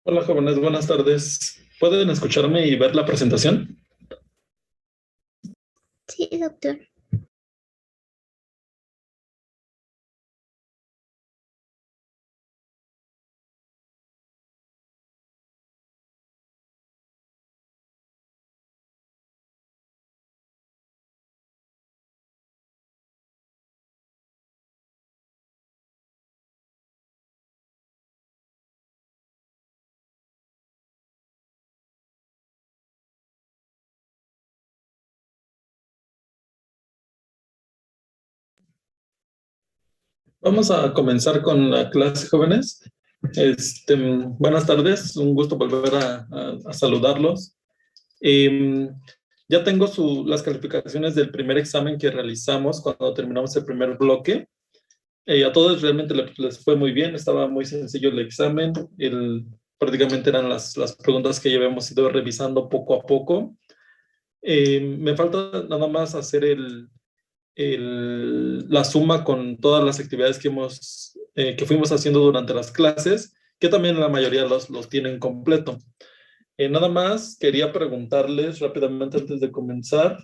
Hola jóvenes, buenas tardes. ¿Pueden escucharme y ver la presentación? Sí, doctor. Vamos a comenzar con la clase, jóvenes. Buenas tardes, un gusto volver a saludarlos. Ya tengo las calificaciones del primer examen que realizamos cuando terminamos el primer bloque. A todos realmente les fue muy bien, estaba muy sencillo el examen. Prácticamente eran las preguntas que ya habíamos ido revisando poco a poco. Me falta nada más hacer la suma con todas las actividades que fuimos haciendo durante las clases, que también la mayoría los tienen completo. Nada más quería preguntarles rápidamente antes de comenzar.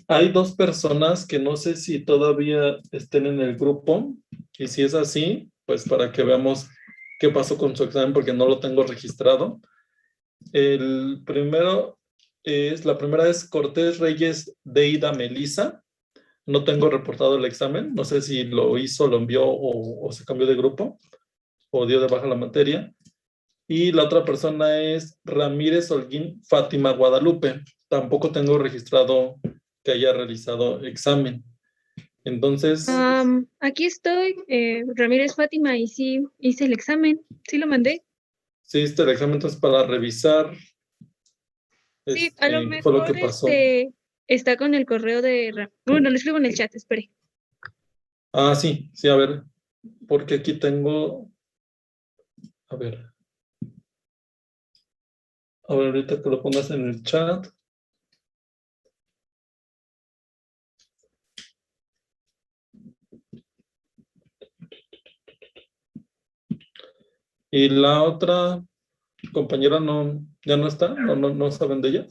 Hay dos personas que no sé si todavía estén en el grupo, y si es así, pues para que veamos qué pasó con su examen, porque no lo tengo registrado. La primera es Cortés Reyes Deida Melisa. No tengo reportado el examen, no sé si lo hizo, lo envió o se cambió de grupo o dio de baja la materia. Y la otra persona es Ramírez Holguín Fátima Guadalupe. Tampoco tengo registrado que haya realizado examen. Entonces, Aquí estoy, Ramírez Fátima, y sí hice el examen, sí lo mandé. sí, el examen entonces para revisar Sí, a lo qué fue lo que mejor pasó. está con el correo de bueno, lo escribo en el chat, espere. Ah, sí, a ver, porque aquí tengo, a ver, ahorita que lo pongas en el chat. Y la otra compañera ya no está, no saben de ella.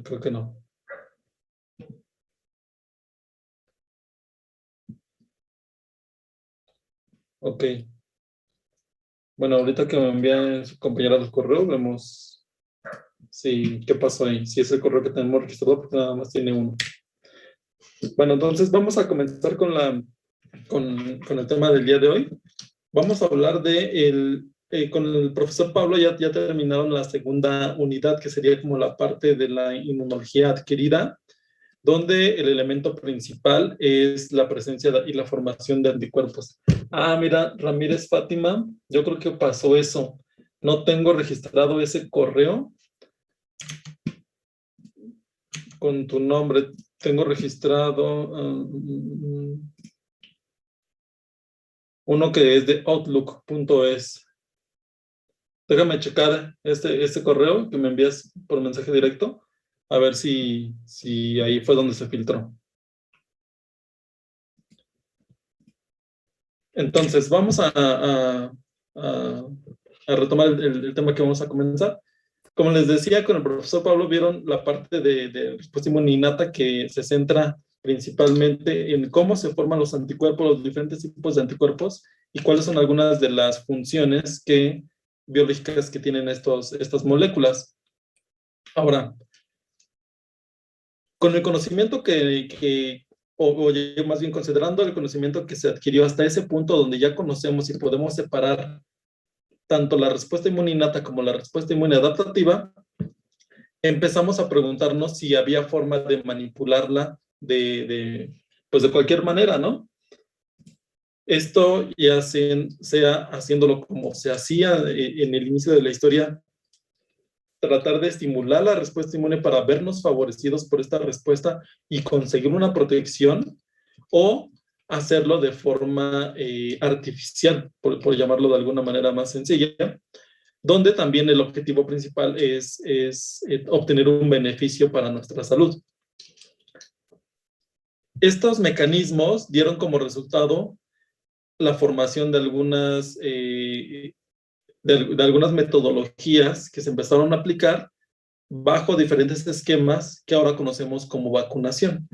Creo que no. Ok. Bueno, ahorita que me envíen su compañera del correo, vemos qué pasó ahí. Si es el correo que tenemos registrado, porque nada más tiene uno. Bueno, entonces vamos a comenzar con el tema del día de hoy. Vamos a hablar con el profesor Pablo, ya terminaron la segunda unidad, que sería como la parte de la inmunología adquirida, donde el elemento principal es la presencia y la formación de anticuerpos. Ah, mira, Ramírez Fátima, yo creo que pasó eso. No tengo registrado ese correo con tu nombre. Tengo registrado uno que es de outlook.es. Déjame checar este correo que me envías por mensaje directo, a ver si ahí fue donde se filtró. Entonces, vamos a retomar el tema que vamos a comenzar. Como les decía, con el profesor Pablo vieron la parte de respuesta inmunológica que se centra principalmente en cómo se forman los anticuerpos, los diferentes tipos de anticuerpos y cuáles son algunas de las funciones biológicas que tienen estas moléculas. Ahora, con el conocimiento o más bien considerando el conocimiento que se adquirió hasta ese punto donde ya conocemos y podemos separar tanto la respuesta inmunológica como la respuesta inmunadaptativa, empezamos a preguntarnos si había forma de manipularla pues de cualquier manera, ¿no? Esto ya sea haciéndolo como se hacía en el inicio de la historia, tratar de estimular la respuesta inmune para vernos favorecidos por esta respuesta y conseguir una protección, o hacerlo de forma artificial, por llamarlo de alguna manera más sencilla, donde también el objetivo principal es obtener un beneficio para nuestra salud. Estos mecanismos dieron como resultado la formación de algunas, de algunas metodologías que se empezaron a aplicar bajo diferentes esquemas que ahora conocemos como vacunación.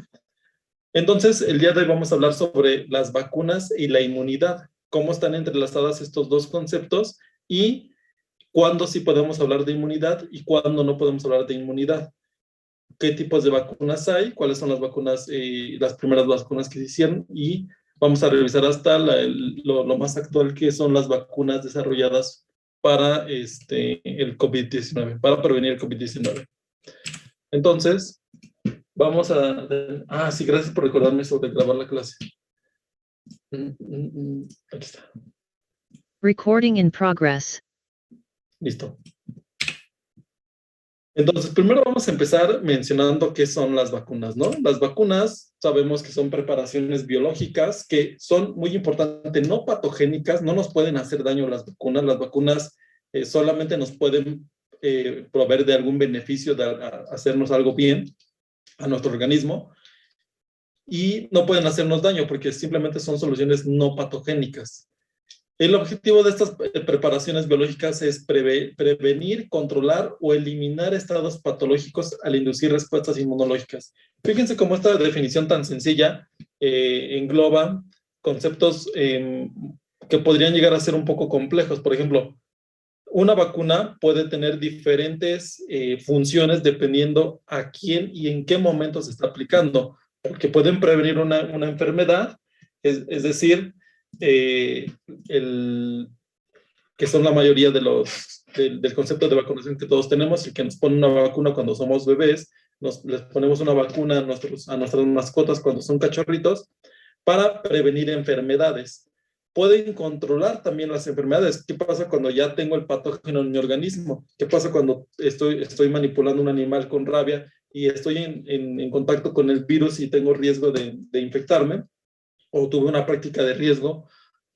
Entonces, el día de hoy vamos a hablar sobre las vacunas y la inmunidad, cómo están entrelazadas estos dos conceptos y cuándo sí podemos hablar de inmunidad y cuándo no podemos hablar de inmunidad. Qué tipos de vacunas hay, cuáles son las vacunas, las primeras vacunas que se hicieron, y vamos a revisar hasta lo más actual, que son las vacunas desarrolladas para el COVID-19, para prevenir el COVID-19. Entonces, vamos a... sí, gracias por recordarme sobre grabar la clase. Aquí está. Recording in progress. Listo. Entonces, primero vamos a empezar mencionando qué son las vacunas, ¿no? Las vacunas sabemos que son preparaciones biológicas que son muy importantes, no patogénicas, no nos pueden hacer daño las vacunas. Las vacunas solamente nos pueden proveer de algún beneficio, de hacernos algo bien a nuestro organismo, y no pueden hacernos daño porque simplemente son soluciones no patogénicas. El objetivo de estas preparaciones biológicas es prevenir, controlar o eliminar estados patológicos al inducir respuestas inmunológicas. Fíjense cómo esta definición tan sencilla engloba conceptos que podrían llegar a ser un poco complejos. Por ejemplo, una vacuna puede tener diferentes funciones dependiendo a quién y en qué momento se está aplicando, porque pueden prevenir una enfermedad, es decir, que son la mayoría del concepto de vacunación que todos tenemos, y que nos ponen una vacuna cuando somos bebés, les ponemos una vacuna a nuestras mascotas cuando son cachorritos, para prevenir enfermedades. Pueden controlar también las enfermedades. ¿Qué pasa cuando ya tengo el patógeno en mi organismo? ¿Qué pasa cuando estoy manipulando un animal con rabia y estoy en contacto con el virus y tengo riesgo de infectarme? O tuve una práctica de riesgo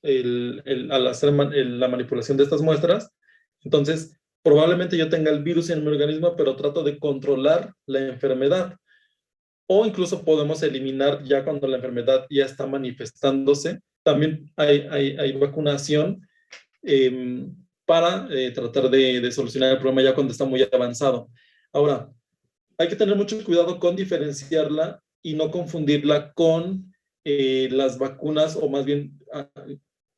al hacer la manipulación de estas muestras. Entonces, probablemente yo tenga el virus en mi organismo, pero trato de controlar la enfermedad. O incluso podemos eliminar ya cuando la enfermedad ya está manifestándose. También hay vacunación para tratar de solucionar el problema ya cuando está muy avanzado. Ahora, hay que tener mucho cuidado con diferenciarla y no confundirla con las vacunas, o más bien,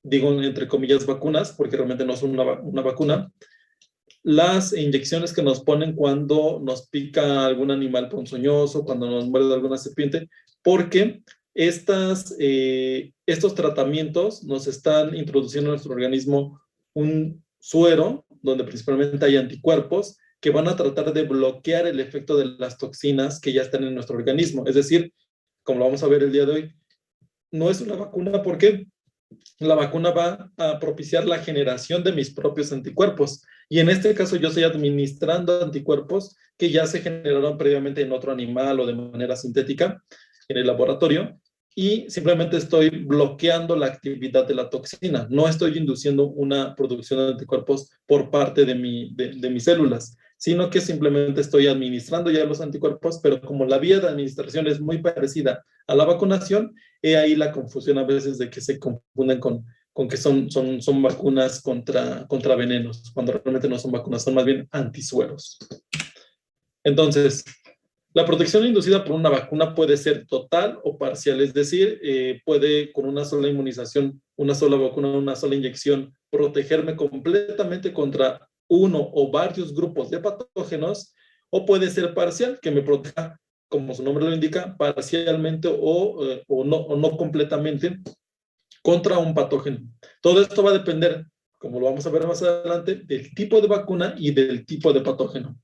digo entre comillas vacunas, porque realmente no son una vacuna, las inyecciones que nos ponen cuando nos pica algún animal ponzoñoso, cuando nos muerde alguna serpiente, porque estos tratamientos nos están introduciendo en nuestro organismo un suero, donde principalmente hay anticuerpos, que van a tratar de bloquear el efecto de las toxinas que ya están en nuestro organismo. Es decir, como lo vamos a ver el día de hoy, no es una vacuna porque la vacuna va a propiciar la generación de mis propios anticuerpos. Y en este caso yo estoy administrando anticuerpos que ya se generaron previamente en otro animal o de manera sintética en el laboratorio, y simplemente estoy bloqueando la actividad de la toxina. No estoy induciendo una producción de anticuerpos por parte de mis células, sino que simplemente estoy administrando ya los anticuerpos, pero como la vía de administración es muy parecida a la vacunación, he ahí la confusión a veces de que se confunden con que son vacunas contra venenos, cuando realmente no son vacunas, son más bien antisueros. Entonces, la protección inducida por una vacuna puede ser total o parcial, es decir, puede con una sola inmunización, una sola vacuna, una sola inyección, protegerme completamente contra uno o varios grupos de patógenos, o puede ser parcial, que me proteja, como su nombre lo indica, parcialmente o no completamente contra un patógeno. Todo esto va a depender, como lo vamos a ver más adelante, del tipo de vacuna y del tipo de patógeno.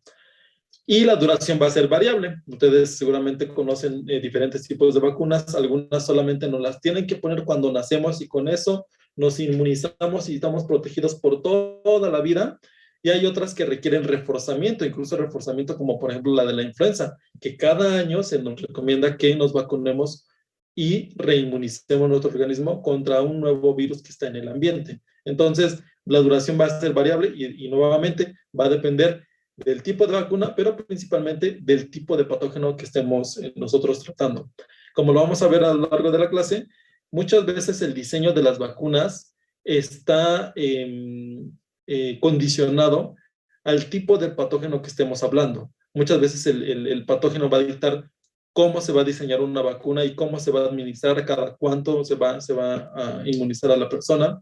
Y la duración va a ser variable. Ustedes seguramente conocen diferentes tipos de vacunas. Algunas solamente nos las tienen que poner cuando nacemos y con eso nos inmunizamos y estamos protegidos por toda la vida. Y hay otras que requieren reforzamiento, incluso reforzamiento como por ejemplo la de la influenza, que cada año se nos recomienda que nos vacunemos y reinmunicemos nuestro organismo contra un nuevo virus que está en el ambiente. Entonces, La duración va a ser variable y nuevamente va a depender del tipo de vacuna, pero principalmente del tipo de patógeno que estemos nosotros tratando. Como lo vamos a ver a lo largo de la clase, muchas veces el diseño de las vacunas está condicionado al tipo de patógeno que estemos hablando. Muchas veces el patógeno va a dictar cómo se va a diseñar una vacuna y cómo se va a administrar, cada cuánto se va a inmunizar a la persona.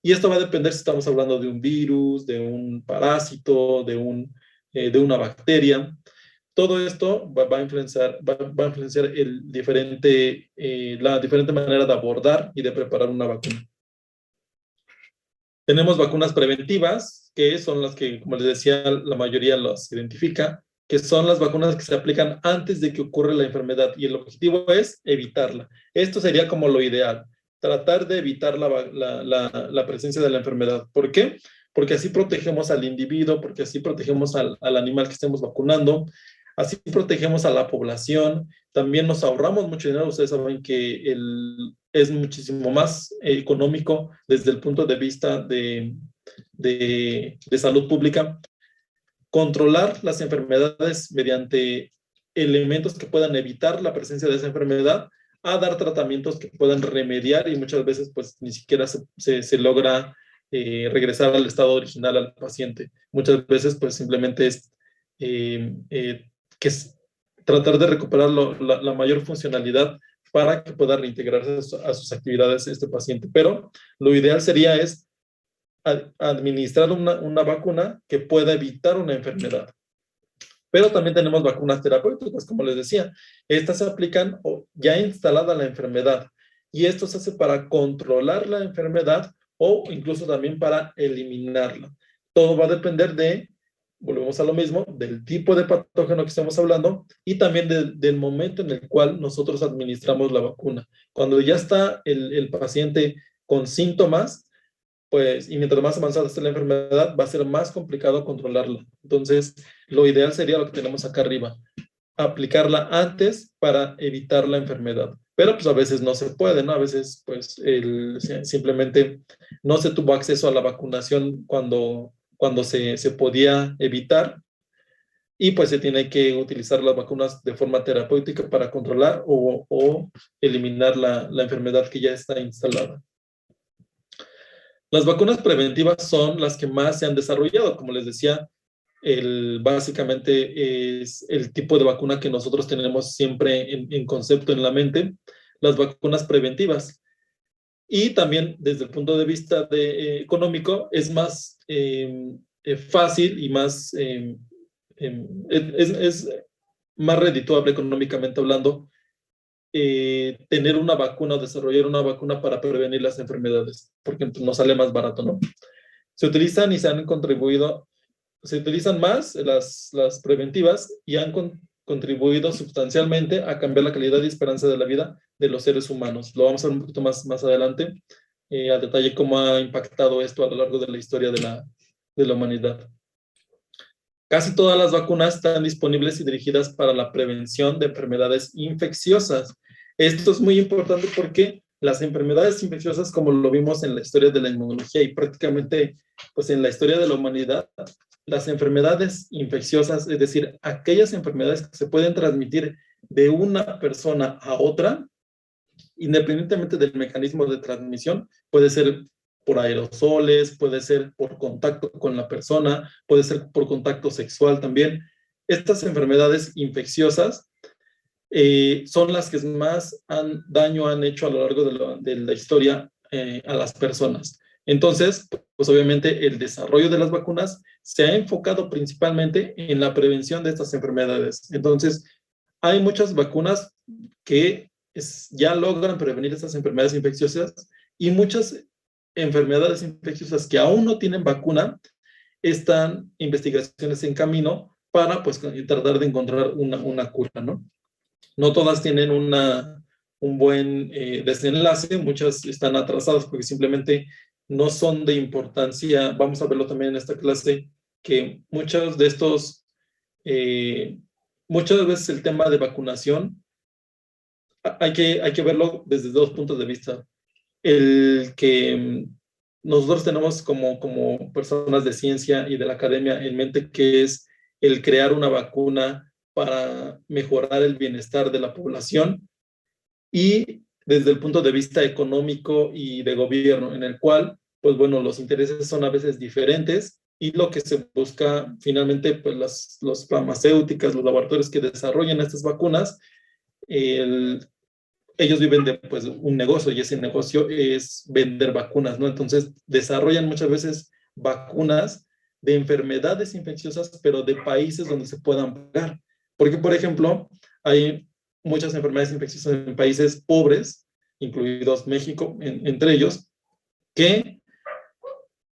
Y esto va a depender si estamos hablando de un virus, de un parásito, de una bacteria. Todo esto va a influenciar la diferente manera de abordar y de preparar una vacuna. Tenemos vacunas preventivas, que son las que, como les decía, la mayoría las identifica, que son las vacunas que se aplican antes de que ocurra la enfermedad y el objetivo es evitarla. Esto sería como lo ideal, tratar de evitar la presencia de la enfermedad. ¿Por qué? Porque así protegemos al individuo, porque así protegemos al animal que estemos vacunando, así protegemos a la población, también nos ahorramos mucho dinero. Ustedes saben que es muchísimo más económico desde el punto de vista de salud pública controlar las enfermedades mediante elementos que puedan evitar la presencia de esa enfermedad, a dar tratamientos que puedan remediar y muchas veces pues ni siquiera se logra regresar al estado original al paciente. Muchas veces pues simplemente es que es tratar de recuperar la mayor funcionalidad para que pueda reintegrarse a sus actividades este paciente. Pero lo ideal sería es administrar una vacuna que pueda evitar una enfermedad. Pero también tenemos vacunas terapéuticas, como les decía. Estas se aplican ya instalada la enfermedad y esto se hace para controlar la enfermedad o incluso también para eliminarla. Todo va a depender volvemos a lo mismo, del tipo de patógeno que estamos hablando y también del momento en el cual nosotros administramos la vacuna. Cuando ya está el paciente con síntomas, pues, y mientras más avanzada esté la enfermedad, va a ser más complicado controlarla. Entonces, lo ideal sería lo que tenemos acá arriba, aplicarla antes para evitar la enfermedad. Pero pues a veces no se puede, ¿no? A veces pues simplemente no se tuvo acceso a la vacunación cuando se podía evitar y pues se tiene que utilizar las vacunas de forma terapéutica para controlar o eliminar la enfermedad que ya está instalada. Las vacunas preventivas son las que más se han desarrollado. Como les decía, básicamente es el tipo de vacuna que nosotros tenemos siempre en concepto en la mente, las vacunas preventivas. Y también desde el punto de vista económico es más fácil y más, es más redituable económicamente hablando tener una vacuna o desarrollar una vacuna para prevenir las enfermedades, porque nos sale más barato, ¿no? Se utilizan y se utilizan más las preventivas y han contribuido sustancialmente a cambiar la calidad y esperanza de la vida de los seres humanos. Lo vamos a ver un poquito más adelante, a detalle cómo ha impactado esto a lo largo de la historia de la humanidad. Casi todas las vacunas están disponibles y dirigidas para la prevención de enfermedades infecciosas. Esto es muy importante porque las enfermedades infecciosas, como lo vimos en la historia de la inmunología y prácticamente pues en la historia de la humanidad, las enfermedades infecciosas, es decir, aquellas enfermedades que se pueden transmitir de una persona a otra, independientemente del mecanismo de transmisión, puede ser por aerosoles, puede ser por contacto con la persona, puede ser por contacto sexual también. Estas enfermedades infecciosas son las que más daño han hecho a lo largo de la historia a las personas. Entonces, pues obviamente el desarrollo de las vacunas se ha enfocado principalmente en la prevención de estas enfermedades. Entonces, hay muchas vacunas que ya logran prevenir estas enfermedades infecciosas y muchas enfermedades infecciosas que aún no tienen vacuna, están investigaciones en camino para pues tratar de encontrar una cura, ¿no? No todas tienen un buen desenlace, muchas están atrasadas porque simplemente no son de importancia. Vamos a verlo también en esta clase, que muchos de estos, muchas veces el tema de vacunación, hay que verlo desde dos puntos de vista. El que nosotros tenemos como personas de ciencia y de la academia en mente que es el crear una vacuna para mejorar el bienestar de la población y desde el punto de vista económico y de gobierno, en el cual, pues bueno, los intereses son a veces diferentes y lo que se busca finalmente, pues los farmacéuticas, los laboratorios que desarrollan estas vacunas, ellos viven de pues, un negocio y ese negocio es vender vacunas, ¿no? Entonces desarrollan muchas veces vacunas de enfermedades infecciosas, pero de países donde se puedan pagar. Porque, por ejemplo, hay muchas enfermedades infecciosas en países pobres, incluidos México, entre ellos, que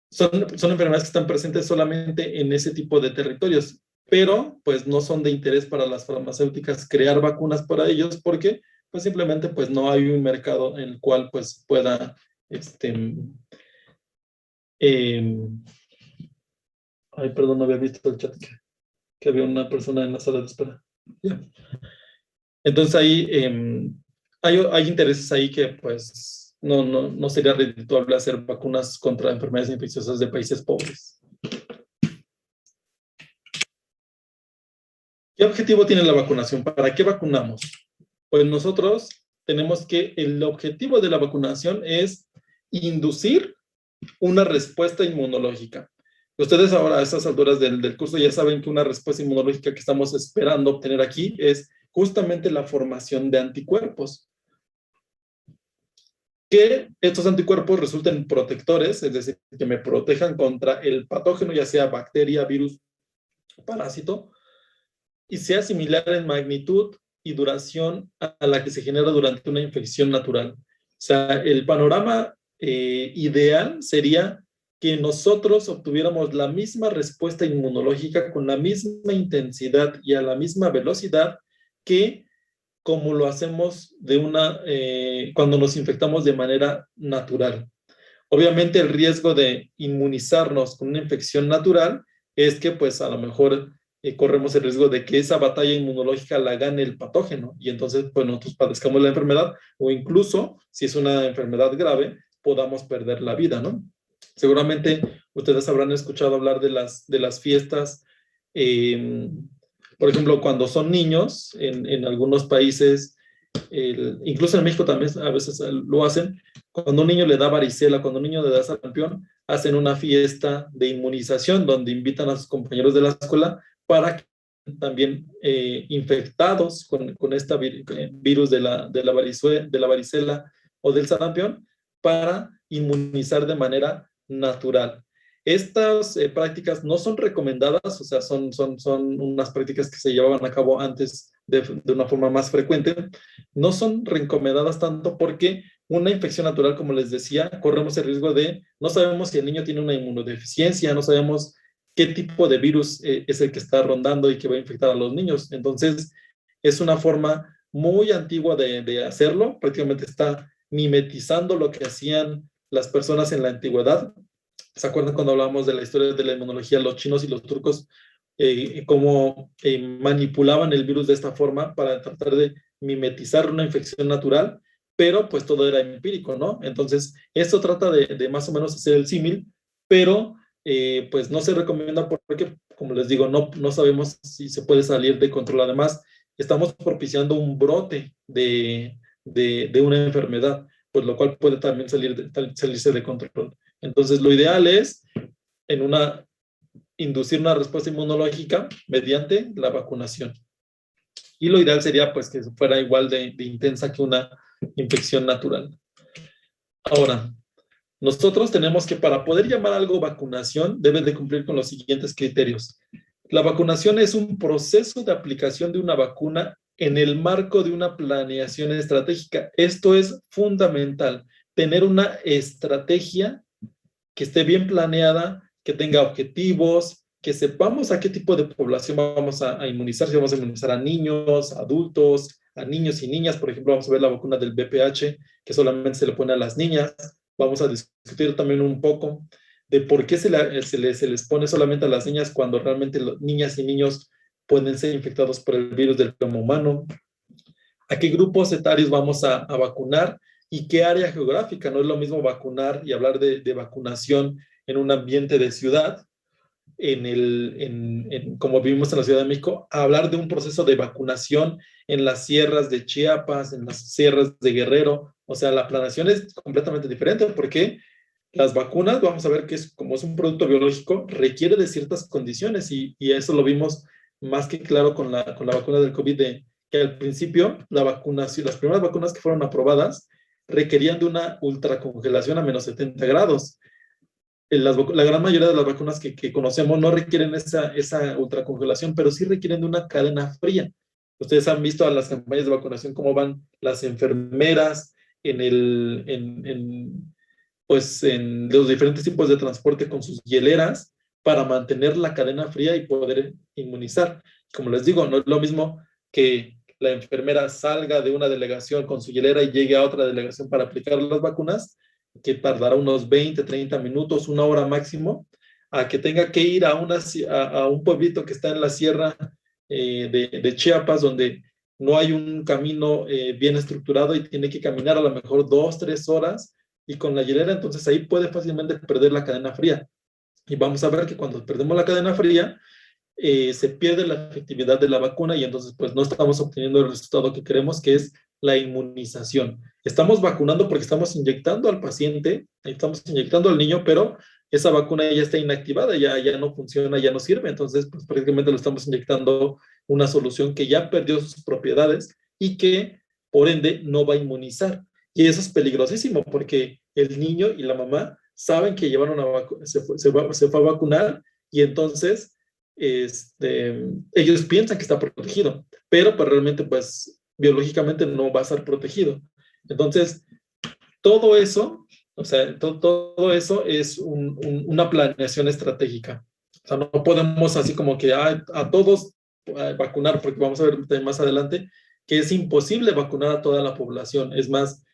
son enfermedades que están presentes solamente en ese tipo de territorios, pero pues no son de interés para las farmacéuticas crear vacunas para ellos porque pues simplemente pues no hay un mercado en el cual pues pueda ay, perdón, no había visto el chat que había una persona en la sala de espera. Yeah. Entonces ahí hay intereses ahí que pues no sería redituable hacer vacunas contra enfermedades infecciosas de países pobres. ¿Qué objetivo tiene la vacunación? ¿Para qué vacunamos? Pues nosotros tenemos que el objetivo de la vacunación es inducir una respuesta inmunológica. Ustedes ahora a estas alturas del curso ya saben que una respuesta inmunológica que estamos esperando obtener aquí es justamente la formación de anticuerpos. Que estos anticuerpos resulten protectores, es decir, que me protejan contra el patógeno, ya sea bacteria, virus, parásito, y sea similar en magnitud y duración a la que se genera durante una infección natural. O sea, el panorama ideal sería que nosotros obtuviéramos la misma respuesta inmunológica con la misma intensidad y a la misma velocidad que como lo hacemos cuando nos infectamos de manera natural. Obviamente el riesgo de inmunizarnos con una infección natural es que pues a lo mejor corremos el riesgo de que esa batalla inmunológica la gane el patógeno y entonces pues nosotros padezcamos la enfermedad o incluso si es una enfermedad grave podamos perder la vida, ¿no? Seguramente ustedes habrán escuchado hablar de las fiestas, por ejemplo, cuando son niños en algunos países, incluso en México también a veces lo hacen, cuando un niño le da varicela, cuando un niño le da sarampión, hacen una fiesta de inmunización donde invitan a sus compañeros de la escuela para que también infectados con este virus de la varicela o del sarampión para inmunizar de manera natural. Estas prácticas no son recomendadas, o sea, son unas prácticas que se llevaban a cabo antes de una forma más frecuente. No son recomendadas tanto porque una infección natural, como les decía, corremos el riesgo no sabemos si el niño tiene una inmunodeficiencia, no sabemos qué tipo de virus es el que está rondando y que va a infectar a los niños. Entonces, es una forma muy antigua de hacerlo, prácticamente está mimetizando lo que hacían las personas en la antigüedad. ¿Se acuerdan cuando hablábamos de la historia de la inmunología, los chinos y los turcos, cómo manipulaban el virus de esta forma para tratar de mimetizar una infección natural? Pero pues todo era empírico, ¿no? Entonces, esto trata de más o menos hacer el símil, pero pues no se recomienda porque, como les digo, no sabemos si se puede salir de control. Además, estamos propiciando un brote de una enfermedad, pues lo cual puede también salirse de control. Entonces, lo ideal es inducir una respuesta inmunológica mediante la vacunación. Y lo ideal sería pues que fuera igual de intensa que una infección natural. Ahora, nosotros tenemos que para poder llamar algo vacunación, debe de cumplir con los siguientes criterios. La vacunación es un proceso de aplicación de una vacuna en el marco de una planeación estratégica. Esto es fundamental, tener una estrategia que esté bien planeada, que tenga objetivos, que sepamos a qué tipo de población vamos a inmunizar, si vamos a inmunizar a niños, adultos, a niños y niñas. Por ejemplo, vamos a ver la vacuna del VPH, que solamente se le pone a las niñas. Vamos a discutir también un poco de por qué se les pone solamente a las niñas cuando realmente niñas y niños pueden ser infectados por el virus del papiloma humano. ¿A qué grupos etarios vamos a vacunar? y qué área geográfica. No es lo mismo vacunar y hablar de vacunación en un ambiente de ciudad, como vivimos en la Ciudad de México, a hablar de un proceso de vacunación en las sierras de Chiapas, en las sierras de Guerrero. O sea, la planeación es completamente diferente porque las vacunas, vamos a ver que como es un producto biológico, requiere de ciertas condiciones y eso lo vimos más que claro con la vacuna del COVID, que al principio la vacunación, las primeras vacunas que fueron aprobadas requerían de una ultracongelación a menos 70 grados. La gran mayoría de las vacunas que conocemos no requieren esa ultracongelación, pero sí requieren de una cadena fría. Ustedes han visto a las campañas de vacunación cómo van las enfermeras pues en los diferentes tipos de transporte con sus hieleras para mantener la cadena fría y poder inmunizar. Como les digo, no es lo mismo que la enfermera salga de una delegación con su hielera y llegue a otra delegación para aplicar las vacunas, que tardará unos 20, 30 minutos, una hora máximo, a que tenga que ir a un pueblito que está en la sierra de Chiapas, donde no hay un camino bien estructurado y tiene que caminar a lo mejor 2, 3 horas, y con la hielera, entonces ahí puede fácilmente perder la cadena fría. Y vamos a ver que cuando perdemos la cadena fría, se pierde la efectividad de la vacuna y entonces pues no estamos obteniendo el resultado que queremos, que es la inmunización. Estamos vacunando porque estamos inyectando al paciente, estamos inyectando al niño, pero esa vacuna ya está inactivada, ya no funciona, ya no sirve, entonces pues prácticamente lo estamos inyectando una solución que ya perdió sus propiedades y que por ende no va a inmunizar. Y eso es peligrosísimo porque el niño y la mamá saben que llevaron se fue a vacunar y entonces ellos piensan que está protegido, pero pues realmente pues biológicamente no va a estar protegido. Entonces, todo eso, o sea, todo eso es una planeación estratégica. O sea, no podemos así como que a todos vacunar, porque vamos a ver más adelante que es imposible vacunar a toda la población. Es más,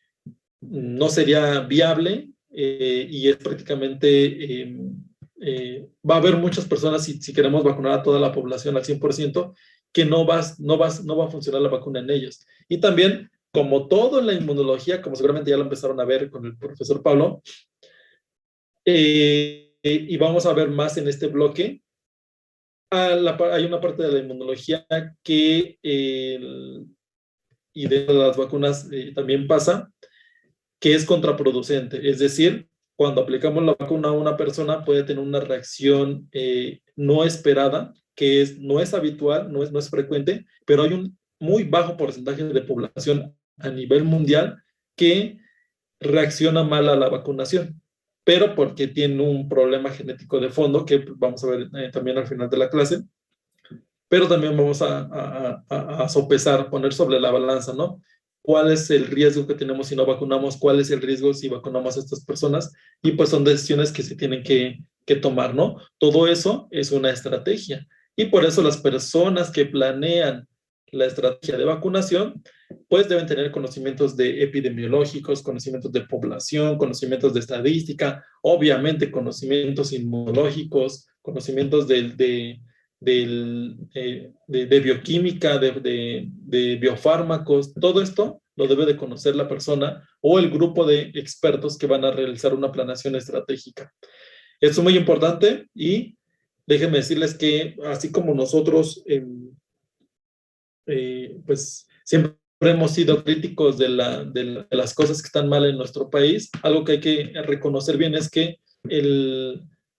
no sería viable y es prácticamente, va a haber muchas personas, si queremos vacunar a toda la población al 100%, que no va a funcionar la vacuna en ellos. Y también, como todo en la inmunología, como seguramente ya lo empezaron a ver con el profesor Pablo, y vamos a ver más en este bloque, hay una parte de la inmunología que, y de las vacunas también pasa, que es contraproducente. Es decir, cuando aplicamos la vacuna a una persona puede tener una reacción no esperada, que no es habitual, no es frecuente, pero hay un muy bajo porcentaje de población a nivel mundial que reacciona mal a la vacunación, pero porque tiene un problema genético de fondo que vamos a ver también al final de la clase, pero también vamos a sopesar, poner sobre la balanza, ¿no? ¿Cuál es el riesgo que tenemos si no vacunamos? ¿Cuál es el riesgo si vacunamos a estas personas? Y pues son decisiones que se tienen que tomar, ¿no? Todo eso es una estrategia. Y por eso las personas que planean la estrategia de vacunación, pues deben tener conocimientos de epidemiológicos, conocimientos de población, conocimientos de estadística, obviamente conocimientos inmunológicos, conocimientos de bioquímica, de biofármacos. Todo esto lo debe de conocer la persona o el grupo de expertos que van a realizar una planeación estratégica. Esto es muy importante y déjenme decirles que así como nosotros pues siempre hemos sido críticos de las cosas que están mal en nuestro país, algo que hay que reconocer bien es que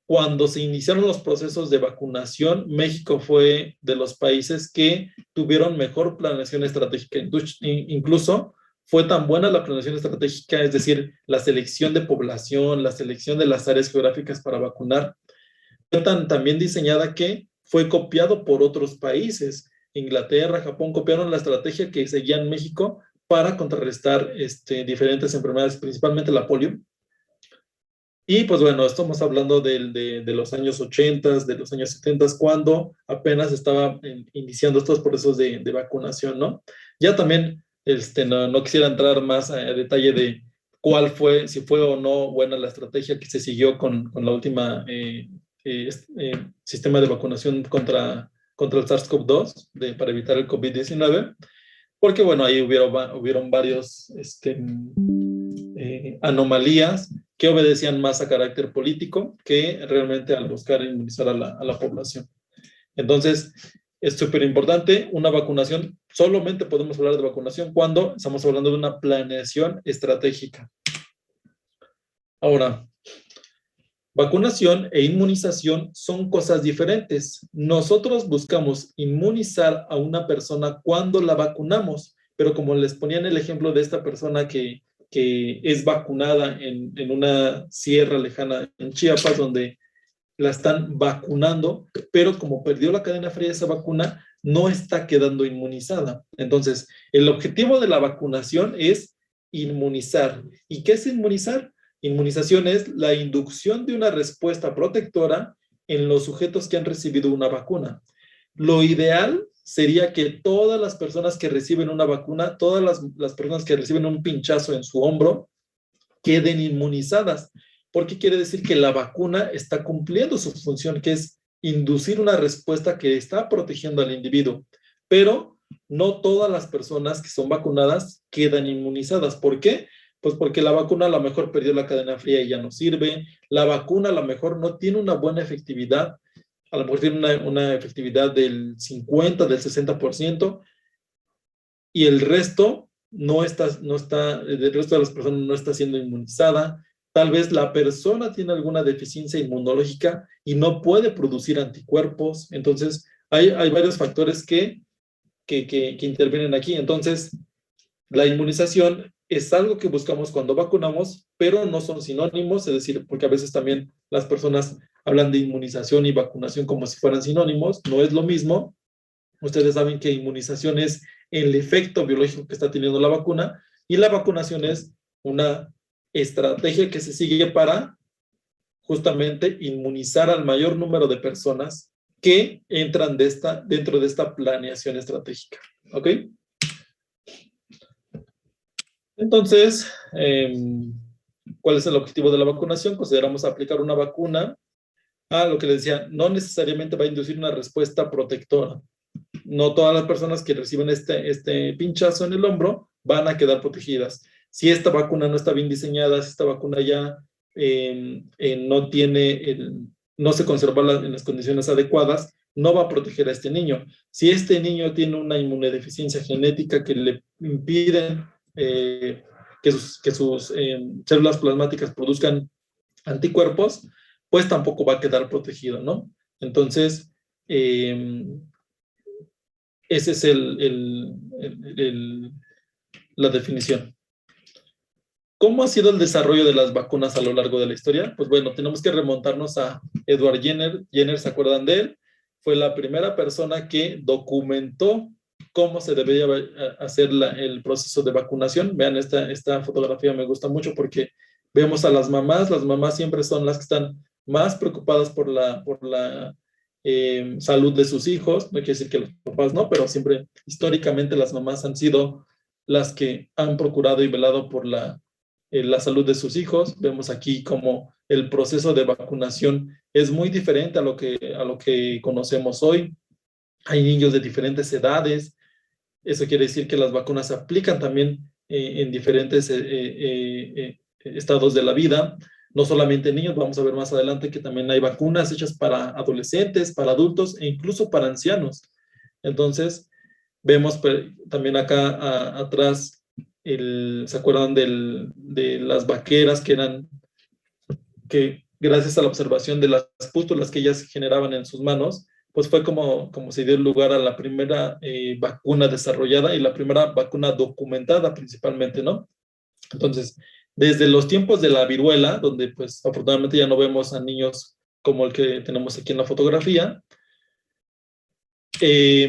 cuando se iniciaron los procesos de vacunación, México fue de los países que tuvieron mejor planeación estratégica. Incluso fue tan buena la planeación estratégica, es decir, la selección de población, la selección de las áreas geográficas para vacunar, fue tan bien diseñada que fue copiado por otros países. Inglaterra, Japón copiaron la estrategia que seguían México para contrarrestar diferentes enfermedades, principalmente la polio. Y pues bueno, estamos hablando de los años 80, de los años 70, cuando apenas estaba iniciando estos procesos de vacunación, ¿no? Ya también no quisiera entrar más a detalle de cuál fue, si fue o no buena la estrategia que se siguió con la última sistema de vacunación contra el SARS-CoV-2 para evitar el COVID-19, porque bueno, ahí hubieron varios anomalías que obedecían más a carácter político que realmente al buscar inmunizar a la población. Entonces, es súper importante, una vacunación, solamente podemos hablar de vacunación cuando estamos hablando de una planeación estratégica. Ahora, vacunación e inmunización son cosas diferentes. Nosotros buscamos inmunizar a una persona cuando la vacunamos, pero como les ponía en el ejemplo de esta persona que es vacunada en una sierra lejana en Chiapas, donde la están vacunando, pero como perdió la cadena fría de esa vacuna, no está quedando inmunizada. Entonces, el objetivo de la vacunación es inmunizar. ¿Y qué es inmunizar? Inmunización es la inducción de una respuesta protectora en los sujetos que han recibido una vacuna. Lo ideal sería que todas las personas que reciben una vacuna, todas las personas que reciben un pinchazo en su hombro, queden inmunizadas, porque quiere decir que la vacuna está cumpliendo su función, que es inducir una respuesta que está protegiendo al individuo. Pero no todas las personas que son vacunadas quedan inmunizadas. ¿Por qué? Pues porque la vacuna a lo mejor perdió la cadena fría y ya no sirve. La vacuna a lo mejor no tiene una buena efectividad. A lo mejor tiene una efectividad del 50, del 60%, y el resto el resto de las personas no está siendo inmunizada. Tal vez la persona tiene alguna deficiencia inmunológica y no puede producir anticuerpos. Entonces, hay varios factores que intervienen aquí. Entonces, la inmunización es algo que buscamos cuando vacunamos, pero no son sinónimos, es decir, porque a veces también las personas hablan de inmunización y vacunación como si fueran sinónimos, no es lo mismo. Ustedes saben que inmunización es el efecto biológico que está teniendo la vacuna y la vacunación es una estrategia que se sigue para justamente inmunizar al mayor número de personas que entran dentro de esta planeación estratégica. ¿Ok? Entonces, ¿cuál es el objetivo de la vacunación? Consideramos aplicar una vacuna a lo que les decía, no necesariamente va a inducir una respuesta protectora. No todas las personas que reciben este pinchazo en el hombro van a quedar protegidas. Si esta vacuna no está bien diseñada, si esta vacuna ya no se conserva en las condiciones adecuadas, no va a proteger a este niño. Si este niño tiene una inmunodeficiencia genética que le impiden que sus células plasmáticas produzcan anticuerpos, pues tampoco va a quedar protegido, ¿no? Entonces, esa es la definición. ¿Cómo ha sido el desarrollo de las vacunas a lo largo de la historia? Pues bueno, tenemos que remontarnos a Edward Jenner. Jenner, ¿se acuerdan de él? Fue la primera persona que documentó cómo se debería hacer el proceso de vacunación. Vean, esta fotografía me gusta mucho porque vemos a las mamás siempre son las que están más preocupadas por la salud de sus hijos. No quiere decir que los papás no, pero siempre históricamente las mamás han sido las que han procurado y velado por la salud de sus hijos. Vemos aquí como el proceso de vacunación es muy diferente a lo que conocemos hoy. Hay niños de diferentes edades. Eso quiere decir que las vacunas se aplican también en diferentes estados de la vida. No solamente en niños, vamos a ver más adelante que también hay vacunas hechas para adolescentes, para adultos e incluso para ancianos. Entonces, vemos también acá atrás, ¿se acuerdan de las vaqueras que gracias a la observación de las pústulas que ellas generaban en sus manos, pues fue como se dio lugar a la primera vacuna desarrollada y la primera vacuna documentada principalmente, ¿no? Entonces, desde los tiempos de la viruela, donde pues afortunadamente ya no vemos a niños como el que tenemos aquí en la fotografía, se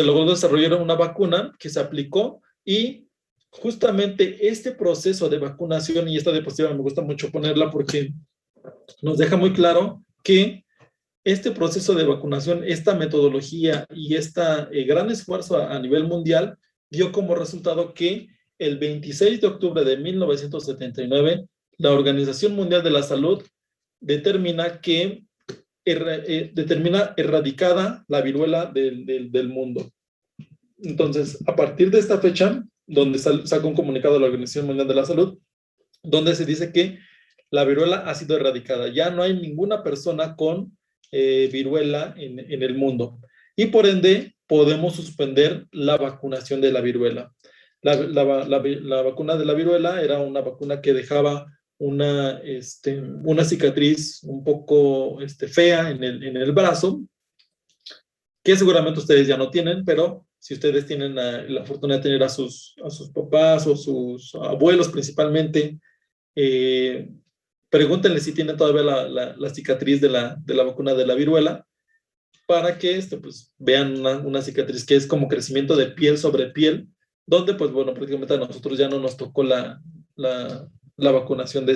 logró desarrollar una vacuna que se aplicó y justamente este proceso de vacunación, y esta diapositiva me gusta mucho ponerla porque nos deja muy claro que este proceso de vacunación, esta metodología y este gran esfuerzo a nivel mundial dio como resultado que el 26 de octubre de 1979, la Organización Mundial de la Salud determina erradicada la viruela del mundo. Entonces, a partir de esta fecha, donde sacó un comunicado de la Organización Mundial de la Salud, donde se dice que la viruela ha sido erradicada. Ya no hay ninguna persona con viruela en el mundo. Y por ende, podemos suspender la vacunación de la viruela. La vacuna de la viruela era una vacuna que dejaba una cicatriz un poco fea en el brazo, que seguramente ustedes ya no tienen, pero si ustedes tienen la fortuna de tener a sus papás o sus abuelos principalmente, pregúntenle si tienen todavía la cicatriz de la vacuna de la viruela, para que pues, vean una cicatriz que es como crecimiento de piel sobre piel, donde pues bueno, prácticamente a nosotros ya no nos tocó la vacunación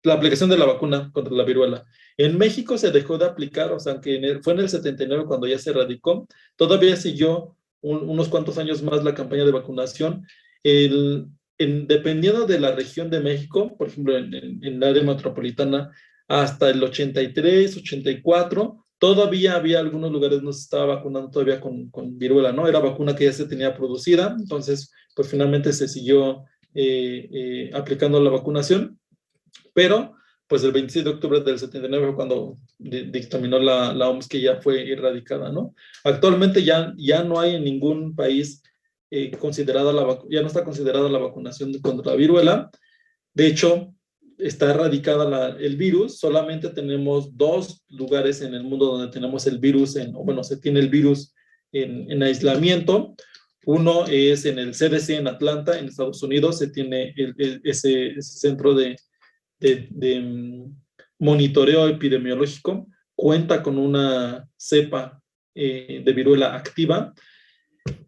la aplicación de la vacuna contra la viruela. En México se dejó de aplicar, o sea, aunque fue en el 79 cuando ya se erradicó, todavía siguió unos cuantos años más la campaña de vacunación. Dependiendo de la región de México, por ejemplo, en el área metropolitana, hasta el 83, 84, todavía había algunos lugares donde se estaba vacunando todavía con viruela, ¿no? Era vacuna que ya se tenía producida, entonces, pues finalmente se siguió aplicando la vacunación, pero pues el 26 de octubre del 79 fue cuando dictaminó la OMS que ya fue erradicada, ¿no? Actualmente ya no hay en ningún país ya no está considerada la vacunación contra la viruela. De hecho, está erradicada el virus. Solamente tenemos 2 lugares en el mundo donde tenemos el virus, se tiene el virus en aislamiento. Uno es en el CDC en Atlanta, en Estados Unidos. Se tiene ese centro de monitoreo epidemiológico. Cuenta con una cepa de viruela activa.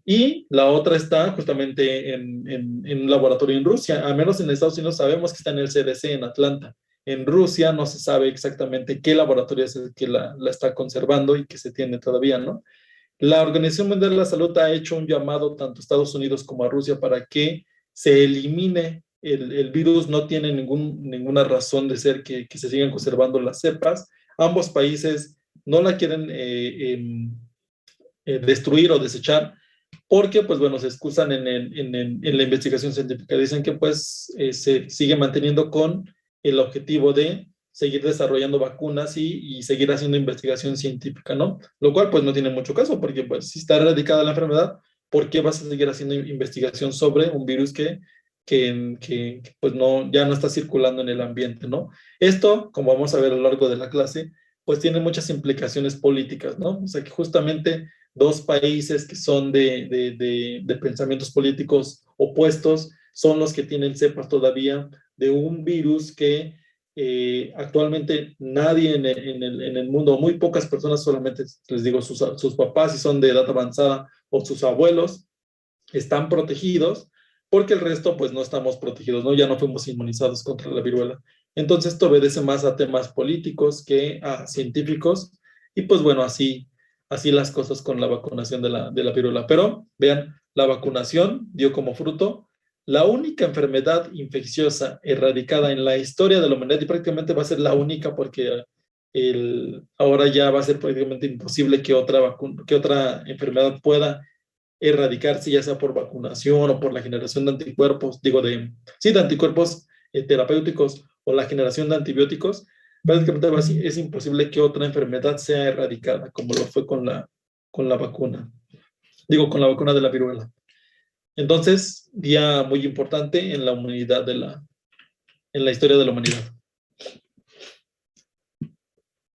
Y la otra está justamente en un laboratorio en Rusia. Al menos en Estados Unidos sabemos que está en el CDC en Atlanta. En Rusia no se sabe exactamente qué laboratorio es el que la está conservando y que se tiene todavía, ¿no? La Organización Mundial de la Salud ha hecho un llamado tanto a Estados Unidos como a Rusia para que se elimine el virus. No tiene ninguna razón de ser que se sigan conservando las cepas. Ambos países no la quieren destruir o desechar, porque, pues bueno, se excusan en la investigación científica. Dicen que, pues, se sigue manteniendo con el objetivo de seguir desarrollando vacunas y seguir haciendo investigación científica, ¿no? Lo cual, pues, no tiene mucho caso, porque, pues, si está erradicada la enfermedad, ¿por qué vas a seguir haciendo investigación sobre un virus que pues, ya no está circulando en el ambiente, ¿no? Esto, como vamos a ver a lo largo de la clase, pues, tiene muchas implicaciones políticas, ¿no? O sea, que justamente 2 países que son de pensamientos políticos opuestos son los que tienen cepas todavía de un virus que actualmente nadie en el mundo, muy pocas personas, solamente les digo sus papás si son de edad avanzada o sus abuelos, están protegidos, porque el resto pues no estamos protegidos, ¿no? Ya no fuimos inmunizados contra la viruela. Entonces esto obedece más a temas políticos que a científicos, y pues bueno, así las cosas con la vacunación de la viruela. Pero vean, la vacunación dio como fruto la única enfermedad infecciosa erradicada en la historia de la humanidad, y prácticamente va a ser la única, porque ahora ya va a ser prácticamente imposible que otra enfermedad pueda erradicarse, ya sea por vacunación o por la generación de anticuerpos, de anticuerpos terapéuticos o la generación de antibióticos. Prácticamente es imposible que otra enfermedad sea erradicada, como lo fue con la vacuna. Con la vacuna de la viruela. Entonces, día muy importante en la humanidad, en la historia de la humanidad.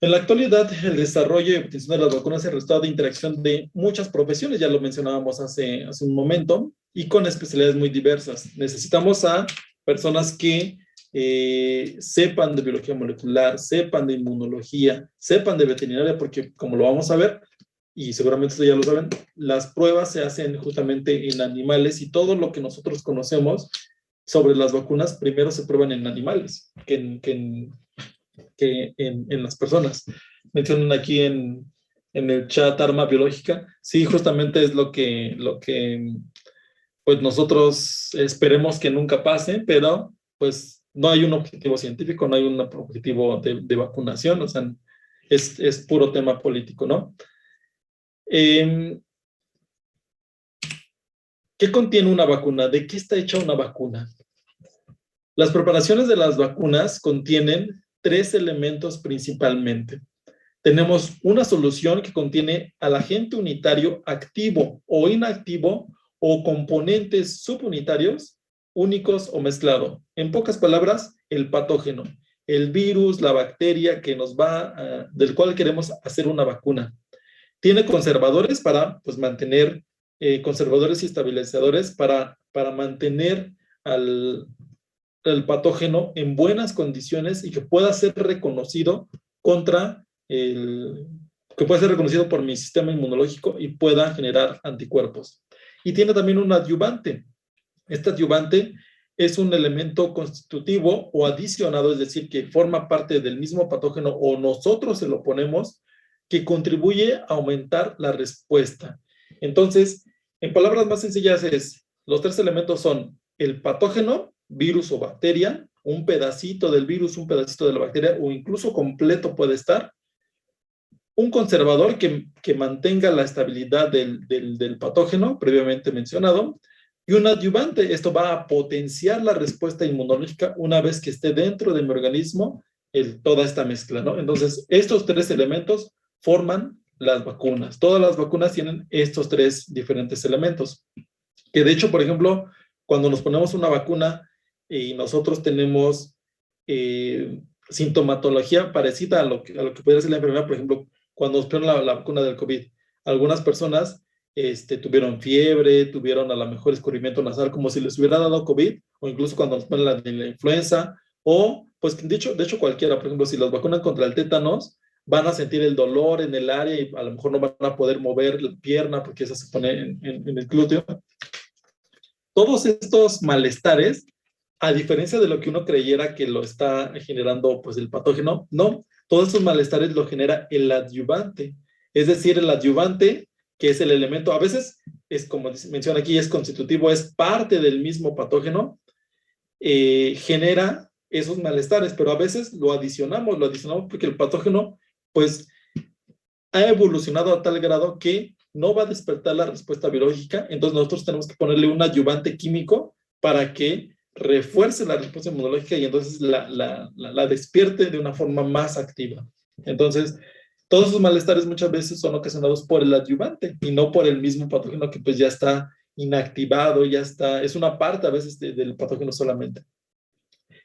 En la actualidad, el desarrollo y obtención de las vacunas es el resultado de interacción de muchas profesiones, ya lo mencionábamos hace un momento, y con especialidades muy diversas. Necesitamos a personas que sepan de biología molecular, sepan de inmunología, sepan de veterinaria, porque como lo vamos a ver, y seguramente ustedes ya lo saben, las pruebas se hacen justamente en animales, y todo lo que nosotros conocemos sobre las vacunas primero se prueban en animales que en las personas. Mencionan aquí en el chat arma biológica. Sí, justamente es lo que pues nosotros esperemos que nunca pase, pero pues no hay un objetivo científico, no hay un objetivo de vacunación, o sea, es puro tema político, ¿no? ¿Qué contiene una vacuna? ¿De qué está hecha una vacuna? Las preparaciones de las vacunas contienen 3 elementos principalmente. Tenemos una solución que contiene al agente unitario activo o inactivo o componentes subunitarios únicos o mezclado. En pocas palabras, el patógeno, el virus, la bacteria que del cual queremos hacer una vacuna. Tiene conservadores para mantener, conservadores y estabilizadores para mantener el patógeno en buenas condiciones y que pueda ser reconocido que pueda ser reconocido por mi sistema inmunológico y pueda generar anticuerpos. Y tiene también un adyuvante. Este adyuvante es un elemento constitutivo o adicionado, es decir, que forma parte del mismo patógeno o nosotros se lo ponemos, que contribuye a aumentar la respuesta. Entonces, en palabras más sencillas los 3 elementos son el patógeno, virus o bacteria, un pedacito del virus, un pedacito de la bacteria o incluso completo puede estar, un conservador que mantenga la estabilidad del patógeno previamente mencionado y un adyuvante. Esto va a potenciar la respuesta inmunológica una vez que esté dentro de mi organismo toda esta mezcla, ¿no? Entonces, estos 3 elementos forman las vacunas. Todas las vacunas tienen estos 3 diferentes elementos. Que de hecho, por ejemplo, cuando nos ponemos una vacuna y nosotros tenemos sintomatología parecida a lo que pudiera ser la enfermedad, por ejemplo, cuando nos ponen la vacuna del COVID, algunas personas tuvieron fiebre, tuvieron a lo mejor escurrimiento nasal, como si les hubiera dado COVID, o incluso cuando nos ponen la influenza, o pues de hecho cualquiera, por ejemplo, si los vacunan contra el tétanos, van a sentir el dolor en el área y a lo mejor no van a poder mover la pierna porque esa se pone en el glúteo. Todos estos malestares, a diferencia de lo que uno creyera que lo está generando pues el patógeno, no, todos estos malestares lo genera el adyuvante. Es decir, el adyuvante, que es el elemento, a veces es como menciona aquí, es constitutivo, es parte del mismo patógeno, genera esos malestares, pero a veces lo adicionamos porque el patógeno pues ha evolucionado a tal grado que no va a despertar la respuesta biológica, entonces nosotros tenemos que ponerle un adyuvante químico para que refuerce la respuesta inmunológica y entonces la despierte de una forma más activa. Entonces, todos esos malestares muchas veces son ocasionados por el adyuvante y no por el mismo patógeno que pues ya está inactivado, es una parte a veces del patógeno solamente.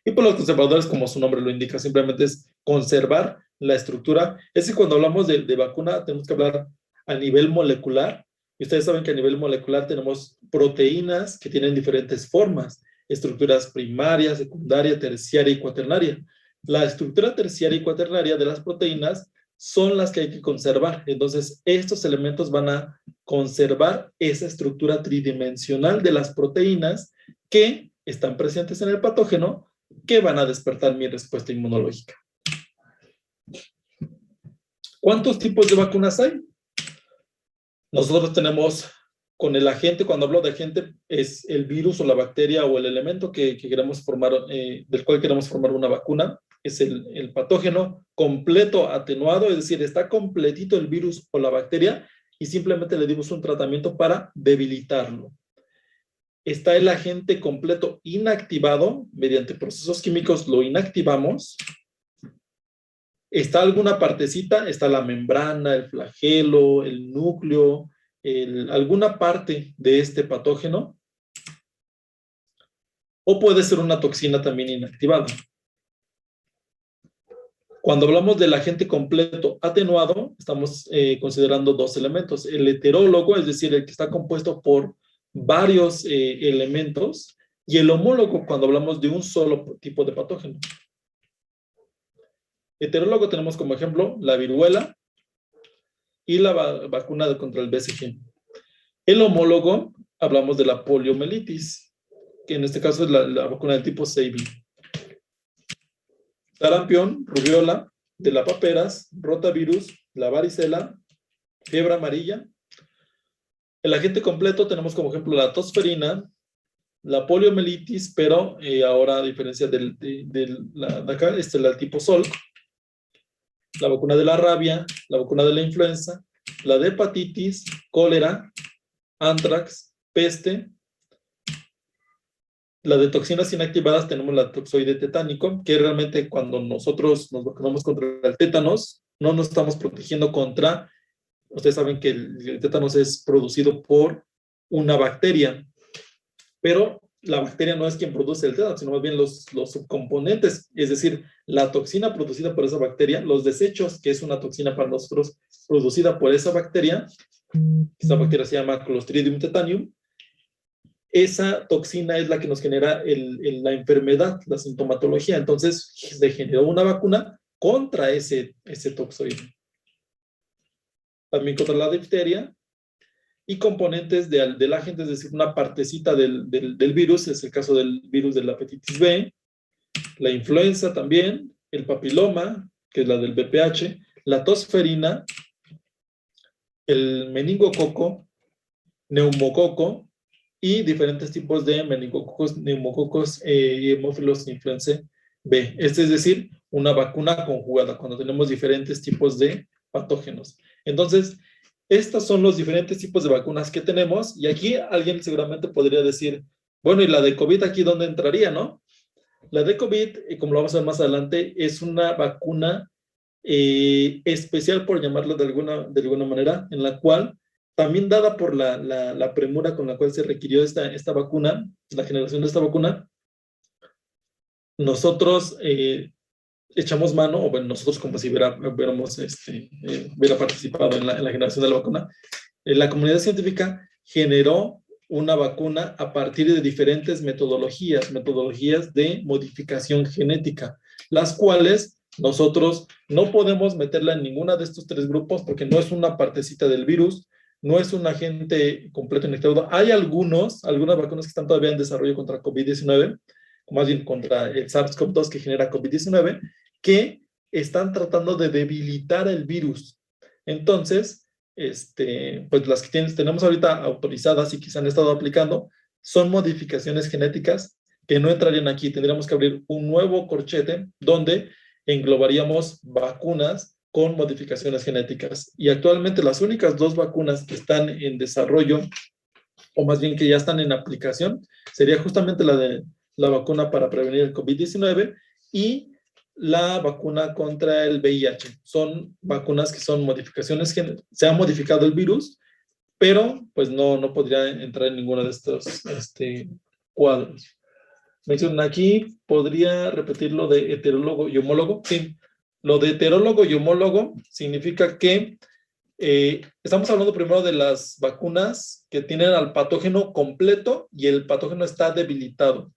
Y por los conservadores, como su nombre lo indica, simplemente es conservar la estructura. Es que cuando hablamos de vacuna tenemos que hablar a nivel molecular. Y ustedes saben que a nivel molecular tenemos proteínas que tienen diferentes formas, estructuras primaria, secundaria, terciaria y cuaternaria. La estructura terciaria y cuaternaria de las proteínas son las que hay que conservar. Entonces, estos elementos van a conservar esa estructura tridimensional de las proteínas que están presentes en el patógeno, que van a despertar mi respuesta inmunológica. ¿Cuántos tipos de vacunas hay? Nosotros tenemos con el agente, cuando hablo de agente, es el virus o la bacteria o el elemento que queremos formar, del cual queremos formar una vacuna. Es el patógeno completo atenuado, es decir, está completito el virus o la bacteria y simplemente le dimos un tratamiento para debilitarlo. Está el agente completo inactivado, mediante procesos químicos lo inactivamos. Está alguna partecita, está la membrana, el flagelo, el núcleo, alguna parte de este patógeno. O puede ser una toxina también inactivada. Cuando hablamos del agente completo atenuado, estamos considerando 2 elementos. El heterólogo, es decir, el que está compuesto por varios elementos, y el homólogo cuando hablamos de un solo tipo de patógeno. Heterólogo tenemos como ejemplo la viruela y la vacuna contra el BCG. El homólogo, hablamos de la poliomielitis, que en este caso es la vacuna del tipo CIV. Sarampión, rubiola, de la paperas, rotavirus, la varicela, fiebre amarilla. El agente completo tenemos como ejemplo la tosferina, la poliomielitis, pero ahora a diferencia de acá, es la tipo Salk, la vacuna de la rabia, la vacuna de la influenza, la de hepatitis, cólera, antrax, peste, La de toxinas inactivadas tenemos la toxoide tetánico, que realmente cuando nosotros nos vacunamos contra el tétanos, no nos estamos protegiendo contra, ustedes saben que el tétanos es producido por una bacteria, pero la bacteria no es quien produce el tétanos, sino más bien los subcomponentes, es decir, la toxina producida por esa bacteria, los desechos, que es una toxina para nosotros producida por esa bacteria se llama Clostridium tetanium. Esa toxina es la que nos genera la enfermedad, la sintomatología. Entonces, se generó una vacuna contra ese toxoide. También contra la difteria y componentes del agente, es decir, una partecita del virus, es el caso del virus de la hepatitis B, la influenza también, el papiloma, que es la del VPH, la tosferina, el meningococo, neumococo, y diferentes tipos de meningococos, neumococos y hemófilos influenza B. Es decir, una vacuna conjugada, cuando tenemos diferentes tipos de patógenos. Entonces, estos son los diferentes tipos de vacunas que tenemos, y aquí alguien seguramente podría decir, bueno, ¿y la de COVID aquí dónde entraría, no? La de COVID, como lo vamos a ver más adelante, es una vacuna especial, por llamarlo de alguna manera, en la cual también dada por la premura con la cual se requirió esta vacuna, la generación de esta vacuna, nosotros echamos mano, o bueno, nosotros como si hubiera participado en la generación de la vacuna, la comunidad científica generó una vacuna a partir de diferentes metodologías de modificación genética, las cuales nosotros no podemos meterla en ninguna de estos tres grupos porque no es una partecita del virus, no es un agente completo inactivado. Hay algunas vacunas que están todavía en desarrollo contra COVID-19, más bien contra el SARS-CoV-2 que genera COVID-19, que están tratando de debilitar el virus. Entonces, pues las que tenemos ahorita autorizadas y que se han estado aplicando son modificaciones genéticas que no entrarían aquí. Tendríamos que abrir un nuevo corchete donde englobaríamos vacunas con modificaciones genéticas. Y actualmente las únicas dos vacunas que están en desarrollo, o más bien que ya están en aplicación, sería justamente la vacuna para prevenir el COVID-19 y la vacuna contra el VIH. Son vacunas que son modificaciones, se ha modificado el virus, pero pues no podría entrar en ninguno de estos cuadros. Mencionan aquí, ¿podría repetir lo de heterólogo y homólogo? Sí. Lo de heterólogo y homólogo significa que estamos hablando primero de las vacunas que tienen al patógeno completo y el patógeno está debilitado.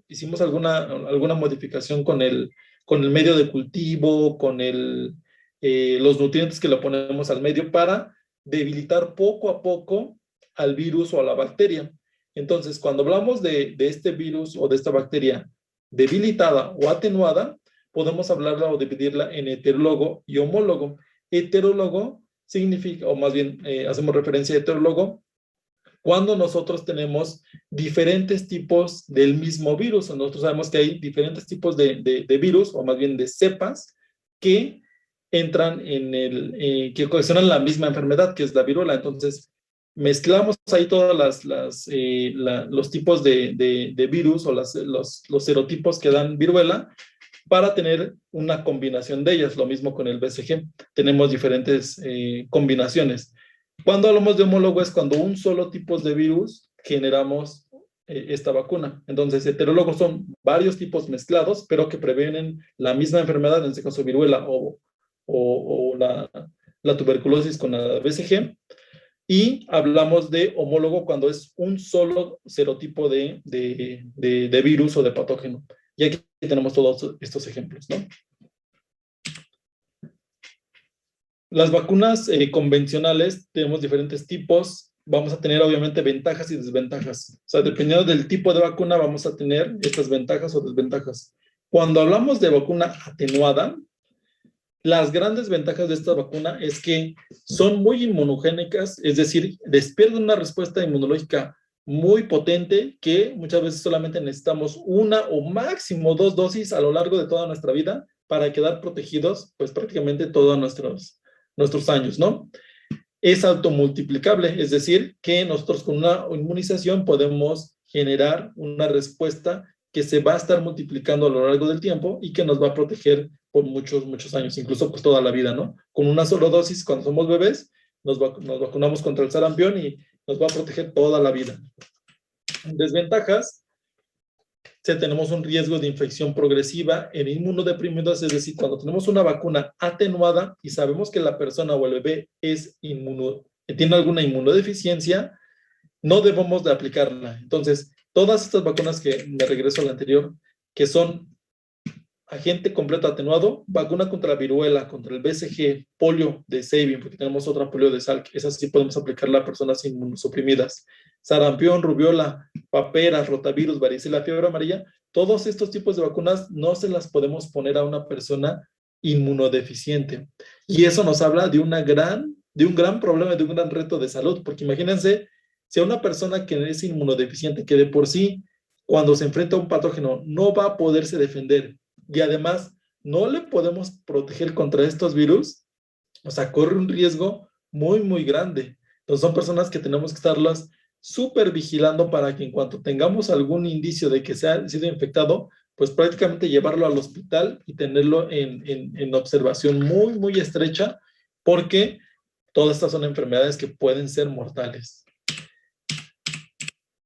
Hicimos alguna modificación con el medio de cultivo, con los nutrientes que le ponemos al medio para debilitar poco a poco al virus o a la bacteria. Entonces, cuando hablamos de este virus o de esta bacteria debilitada o atenuada, podemos hablarla o dividirla en heterólogo y homólogo. Heterólogo significa, o más bien hacemos referencia a heterólogo, cuando nosotros tenemos diferentes tipos del mismo virus. Nosotros sabemos que hay diferentes tipos de virus, o más bien de cepas, que entran que ocasionan la misma enfermedad, que es la viruela. Entonces, mezclamos ahí todos los tipos de virus o los serotipos que dan viruela para tener una combinación de ellas. Lo mismo con el BCG. Tenemos diferentes combinaciones. Cuando hablamos de homólogo es cuando un solo tipo de virus generamos esta vacuna. Entonces, heterólogos son varios tipos mezclados, pero que previenen la misma enfermedad, en este caso viruela o la tuberculosis con la BCG. Y hablamos de homólogo cuando es un solo serotipo de virus o de patógeno. Y aquí tenemos todos estos ejemplos, ¿no? Las vacunas convencionales tenemos diferentes tipos. Vamos a tener obviamente ventajas y desventajas. O sea, dependiendo del tipo de vacuna vamos a tener estas ventajas o desventajas. Cuando hablamos de vacuna atenuada, las grandes ventajas de esta vacuna es que son muy inmunogénicas, es decir, despiertan una respuesta inmunológica muy potente que muchas veces solamente necesitamos una o máximo 2 dosis a lo largo de toda nuestra vida para quedar protegidos pues prácticamente todos nuestros años, ¿no? Es automultiplicable, es decir, que nosotros con una inmunización podemos generar una respuesta que se va a estar multiplicando a lo largo del tiempo y que nos va a proteger por muchos, muchos años, incluso pues toda la vida, ¿no? Con una sola dosis, cuando somos bebés, nos vacunamos contra el sarampión y nos va a proteger toda la vida. Desventajas, si tenemos un riesgo de infección progresiva en inmunodeprimidos, es decir, cuando tenemos una vacuna atenuada y sabemos que la persona o el bebé tiene alguna inmunodeficiencia, no debemos de aplicarla. Entonces, todas estas vacunas que me regreso a la anterior, que son agente completo atenuado, vacuna contra la viruela, contra el BCG, polio de Sabin, porque tenemos otra polio de Salk, esas sí podemos aplicarla a personas inmunosuprimidas, sarampión, rubiola, paperas, rotavirus, varicela, fiebre amarilla, todos estos tipos de vacunas no se las podemos poner a una persona inmunodeficiente. Y eso nos habla de un gran problema, de un gran reto de salud, porque imagínense, si a una persona que es inmunodeficiente, que de por sí, cuando se enfrenta a un patógeno, no va a poderse defender, y además no le podemos proteger contra estos virus, o sea, corre un riesgo muy, muy grande. Entonces son personas que tenemos que estarlas súper vigilando para que en cuanto tengamos algún indicio de que se ha sido infectado, pues prácticamente llevarlo al hospital y tenerlo en observación muy, muy estrecha, porque todas estas son enfermedades que pueden ser mortales.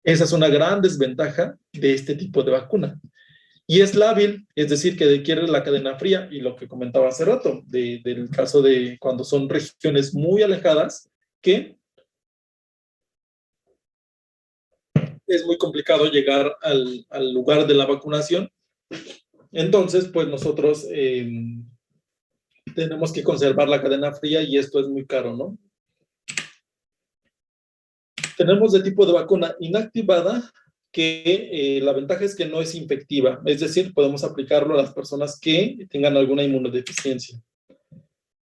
Esa es una gran desventaja de este tipo de vacuna. Y es lábil, es decir, que requiere la cadena fría, y lo que comentaba hace rato, del caso de cuando son regiones muy alejadas, que es muy complicado llegar al lugar de la vacunación. Entonces, pues nosotros tenemos que conservar la cadena fría y esto es muy caro, ¿no? Tenemos de tipo de vacuna inactivada, que la ventaja es que no es infectiva, es decir, podemos aplicarlo a las personas que tengan alguna inmunodeficiencia.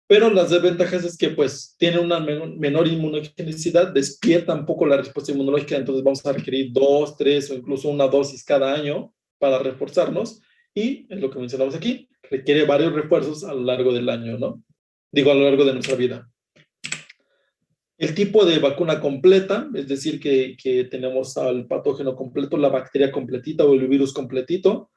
Pero las desventajas es que pues tiene una menor inmunogenicidad, despierta un poco la respuesta inmunológica, entonces vamos a requerir 2, 3 o incluso una dosis cada año para reforzarnos, y es lo que mencionamos aquí, requiere varios refuerzos a lo largo del año, ¿no? Digo, a lo largo de nuestra vida. El tipo de vacuna completa, es decir, que tenemos al patógeno completo, la bacteria completita o el virus completito.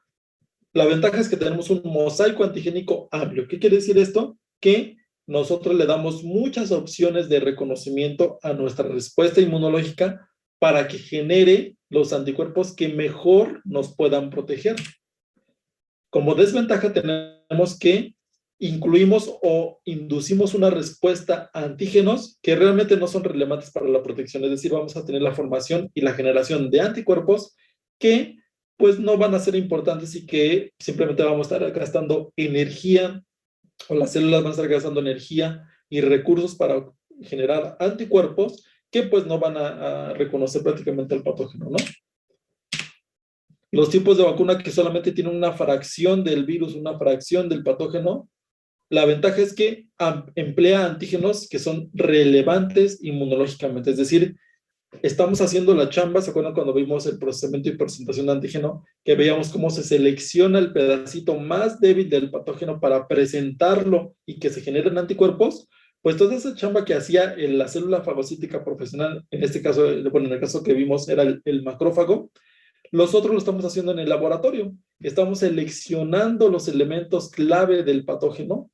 La ventaja es que tenemos un mosaico antigénico amplio. ¿Qué quiere decir esto? Que nosotros le damos muchas opciones de reconocimiento a nuestra respuesta inmunológica para que genere los anticuerpos que mejor nos puedan proteger. Como desventaja tenemos que incluimos o inducimos una respuesta a antígenos que realmente no son relevantes para la protección, es decir, vamos a tener la formación y la generación de anticuerpos que pues no van a ser importantes y que simplemente vamos a estar gastando energía, o las células van a estar gastando energía y recursos para generar anticuerpos que pues no van a reconocer prácticamente el patógeno, ¿no? Los tipos de vacuna que solamente tienen una fracción del virus, una fracción del patógeno, la ventaja es que emplea antígenos que son relevantes inmunológicamente, es decir, estamos haciendo la chamba. ¿Se acuerdan cuando vimos el procesamiento y presentación de antígeno? Que veíamos cómo se selecciona el pedacito más débil del patógeno para presentarlo y que se generen anticuerpos. Pues toda esa chamba que hacía la célula fagocítica profesional, en este caso, bueno, en el caso que vimos era el macrófago, nosotros lo estamos haciendo en el laboratorio. Estamos seleccionando los elementos clave del patógeno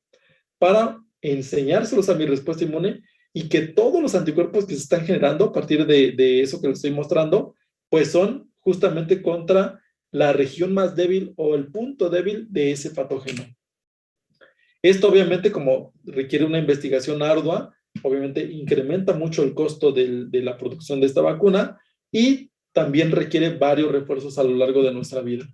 para enseñárselos a mi respuesta inmune y que todos los anticuerpos que se están generando a partir de eso que les estoy mostrando, pues son justamente contra la región más débil o el punto débil de ese patógeno. Esto obviamente, como requiere una investigación ardua, obviamente incrementa mucho el costo de la producción de esta vacuna y también requiere varios refuerzos a lo largo de nuestra vida.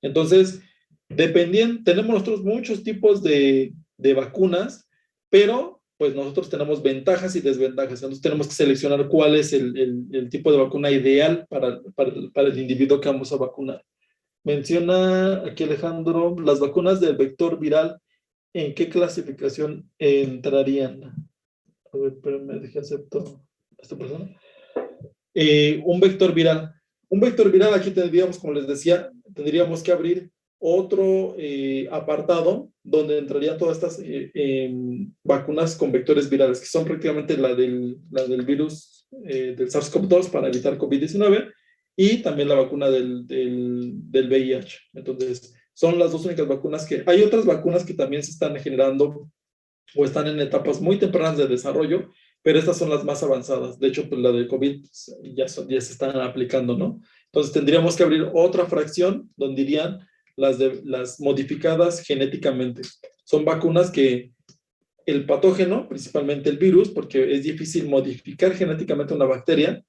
Entonces, tenemos nosotros muchos tipos de vacunas, pero pues nosotros tenemos ventajas y desventajas. Entonces tenemos que seleccionar cuál es el tipo de vacuna ideal para el individuo que vamos a vacunar. Menciona aquí Alejandro, las vacunas del vector viral, ¿en qué clasificación entrarían? A ver, espérame, dejé acepto a esta persona. Un vector viral. Un vector viral, aquí tendríamos, como les decía, tendríamos que abrir otro apartado donde entrarían todas estas vacunas con vectores virales, que son prácticamente la del virus del SARS-CoV-2 para evitar COVID-19, y también la vacuna del VIH. Entonces, son las dos únicas vacunas que... Hay otras vacunas que también se están generando o están en etapas muy tempranas de desarrollo, pero estas son las más avanzadas. De hecho, pues la de COVID ya se están aplicando, ¿no? Entonces, tendríamos que abrir otra fracción donde irían las modificadas genéticamente. Son vacunas que el patógeno, principalmente el virus, porque es difícil modificar genéticamente una bacteria,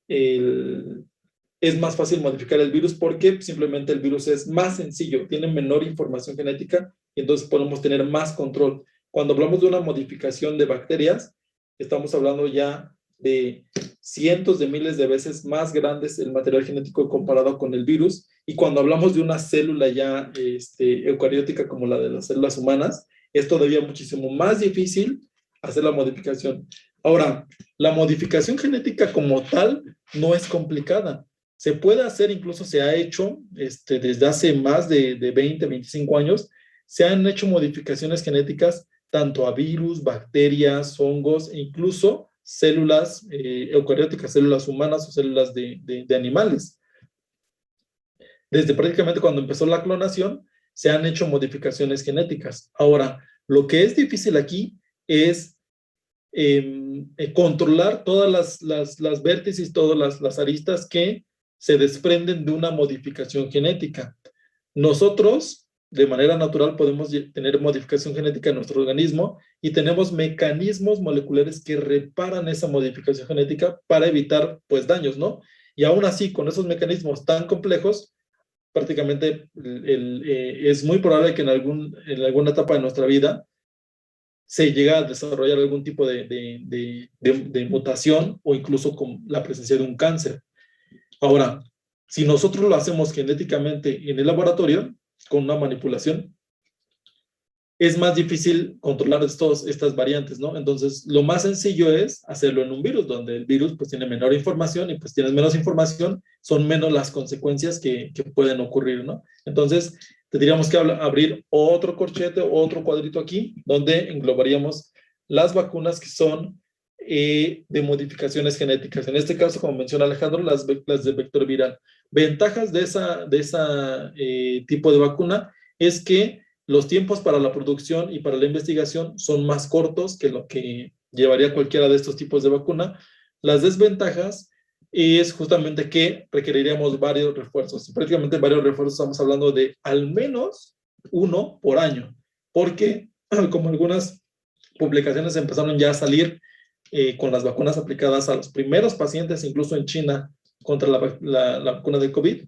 es más fácil modificar el virus porque simplemente el virus es más sencillo, tiene menor información genética y entonces podemos tener más control. Cuando hablamos de una modificación de bacterias, estamos hablando ya de cientos de miles de veces más grandes el material genético comparado con el virus. Y cuando hablamos de una célula ya eucariótica como la de las células humanas, es todavía muchísimo más difícil hacer la modificación. Ahora, la modificación genética como tal no es complicada. Se puede hacer, incluso se ha hecho desde hace más de 20, 25 años, se han hecho modificaciones genéticas tanto a virus, bacterias, hongos e incluso células eucarióticas, células humanas o células de animales. Desde prácticamente cuando empezó la clonación, se han hecho modificaciones genéticas. Ahora, lo que es difícil aquí es controlar todas las vértices, todas las aristas que se desprenden de una modificación genética. Nosotros, de manera natural, podemos tener modificación genética en nuestro organismo y tenemos mecanismos moleculares que reparan esa modificación genética para evitar, pues, daños, ¿no? Y aún así, con esos mecanismos tan complejos, prácticamente es muy probable que en alguna etapa de nuestra vida se llega a desarrollar algún tipo de mutación o incluso con la presencia de un cáncer. Ahora, si nosotros lo hacemos genéticamente en el laboratorio, con una manipulación, es más difícil controlar estas variantes, ¿no? Entonces, lo más sencillo es hacerlo en un virus, donde el virus pues tiene menor información y pues tienes menos información, son menos las consecuencias que pueden ocurrir, ¿no? Entonces, tendríamos que abrir otro corchete, otro cuadrito aquí, donde englobaríamos las vacunas que son de modificaciones genéticas. En este caso, como menciona Alejandro, las de vector viral. Ventajas de esa tipo de vacuna es que los tiempos para la producción y para la investigación son más cortos que lo que llevaría cualquiera de estos tipos de vacuna. Las desventajas es justamente que requeriríamos varios refuerzos. Prácticamente varios refuerzos, estamos hablando de al menos uno por año, porque como algunas publicaciones empezaron ya a salir con las vacunas aplicadas a los primeros pacientes, incluso en China, contra la vacuna de COVID,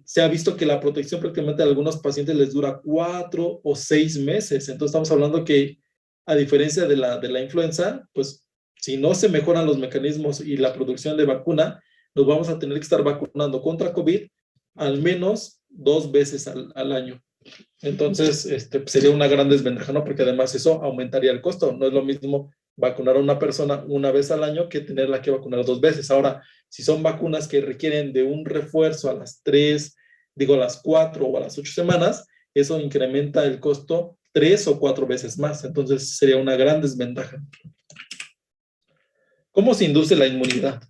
se ha visto que la protección prácticamente a algunos pacientes les dura 4 o 6 meses. Entonces estamos hablando que, a diferencia de la influenza, pues si no se mejoran los mecanismos y la producción de vacuna, nos vamos a tener que estar vacunando contra COVID al menos 2 veces al año. Entonces, sería una gran desventaja, ¿no? Porque además eso aumentaría el costo. No es lo mismo vacunar a una persona una vez al año que tenerla que vacunar 2 veces. Ahora, si son vacunas que requieren de un refuerzo a las 4 o a las 8 semanas, eso incrementa el costo 3 o 4 veces más. Entonces, sería una gran desventaja. ¿Cómo se induce la inmunidad?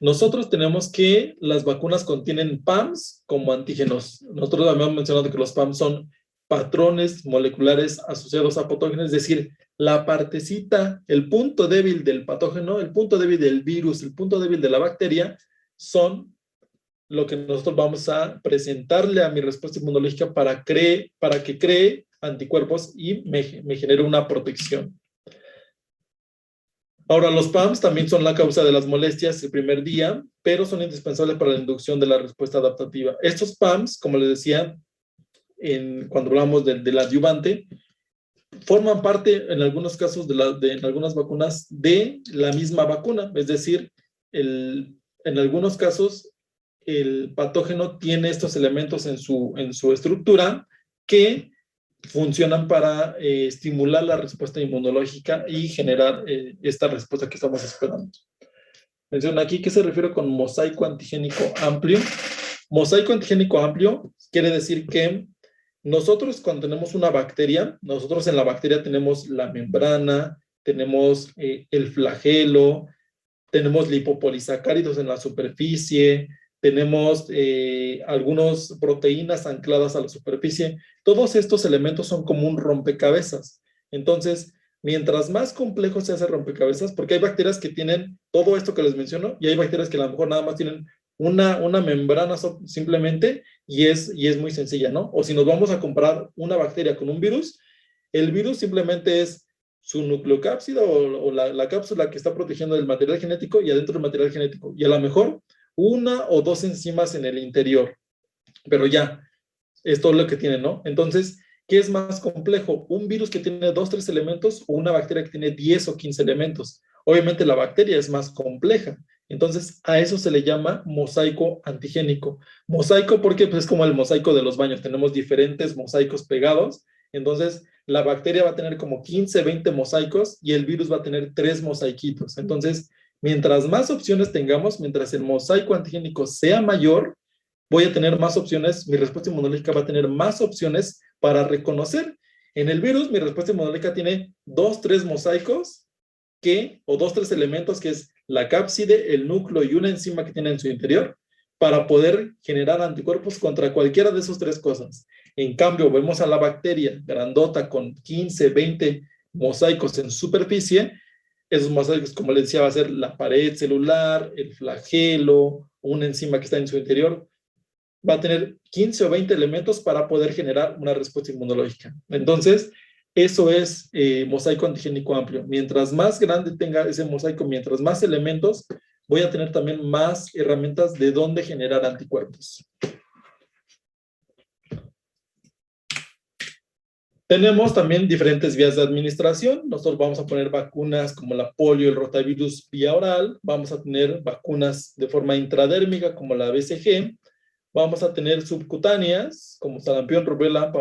Nosotros tenemos que las vacunas contienen PAMs como antígenos. Nosotros habíamos mencionado que los PAMs son patrones moleculares asociados a patógenos, es decir, la partecita, el punto débil del patógeno, el punto débil del virus, el punto débil de la bacteria, son lo que nosotros vamos a presentarle a mi respuesta inmunológica para que cree anticuerpos y me genere una protección. Ahora, los PAMs también son la causa de las molestias el primer día, pero son indispensables para la inducción de la respuesta adaptativa. Estos PAMs, como les decía, cuando hablamos del adyuvante, forman parte en algunos casos en algunas vacunas de la misma vacuna, es decir, en algunos casos el patógeno tiene estos elementos en su estructura que funcionan para estimular la respuesta inmunológica y generar esta respuesta que estamos esperando. Menciona aquí, ¿qué se refiere con mosaico antigénico amplio? Mosaico antigénico amplio quiere decir que nosotros cuando tenemos una bacteria, nosotros en la bacteria tenemos la membrana, tenemos el flagelo, tenemos lipopolisacáridos en la superficie, tenemos algunas proteínas ancladas a la superficie. Todos estos elementos son como un rompecabezas. Entonces, mientras más complejo se hace el rompecabezas, porque hay bacterias que tienen todo esto que les menciono, y hay bacterias que a lo mejor nada más tienen una membrana simplemente, y es muy sencilla, ¿no? O si nos vamos a comparar una bacteria con un virus, el virus simplemente es su nucleocápsida o la cápsula que está protegiendo el material genético y adentro del material genético. Y a lo mejor una o dos enzimas en el interior. Pero ya, es todo lo que tiene, ¿no? Entonces, ¿qué es más complejo? ¿Un virus que tiene 2, 3 elementos o una bacteria que tiene 10 o 15 elementos? Obviamente la bacteria es más compleja. Entonces, a eso se le llama mosaico antigénico. Mosaico porque pues, es como el mosaico de los baños. Tenemos diferentes mosaicos pegados. Entonces, la bacteria va a tener como 15, 20 mosaicos y el virus va a tener 3 mosaiquitos. Entonces, mientras más opciones tengamos, mientras el mosaico antigénico sea mayor, voy a tener más opciones, mi respuesta inmunológica va a tener más opciones para reconocer. En el virus, mi respuesta inmunológica tiene 2, 3 mosaicos o 2, 3 elementos que es la cápside, el núcleo y una enzima que tiene en su interior para poder generar anticuerpos contra cualquiera de esas 3 cosas. En cambio, vemos a la bacteria grandota con 15, 20 mosaicos en superficie. Esos mosaicos, como les decía, va a ser la pared celular, el flagelo, una enzima que está en su interior. Va a tener 15 o 20 elementos para poder generar una respuesta inmunológica. Entonces, eso es mosaico antigénico amplio. Mientras más grande tenga ese mosaico, mientras más elementos, voy a tener también más herramientas de dónde generar anticuerpos. Tenemos también diferentes vías de administración. Nosotros vamos a poner vacunas como la polio, el rotavirus vía oral. Vamos a tener vacunas de forma intradérmica como la BCG. Vamos a tener subcutáneas, como sarampión, rubela,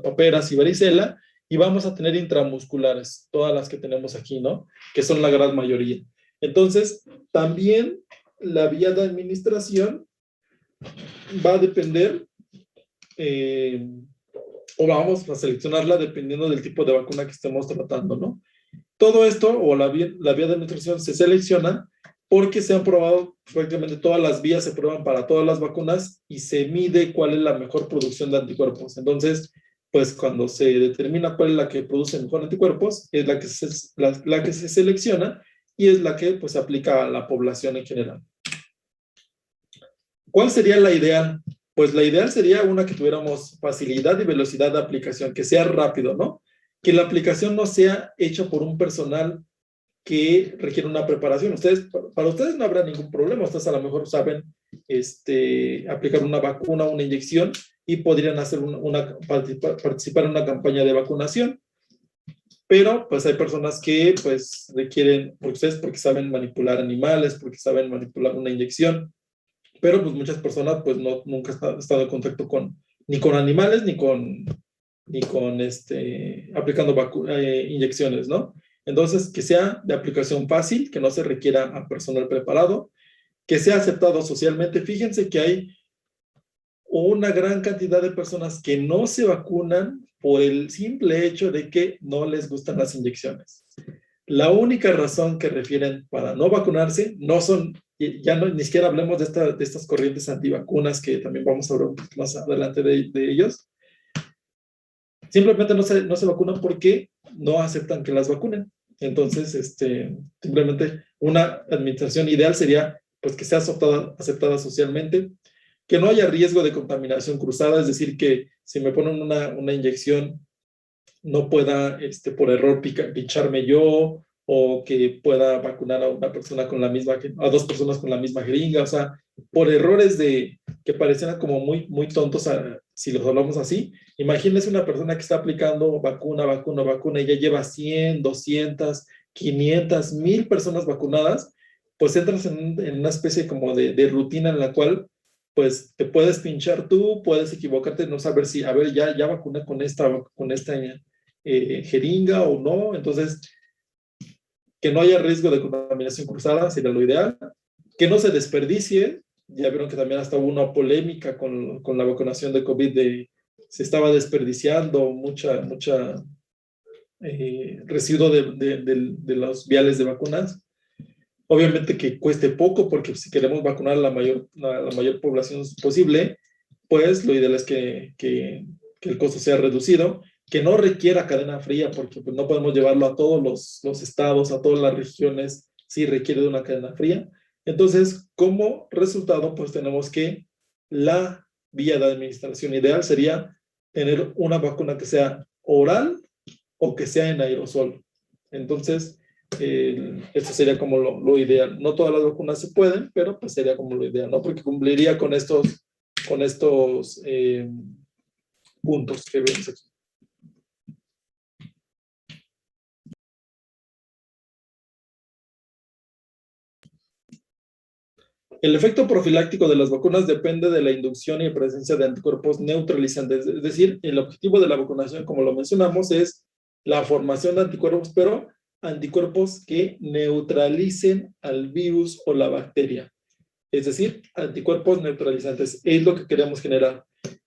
paperas y varicela, y vamos a tener intramusculares, todas las que tenemos aquí, ¿no? Que son la gran mayoría. Entonces, también la vía de administración va a depender, o vamos a seleccionarla dependiendo del tipo de vacuna que estemos tratando, ¿no? Todo esto, o la vía de administración se selecciona porque se han probado prácticamente todas las vías, se prueban para todas las vacunas y se mide cuál es la mejor producción de anticuerpos. Entonces, pues cuando se determina cuál es la que produce mejor anticuerpos, es la que se selecciona y es la que pues se aplica a la población en general. ¿Cuál sería la ideal? Pues la ideal sería una que tuviéramos facilidad y velocidad de aplicación, que sea rápido, ¿no? Que la aplicación no sea hecha por un personal que requiere una preparación. Para ustedes no habrá ningún problema. Ustedes a lo mejor saben aplicar una vacuna, una inyección y podrían hacer participar en una campaña de vacunación. Pero pues hay personas que pues requieren, porque saben manipular animales, porque saben manipular una inyección. Pero pues muchas personas pues nunca han estado en contacto ni con animales ni con aplicando inyecciones, ¿no? Entonces, que sea de aplicación fácil, que no se requiera a personal preparado, que sea aceptado socialmente. Fíjense que hay una gran cantidad de personas que no se vacunan por el simple hecho de que no les gustan las inyecciones. La única razón que refieren para no vacunarse no son, ni siquiera hablemos de estas corrientes antivacunas que también vamos a hablar más adelante de ellos. Simplemente no se vacunan porque no aceptan que las vacunen. Entonces, simplemente una administración ideal sería pues, que sea aceptada socialmente, que no haya riesgo de contaminación cruzada, es decir, que si me ponen una inyección no pueda por error pincharme yo o que pueda vacunar a una persona a 2 personas con la misma jeringa, o sea, por errores que parecieran como muy, muy tontos si los hablamos así. Imagínense una persona que está aplicando vacuna y ya lleva 100, 200, 500, 1000 personas vacunadas, pues entras en una especie como de rutina en la cual pues te puedes pinchar tú, puedes equivocarte, no saber si, a ver, ya vacuné con esta jeringa o no. Entonces, que no haya riesgo de contaminación cruzada sería lo ideal, que no se desperdicie. Ya vieron que también hasta hubo una polémica con la vacunación de COVID, se estaba desperdiciando mucha residuo de los viales de vacunas. Obviamente que cueste poco, porque si queremos vacunar a la mayor población posible, pues lo ideal es que el costo sea reducido, que no requiera cadena fría, porque pues, no podemos llevarlo a todos los estados, a todas las regiones, si requiere de una cadena fría. Entonces, como resultado, pues tenemos que la vía de administración ideal sería tener una vacuna que sea oral o que sea en aerosol. Entonces, esto sería como lo ideal. No todas las vacunas se pueden, pero pues sería como lo ideal, ¿no? Porque cumpliría con estos puntos que vemos aquí. El efecto profiláctico de las vacunas depende de la inducción y presencia de anticuerpos neutralizantes. Es decir, el objetivo de la vacunación, como lo mencionamos, es la formación de anticuerpos, pero anticuerpos que neutralicen al virus o la bacteria. Es decir, anticuerpos neutralizantes. Es lo que queremos generar.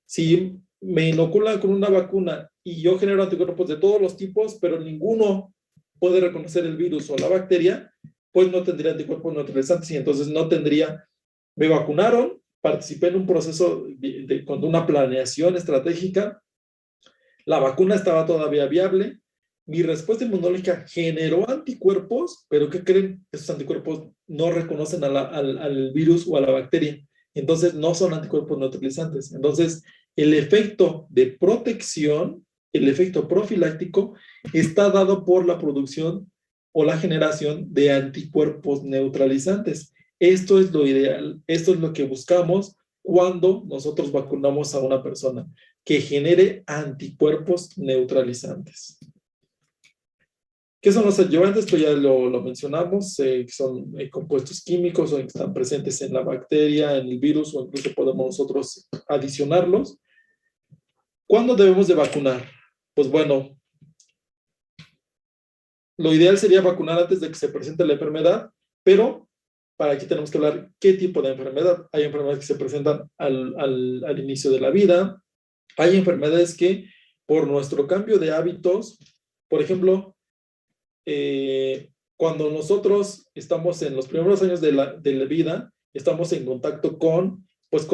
Si me inoculan con una vacuna y yo genero anticuerpos de todos los tipos, pero ninguno puede reconocer el virus o la bacteria, pues no tendría anticuerpos neutralizantes y entonces no tendría, me vacunaron, participé en un proceso con una planeación estratégica, la vacuna estaba todavía viable, mi respuesta inmunológica generó anticuerpos, pero ¿qué creen? Esos anticuerpos no reconocen al virus o a la bacteria, entonces no son anticuerpos neutralizantes. Entonces, el efecto de protección, el efecto profiláctico, está dado por la producción o la generación de anticuerpos neutralizantes. Esto es lo ideal, esto es lo que buscamos cuando nosotros vacunamos a una persona, que genere anticuerpos neutralizantes. ¿Qué son los adjuvantes? Esto ya lo mencionamos, son compuestos químicos o que están presentes en la bacteria, en el virus, o incluso podemos nosotros adicionarlos. ¿Cuándo debemos de vacunar? Pues bueno, lo ideal sería vacunar antes de que se presente la enfermedad, pero para aquí tenemos que hablar qué tipo de enfermedad. Hay enfermedades que se presentan al inicio de la vida. Hay enfermedades que por nuestro cambio de hábitos, por ejemplo, cuando nosotros estamos en los primeros años de la vida, estamos en contacto con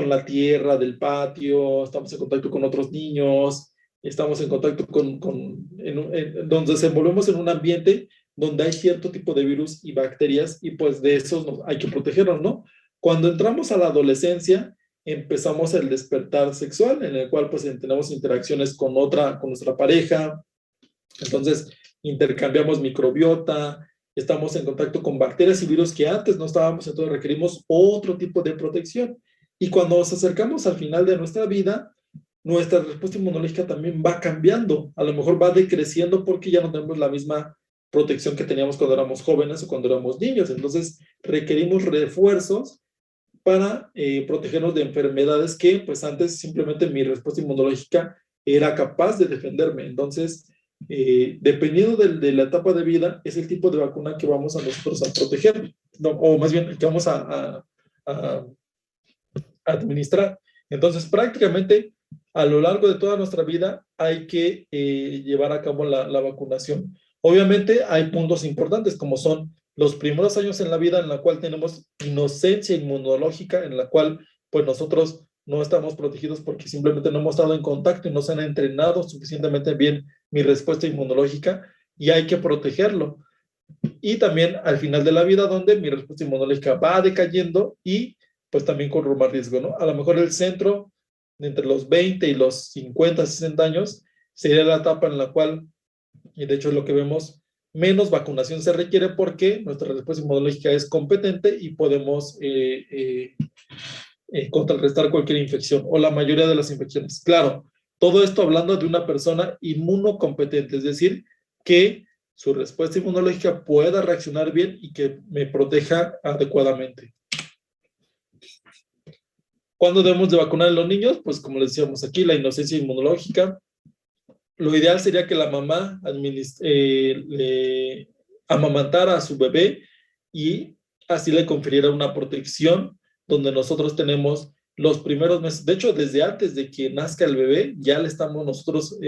la tierra del patio, estamos en contacto con otros niños, estamos en contacto donde desenvolvemos en un ambiente donde hay cierto tipo de virus y bacterias y pues de esos hay que protegernos, ¿no? Cuando entramos a la adolescencia, empezamos el despertar sexual, en el cual pues tenemos interacciones con nuestra pareja, entonces intercambiamos microbiota, estamos en contacto con bacterias y virus que antes no estábamos, entonces requerimos otro tipo de protección. Y cuando nos acercamos al final de nuestra vida, nuestra respuesta inmunológica también va cambiando, a lo mejor va decreciendo porque ya no tenemos la misma protección que teníamos cuando éramos jóvenes o cuando éramos niños, entonces requerimos refuerzos para protegernos de enfermedades que pues antes simplemente mi respuesta inmunológica era capaz de defenderme. Entonces, dependiendo de la etapa de vida, es el tipo de vacuna que vamos a nosotros a proteger, no, o más bien que vamos a administrar. Entonces, prácticamente a lo largo de toda nuestra vida hay que llevar a cabo la vacunación. Obviamente hay puntos importantes como son los primeros años en la vida en la cual tenemos inocencia inmunológica, en la cual pues nosotros no estamos protegidos porque simplemente no hemos estado en contacto y no se han entrenado suficientemente bien mi respuesta inmunológica y hay que protegerlo. Y también al final de la vida donde mi respuesta inmunológica va decayendo y pues también corro más riesgo, ¿no? A lo mejor el centro entre los 20 y los 50, 60 años sería la etapa en la cual, y de hecho es lo que vemos, menos vacunación se requiere porque nuestra respuesta inmunológica es competente y podemos contrarrestar cualquier infección o la mayoría de las infecciones. Claro, todo esto hablando de una persona inmunocompetente, es decir, que su respuesta inmunológica pueda reaccionar bien y que me proteja adecuadamente. ¿Cuándo debemos de vacunar a los niños? Pues como les decíamos aquí, la inocencia inmunológica. Lo ideal sería que la mamá le amamantara a su bebé y así le confiriera una protección donde nosotros tenemos los primeros meses. De hecho, desde antes de que nazca el bebé, ya le estamos nosotros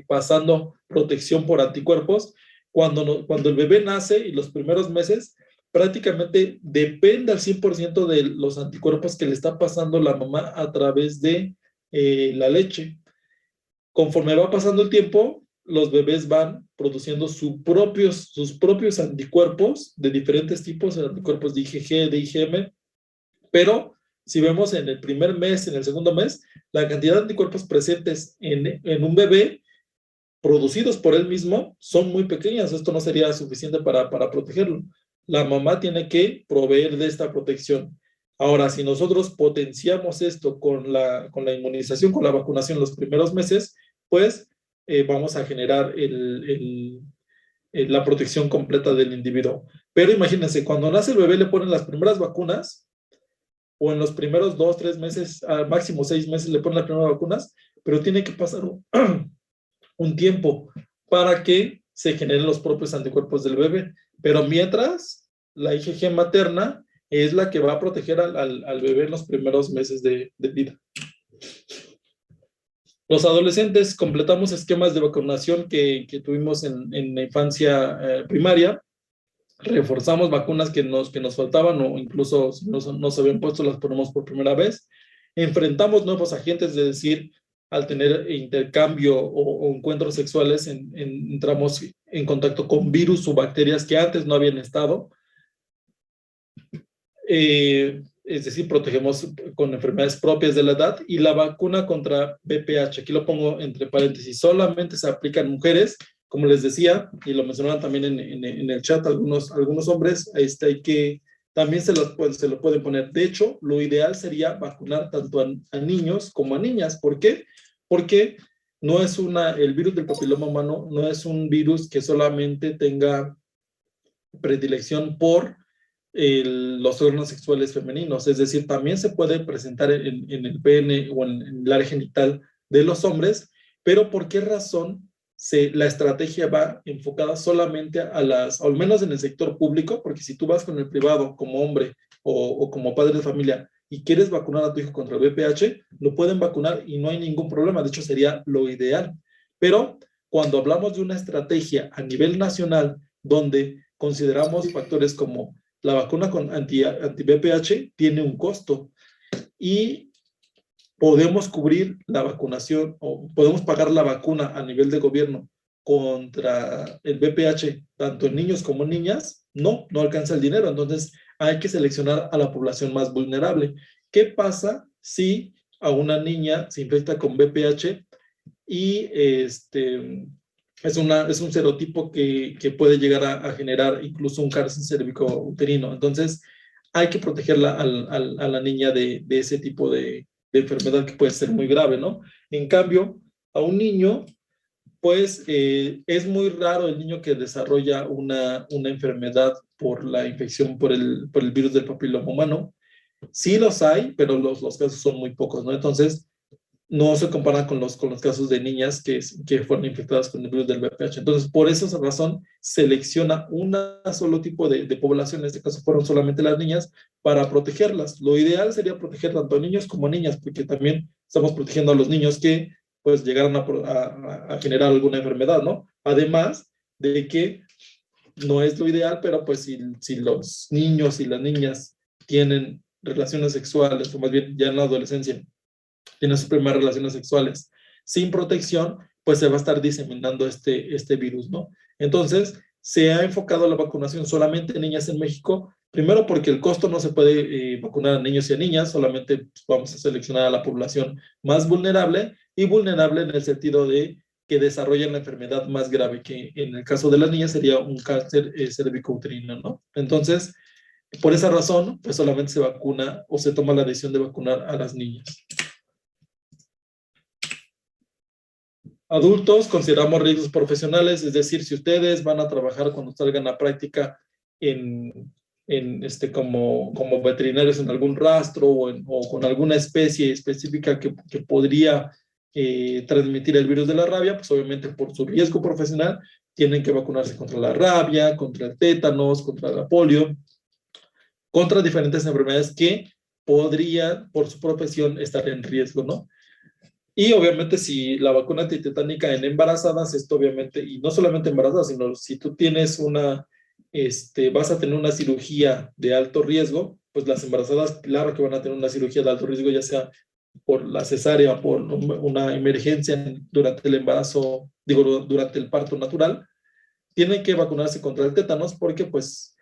pasando protección por anticuerpos. Cuando el bebé nace y los primeros meses, prácticamente depende al 100% de los anticuerpos que le está pasando la mamá a través de la leche. Conforme va pasando el tiempo, los bebés van produciendo sus propios anticuerpos de diferentes tipos, anticuerpos de IgG, de IgM, pero si vemos en el primer mes, en el segundo mes, la cantidad de anticuerpos presentes en un bebé producidos por él mismo son muy pequeñas. Esto no sería suficiente para protegerlo. La mamá tiene que proveer de esta protección. Ahora, si nosotros potenciamos esto con la inmunización, con la vacunación los primeros meses, pues vamos a generar la protección completa del individuo. Pero imagínense, cuando nace el bebé le ponen las primeras vacunas, o en los primeros 2, 3 meses, al máximo 6 meses le ponen las primeras vacunas, pero tiene que pasar un tiempo para que se generen los propios anticuerpos del bebé. Pero mientras, la IgG materna es la que va a proteger al bebé en los primeros meses de vida. Los adolescentes completamos esquemas de vacunación que tuvimos en la infancia primaria. Reforzamos vacunas que nos faltaban o incluso si no se habían puesto, las ponemos por primera vez. Enfrentamos nuevos agentes, es decir, al tener intercambio o encuentros sexuales, entramos en contacto con virus o bacterias que antes no habían estado. Es decir, protegemos con enfermedades propias de la edad. Y la vacuna contra VPH, aquí lo pongo entre paréntesis, solamente se aplica en mujeres, como les decía, y lo mencionaban también en el chat algunos hombres, también se lo pueden poner. De hecho, lo ideal sería vacunar tanto a niños como a niñas. ¿Por qué? Porque el virus del papiloma humano no es un virus que solamente tenga predilección por los órganos sexuales femeninos, es decir, también se puede presentar en el pene o en el área genital de los hombres, pero ¿por qué razón la estrategia va enfocada solamente al menos en el sector público? Porque si tú vas con el privado como hombre o como padre de familia y quieres vacunar a tu hijo contra el VPH, lo pueden vacunar y no hay ningún problema, de hecho sería lo ideal. Pero cuando hablamos de una estrategia a nivel nacional donde consideramos factores como la vacuna con anti-VPH tiene un costo y podemos cubrir la vacunación o podemos pagar la vacuna a nivel de gobierno contra el VPH, tanto en niños como en niñas, no alcanza el dinero. Entonces hay que seleccionar a la población más vulnerable. ¿Qué pasa si a una niña se infecta con VPH y es un serotipo que puede llegar a generar incluso un cáncer cervicouterino? Entonces, hay que protegerla a la niña de ese tipo de enfermedad que puede ser muy grave, ¿no? En cambio, a un niño, pues es muy raro el niño que desarrolla una enfermedad por la infección por el virus del papiloma humano. Sí los hay, pero los casos son muy pocos, ¿no? Entonces, no se comparan con los casos de niñas que fueron infectadas con el virus del VPH. Entonces, por esa razón, selecciona un solo tipo de población, en este caso fueron solamente las niñas, para protegerlas. Lo ideal sería proteger tanto a niños como a niñas, porque también estamos protegiendo a los niños que pues llegaron a generar alguna enfermedad, ¿no? Además de que no es lo ideal, pero pues si los niños y las niñas tienen relaciones sexuales, o más bien ya en la adolescencia, tiene sus primeras relaciones sexuales sin protección, pues se va a estar diseminando este virus, ¿no? Entonces, se ha enfocado la vacunación solamente en niñas en México, primero porque el costo no se puede vacunar a niños y a niñas, solamente pues, vamos a seleccionar a la población más vulnerable, y vulnerable en el sentido de que desarrollan la enfermedad más grave, que en el caso de las niñas sería un cáncer cervicouterino, ¿no? Entonces, por esa razón, pues solamente se vacuna o se toma la decisión de vacunar a las niñas. Adultos, consideramos riesgos profesionales, es decir, si ustedes van a trabajar cuando salgan a práctica como veterinarios en algún rastro o con alguna especie específica que podría transmitir el virus de la rabia, pues obviamente por su riesgo profesional tienen que vacunarse contra la rabia, contra el tétanos, contra la polio, contra diferentes enfermedades que podrían, por su profesión, estar en riesgo, ¿no? Y obviamente si la vacuna antitetánica en embarazadas, esto obviamente, y no solamente embarazadas, sino si tú tienes una vas a tener una cirugía de alto riesgo, pues las embarazadas, claro que van a tener una cirugía de alto riesgo, ya sea por la cesárea o por una emergencia durante el embarazo, digo, durante el parto natural, tienen que vacunarse contra el tétanos porque pues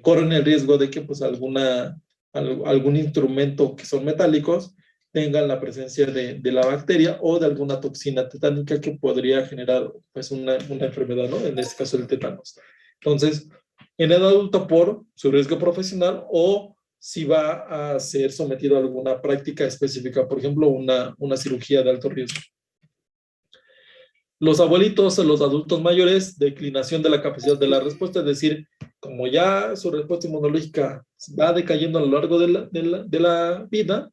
corren el riesgo de que pues algún instrumento que son metálicos tengan la presencia de la bacteria o de alguna toxina tetánica que podría generar pues una enfermedad, ¿no? En este caso el tétanos. Entonces, en el adulto por su riesgo profesional o si va a ser sometido a alguna práctica específica, por ejemplo, una cirugía de alto riesgo. Los abuelitos o los adultos mayores, declinación de la capacidad de la respuesta, es decir, como ya su respuesta inmunológica va decayendo a lo largo de la vida,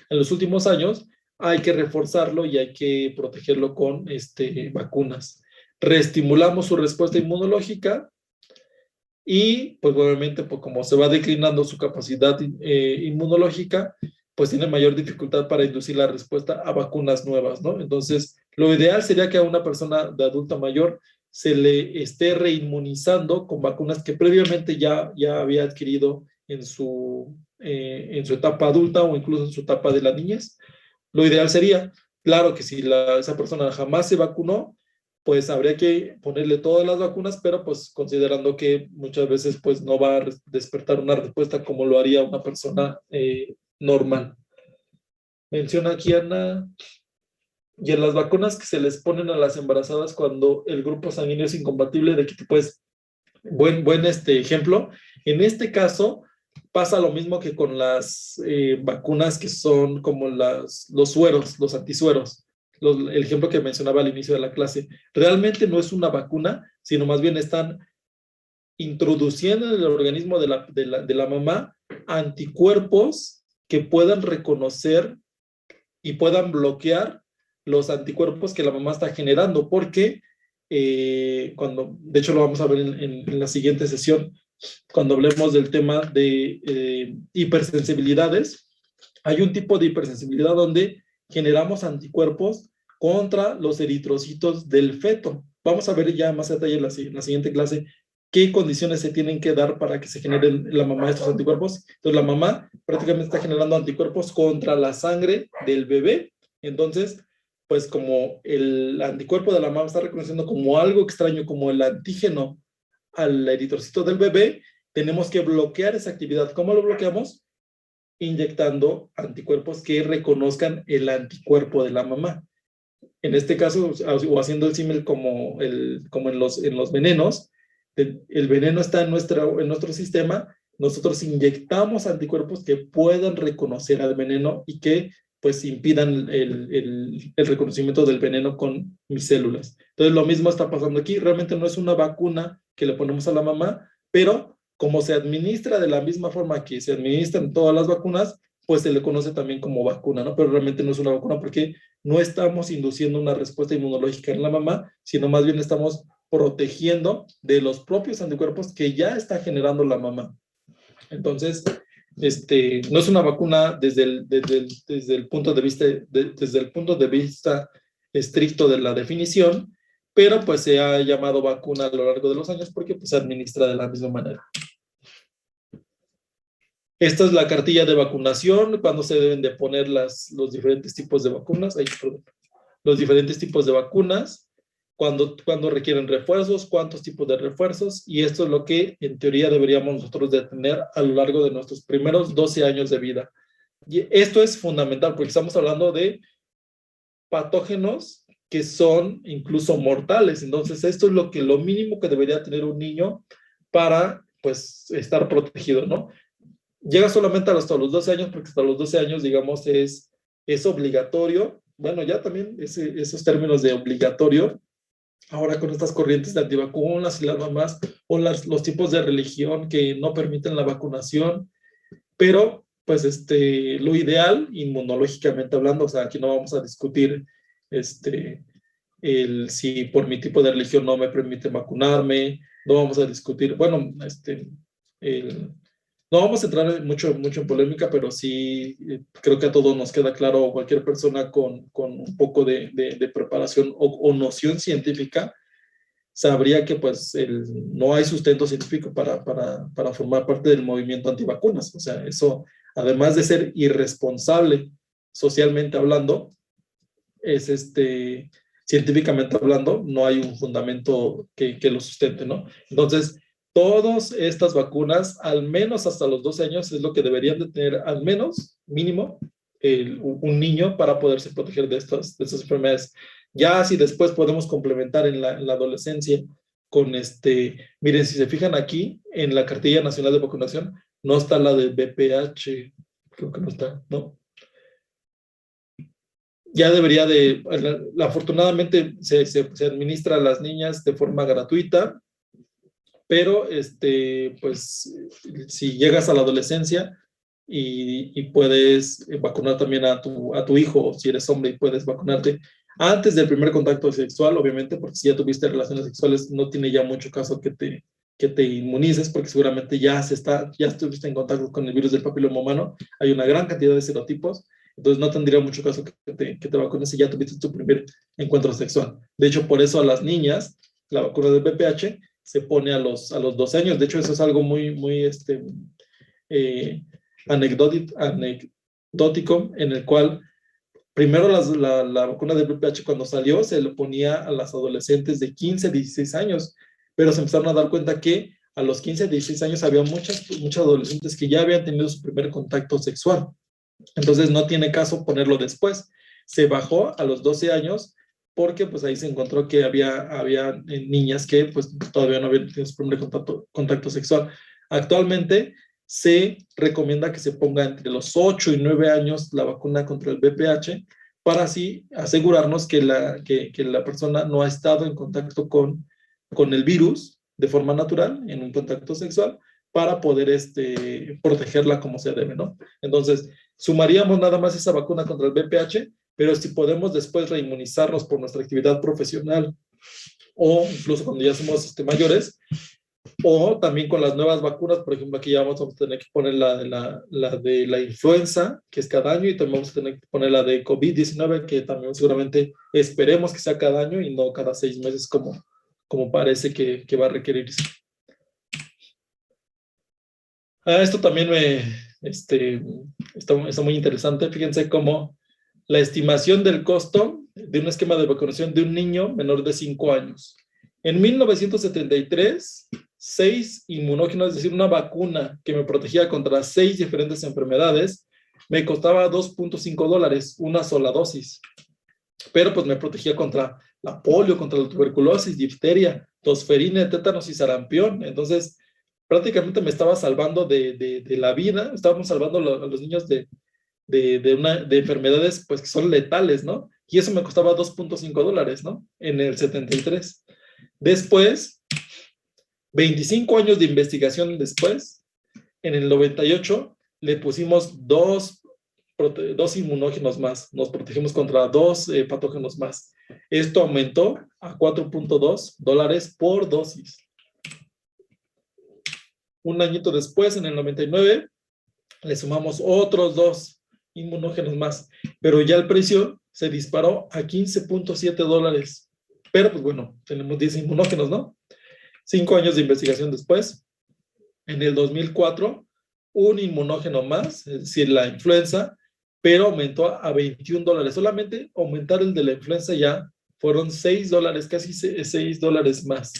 en los últimos años, hay que reforzarlo y hay que protegerlo con vacunas. Reestimulamos su respuesta inmunológica y, pues obviamente, pues, como se va declinando su capacidad inmunológica, pues tiene mayor dificultad para inducir la respuesta a vacunas nuevas, ¿no? Entonces, lo ideal sería que a una persona de adulta mayor se le esté reinmunizando con vacunas que previamente ya había adquirido en su etapa adulta o incluso en su etapa de la niñez. Lo ideal sería, claro que si esa persona jamás se vacunó, pues habría que ponerle todas las vacunas, pero pues considerando que muchas veces pues no va a despertar una respuesta como lo haría una persona normal. Menciona aquí Ana, y en las vacunas que se les ponen a las embarazadas cuando el grupo sanguíneo es incompatible, ¿de qué tipo es? Buen ejemplo. En este caso pasa lo mismo que con las vacunas que son como los sueros, los antisueros. El ejemplo que mencionaba al inicio de la clase. Realmente no es una vacuna, sino más bien están introduciendo en el organismo de la mamá anticuerpos que puedan reconocer y puedan bloquear los anticuerpos que la mamá está generando, porque de hecho lo vamos a ver en la siguiente sesión, cuando hablemos del tema de hipersensibilidades, hay un tipo de hipersensibilidad donde generamos anticuerpos contra los eritrocitos del feto. Vamos a ver ya más a detalle en la siguiente clase qué condiciones se tienen que dar para que se generen la mamá estos anticuerpos. Entonces la mamá prácticamente está generando anticuerpos contra la sangre del bebé. Entonces, pues como el anticuerpo de la mamá está reconociendo como algo extraño, como el antígeno al eritrocito del bebé, tenemos que bloquear esa actividad. ¿Cómo lo bloqueamos? Inyectando anticuerpos que reconozcan el anticuerpo de la mamá. En este caso, o haciendo el símil como en los venenos, el veneno está en nuestro sistema, nosotros inyectamos anticuerpos que puedan reconocer al veneno y que pues impidan el reconocimiento del veneno con mis células. Entonces lo mismo está pasando aquí, realmente no es una vacuna que le ponemos a la mamá, pero como se administra de la misma forma que se administran todas las vacunas, pues se le conoce también como vacuna, ¿no? Pero realmente no es una vacuna porque no estamos induciendo una respuesta inmunológica en la mamá, sino más bien estamos protegiendo de los propios anticuerpos que ya está generando la mamá. Entonces, no es una vacuna desde el punto de vista, desde el punto de vista estricto de la definición, pero pues se ha llamado vacuna a lo largo de los años porque pues, se administra de la misma manera. Esta es la cartilla de vacunación, cuando se deben de poner los diferentes tipos de vacunas. Los diferentes tipos de vacunas, cuando requieren refuerzos, cuántos tipos de refuerzos, y esto es lo que en teoría deberíamos nosotros de tener a lo largo de nuestros primeros 12 años de vida. Y esto es fundamental porque estamos hablando de patógenos que son incluso mortales. Entonces, esto es lo mínimo que debería tener un niño para, pues, estar protegido, ¿no? Llega solamente hasta los 12 años, porque hasta los 12 años, digamos, es obligatorio. Bueno, ya también esos términos de obligatorio, ahora con estas corrientes de antivacunas y las mamás, o los tipos de religión que no permiten la vacunación, pero pues lo ideal, inmunológicamente hablando, o sea, aquí no vamos a discutir si por mi tipo de religión no me permite vacunarme, no vamos a discutir, bueno, no vamos a entrar mucho en polémica, pero sí creo que a todos nos queda claro, cualquier persona con un poco de preparación o noción científica, sabría que pues no hay sustento científico para formar parte del movimiento antivacunas. O sea, eso, además de ser irresponsable socialmente hablando, es científicamente hablando, no hay un fundamento que lo sustente, ¿no? Entonces, todas estas vacunas, al menos hasta los 12 años, es lo que deberían de tener, al menos, mínimo, un niño para poderse proteger de estas enfermedades. Ya si después podemos complementar en la adolescencia con miren, si se fijan aquí, en la cartilla nacional de vacunación, no está la de BPH, creo que no está, ¿no? Ya debería afortunadamente se administra a las niñas de forma gratuita, pero pues si llegas a la adolescencia y puedes vacunar también a tu hijo, si eres hombre y puedes vacunarte antes del primer contacto sexual, obviamente, porque si ya tuviste relaciones sexuales, no tiene ya mucho caso que te inmunices, porque seguramente ya estuviste en contacto con el virus del papiloma humano, hay una gran cantidad de serotipos, entonces no tendría mucho caso que te vacunes si ya tuviste tu primer encuentro sexual. De hecho, por eso a las niñas, la vacuna del VPH se pone a los 12 años. De hecho, eso es algo muy, muy anecdótico, en el cual primero la vacuna del VPH cuando salió se le ponía a las adolescentes de 15, 16 años, pero se empezaron a dar cuenta que a los 15, 16 años había muchas adolescentes que ya habían tenido su primer contacto sexual. Entonces no tiene caso ponerlo después. Se bajó a los 12 años porque pues ahí se encontró que había niñas que pues todavía no habían tenido su primer contacto sexual. Actualmente se recomienda que se ponga entre los 8 y 9 años la vacuna contra el VPH para así asegurarnos que la persona no ha estado en contacto con el virus de forma natural, en un contacto sexual, para poder protegerla como se debe, ¿no? Entonces, sumaríamos nada más esa vacuna contra el VPH, pero si podemos después reinmunizarnos por nuestra actividad profesional o incluso cuando ya somos mayores, o también con las nuevas vacunas, por ejemplo, aquí ya vamos a tener que poner la de la influenza, que es cada año, y también vamos a tener que poner la de COVID-19, que también seguramente esperemos que sea cada año y no cada 6 meses como parece que va a requerirse. Esto también está muy interesante. Fíjense cómo la estimación del costo de un esquema de vacunación de un niño menor de 5 años. En 1973, 6 inmunógenos, es decir, una vacuna que me protegía contra 6 diferentes enfermedades, me costaba $2.5, una sola dosis. Pero pues me protegía contra la polio, contra la tuberculosis, difteria, tosferina, tétanos y sarampión. Entonces, prácticamente me estaba salvando de la vida, estábamos salvando a los niños de enfermedades pues que son letales, ¿no? Y eso me costaba $2.5, ¿no? En el 73. Después, 25 años de investigación después, en el 98, le pusimos dos inmunógenos más, nos protegimos contra 2 patógenos más. Esto aumentó a $4.2 por dosis. Un añito después, en el 99, le sumamos otros 2 inmunógenos más, pero ya el precio se disparó a $15.7. Pero pues bueno, tenemos 10 inmunógenos, ¿no? 5 años de investigación después, en el 2004, un inmunógeno más, es decir, la influenza, pero aumentó a $21. Solamente aumentar el de la influenza ya fueron $6, casi $6 más.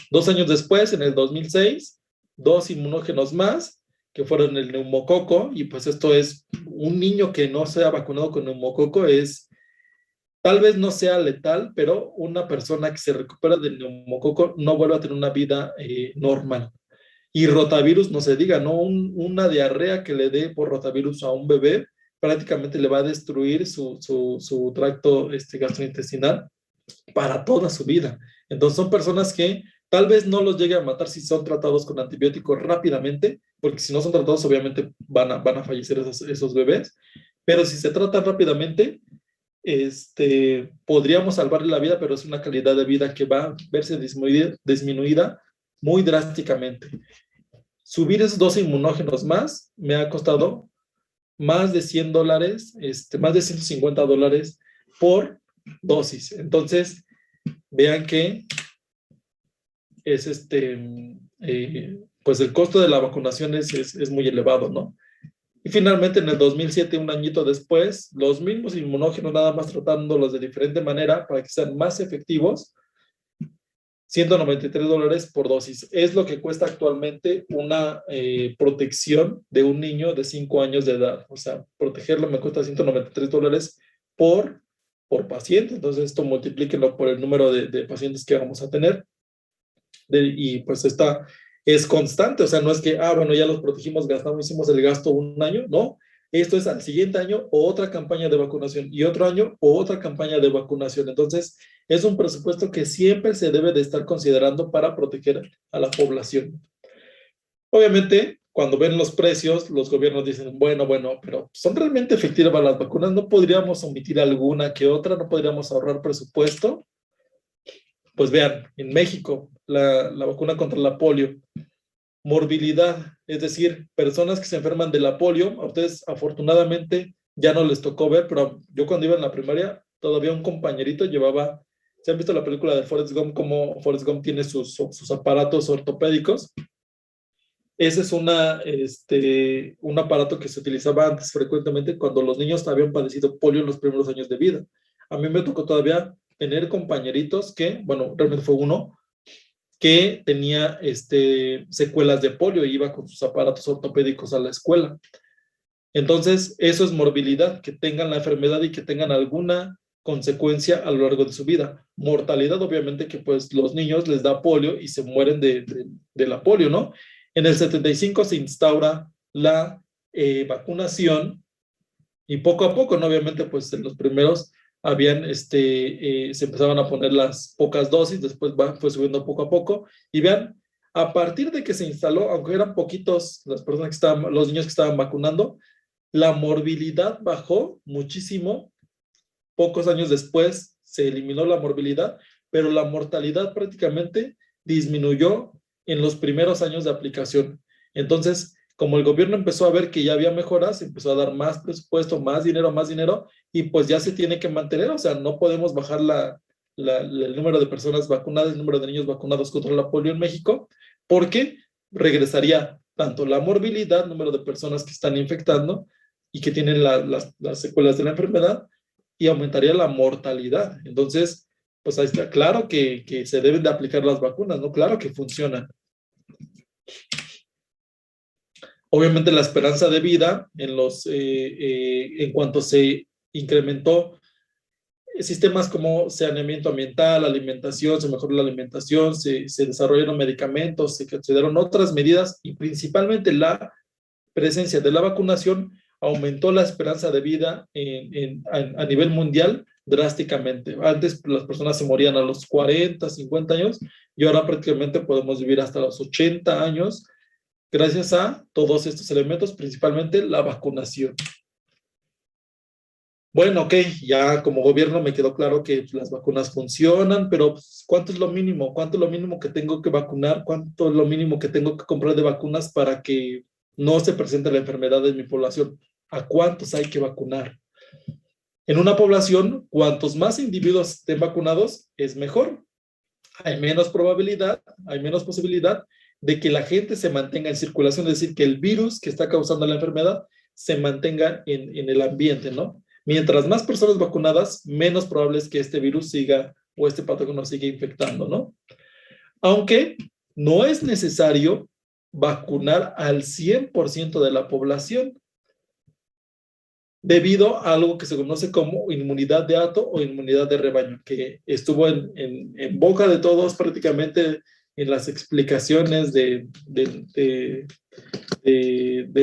2 años después, en el 2006, 2 inmunógenos más, que fueron el neumococo, y pues esto es un niño que no sea vacunado con neumococo, tal vez no sea letal, pero una persona que se recupera del neumococo no vuelve a tener una vida normal. Y rotavirus, no se diga, ¿no? Una diarrea que le dé por rotavirus a un bebé prácticamente le va a destruir su tracto gastrointestinal para toda su vida. Entonces son personas que tal vez no los llegue a matar si son tratados con antibióticos rápidamente, porque si no son tratados obviamente van a fallecer esos bebés, pero si se tratan rápidamente, podríamos salvarle la vida, pero es una calidad de vida que va a verse disminuida muy drásticamente. Subir esos 12 inmunógenos más me ha costado más de $100, más de $150 por dosis. Entonces, vean que pues el costo de la vacunación es muy elevado, ¿no? Y finalmente en el 2007, un añito después, los mismos inmunógenos, nada más tratándolos de diferente manera para que sean más efectivos, $193 por dosis. Es lo que cuesta actualmente una protección de un niño de 5 años de edad. O sea, protegerlo me cuesta $193 por paciente. Entonces, esto multiplíquenlo por el número de pacientes que vamos a tener. Y pues esta es constante. O sea, no es que, bueno, ya los protegimos, gastamos, hicimos el gasto un año. No, esto es al siguiente año otra campaña de vacunación y otro año otra campaña de vacunación. Entonces, es un presupuesto que siempre se debe de estar considerando para proteger a la población. Obviamente, cuando ven los precios, los gobiernos dicen, bueno, pero ¿son realmente efectivas las vacunas? ¿No podríamos omitir alguna que otra? ¿No podríamos ahorrar presupuesto? Pues vean, en México, la vacuna contra la polio, morbilidad, es decir, personas que se enferman de la polio, a ustedes afortunadamente ya no les tocó ver, pero yo cuando iba en la primaria, todavía un compañerito llevaba, ¿se han visto la película de Forrest Gump, cómo Forrest Gump tiene sus aparatos ortopédicos? Ese es un aparato que se utilizaba antes frecuentemente cuando los niños habían padecido polio en los primeros años de vida. A mí me tocó todavía tener compañeritos que, bueno, realmente fue uno, que tenía secuelas de polio y iba con sus aparatos ortopédicos a la escuela. Entonces, eso es morbilidad, que tengan la enfermedad y que tengan alguna consecuencia a lo largo de su vida. Mortalidad, obviamente, que pues los niños les da polio y se mueren de la polio, ¿no? En el 75 se instaura la vacunación y poco a poco, ¿no? Obviamente, pues en los primeros se empezaban a poner las pocas dosis, después fue subiendo poco a poco, y vean, a partir de que se instaló, aunque eran poquitos las personas que estaban, los niños que estaban vacunando, la morbilidad bajó muchísimo. Pocos años después se eliminó la morbilidad, pero la mortalidad prácticamente disminuyó en los primeros años de aplicación. Entonces, como el gobierno empezó a ver que ya había mejoras, empezó a dar más presupuesto, más dinero, y pues ya se tiene que mantener. O sea, no podemos bajar el número de personas vacunadas, el número de niños vacunados contra la polio en México, porque regresaría tanto la morbilidad, número de personas que están infectando y que tienen las secuelas de la enfermedad, y aumentaría la mortalidad. Entonces, pues ahí está claro que se deben de aplicar las vacunas, ¿no? Claro que funcionan. Obviamente la esperanza de vida en cuanto se incrementó sistemas como saneamiento ambiental, alimentación, se mejoró la alimentación, se desarrollaron medicamentos, se consideraron otras medidas y principalmente la presencia de la vacunación aumentó la esperanza de vida a nivel mundial drásticamente. Antes las personas se morían a los 40, 50 años y ahora prácticamente podemos vivir hasta los 80 años gracias a todos estos elementos, principalmente la vacunación. Bueno, ok, ya como gobierno me quedó claro que las vacunas funcionan, pero ¿cuánto es lo mínimo? ¿Cuánto es lo mínimo que tengo que vacunar? ¿Cuánto es lo mínimo que tengo que comprar de vacunas para que no se presente la enfermedad en mi población? ¿A cuántos hay que vacunar? En una población, cuantos más individuos estén vacunados, es mejor. Hay menos probabilidad, hay menos posibilidad de que la gente se mantenga en circulación, es decir, que el virus que está causando la enfermedad se mantenga en el ambiente, ¿no? Mientras más personas vacunadas, menos probable es que este virus siga o este patógeno siga infectando, ¿no? Aunque no es necesario vacunar al 100% de la población debido a algo que se conoce como inmunidad de hato o inmunidad de rebaño, que estuvo en boca de todos prácticamente en las explicaciones de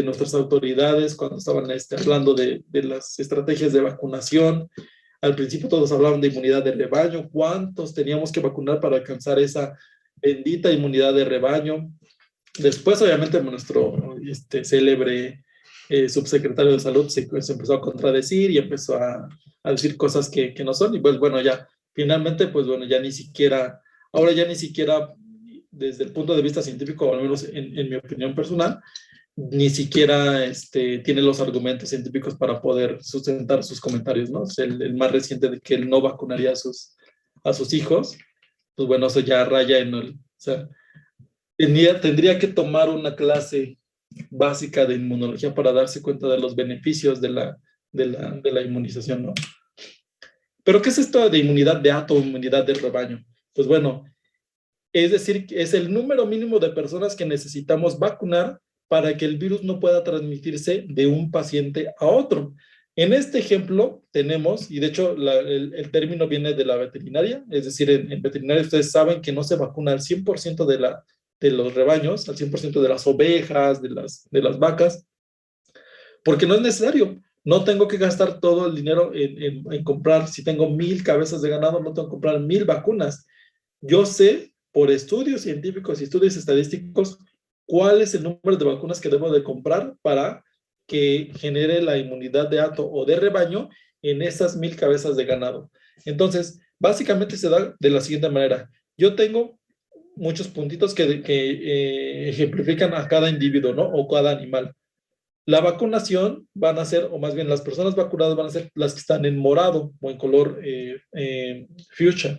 nuestras autoridades cuando estaban hablando de las estrategias de vacunación. Al principio todos hablaban de inmunidad de rebaño, cuántos teníamos que vacunar para alcanzar esa bendita inmunidad de rebaño. Después, obviamente, nuestro célebre subsecretario de Salud se empezó a contradecir y empezó a decir cosas que no son. Y pues bueno, ya finalmente, pues bueno, ahora ya ni siquiera desde el punto de vista científico, o al menos en mi opinión personal, ni siquiera tiene los argumentos científicos para poder sustentar sus comentarios, ¿no? Es el más reciente de que él no vacunaría a sus hijos. Pues bueno, eso ya raya sea, tendría que tomar una clase básica de inmunología para darse cuenta de los beneficios de la inmunización, ¿no? Pero ¿qué es esto de inmunidad de hato o inmunidad de rebaño? Pues bueno, es decir, es el número mínimo de personas que necesitamos vacunar para que el virus no pueda transmitirse de un paciente a otro. En este ejemplo tenemos, y de hecho el término viene de la veterinaria, es decir, en veterinaria ustedes saben que no se vacuna al 100% de los rebaños, al 100% de las ovejas, de las vacas, porque no es necesario. No tengo que gastar todo el dinero en comprar, si tengo 1000 cabezas de ganado, no tengo que comprar 1000 vacunas. Yo sé por estudios científicos y estudios estadísticos cuál es el número de vacunas que debo de comprar para que genere la inmunidad de hato o de rebaño en esas 1000 cabezas de ganado. Entonces, básicamente se da de la siguiente manera. Yo tengo muchos puntitos que ejemplifican a cada individuo, ¿no? O cada animal. La vacunación van a ser, o más bien las personas vacunadas van a ser las que están en morado o en color fuchsia.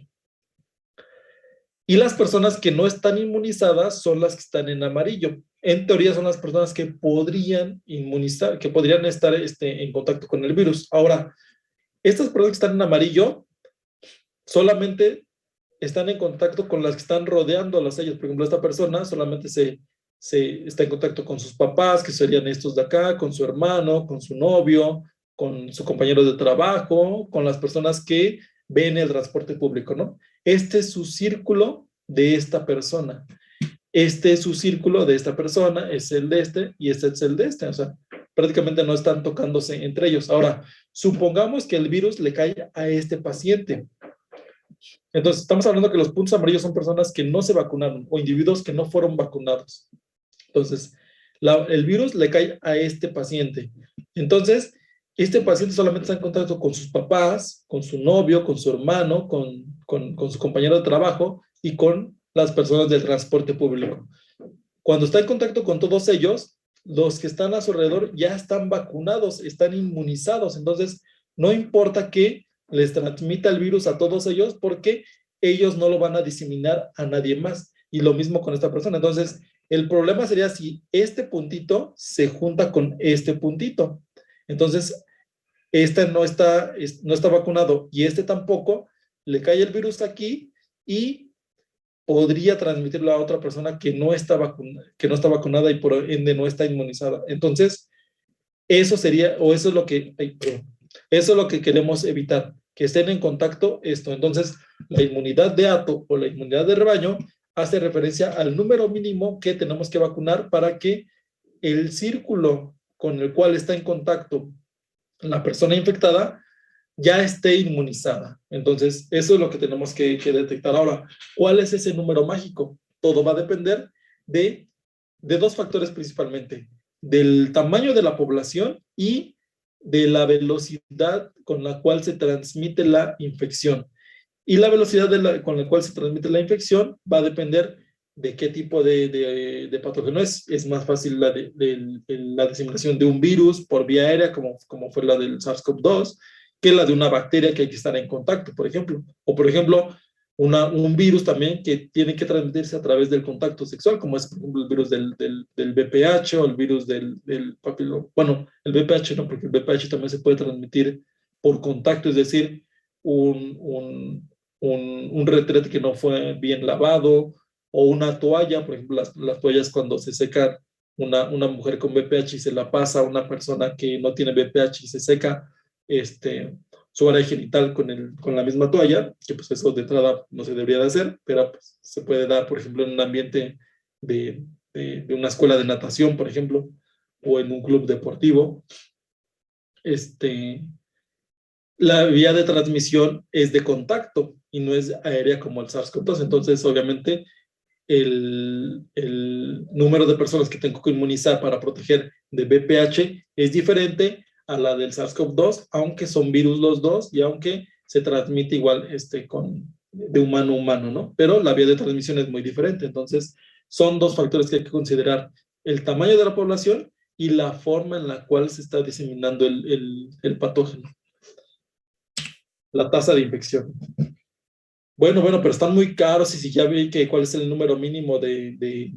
Y las personas que no están inmunizadas son las que están en amarillo. En teoría son las personas que podrían inmunizar, que podrían estar en contacto con el virus. Ahora, estas personas que están en amarillo solamente están en contacto con las que están rodeando a los sellos. Por ejemplo, esta persona solamente se está en contacto con sus papás, que serían estos de acá, con su hermano, con su novio, con su compañero de trabajo, con las personas que ven el transporte público, ¿no? Este es su círculo de esta persona. Este es su círculo de esta persona, es el de este y este es el de este. O sea, prácticamente no están tocándose entre ellos. Ahora, supongamos que el virus le cae a este paciente. Entonces, estamos hablando que los puntos amarillos son personas que no se vacunaron o individuos que no fueron vacunados. Entonces, el virus le cae a este paciente. Entonces, este paciente solamente está en contacto con sus papás, con su novio, con su hermano, con su compañero de trabajo y con las personas del transporte público. Cuando está en contacto con todos ellos, los que están a su alrededor ya están vacunados, están inmunizados. Entonces, no importa que les transmita el virus a todos ellos porque ellos no lo van a diseminar a nadie más. Y lo mismo con esta persona. Entonces, el problema sería si este puntito se junta con este puntito. Entonces, este no está vacunado y este tampoco, le cae el virus aquí y podría transmitirlo a otra persona que no está vacunada y por ende no está inmunizada. Entonces, eso sería, o eso es lo que, eso es lo que queremos evitar, que estén en contacto esto. Entonces, la inmunidad de hato o la inmunidad de rebaño hace referencia al número mínimo que tenemos que vacunar para que el círculo con el cual está en contacto la persona infectada ya esté inmunizada. Entonces, eso es lo que tenemos que detectar. Ahora, ¿cuál es ese número mágico? Todo va a depender de dos factores principalmente, del tamaño de la población y de la velocidad con la cual se transmite la infección. Y la velocidad con la cual se transmite la infección va a depender de qué tipo de patógeno es. Es más fácil la diseminación de un virus por vía aérea, como fue la del SARS-CoV-2, que la de una bacteria que hay que estar en contacto, por ejemplo. O, por ejemplo, un virus también que tiene que transmitirse a través del contacto sexual, como es, por ejemplo, el virus del VPH o el virus del papiloma. Bueno, el VPH no, porque el VPH también se puede transmitir por contacto, es decir, un retrete que no fue bien lavado, o una toalla, por ejemplo, las toallas cuando se seca una mujer con VPH y se la pasa a una persona que no tiene VPH y se seca su área genital con la misma toalla, que pues eso de entrada no se debería de hacer, pero pues, se puede dar, por ejemplo, en un ambiente de una escuela de natación, por ejemplo, o en un club deportivo. La vía de transmisión es de contacto y no es aérea como el SARS-CoV-2. Entonces, obviamente, el número de personas que tengo que inmunizar para proteger de VPH es diferente a la del SARS-CoV-2, aunque son virus los dos y aunque se transmite igual de humano a humano, ¿no? Pero la vía de transmisión es muy diferente. Entonces, son dos factores que hay que considerar: el tamaño de la población y la forma en la cual se está diseminando el patógeno. La tasa de infección. Bueno, pero están muy caros y si ya vi que cuál es el número mínimo de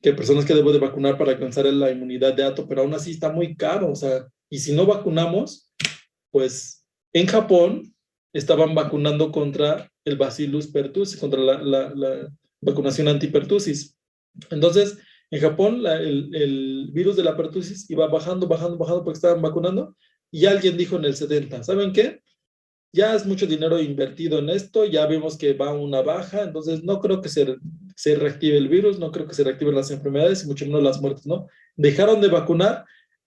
que personas que debo de vacunar para alcanzar la inmunidad de Ato, pero aún así está muy caro, o sea, y si no vacunamos, pues en Japón estaban vacunando contra el Bacillus pertussis, contra la vacunación antipertussis. Entonces, en Japón el virus de la pertussis iba bajando porque estaban vacunando y alguien dijo en el 70, ¿saben qué? Ya es mucho dinero invertido en esto, ya vemos que va a una baja, entonces no creo que se reactive el virus, no creo que se reactiven las enfermedades y mucho menos las muertes, ¿no? Dejaron de vacunar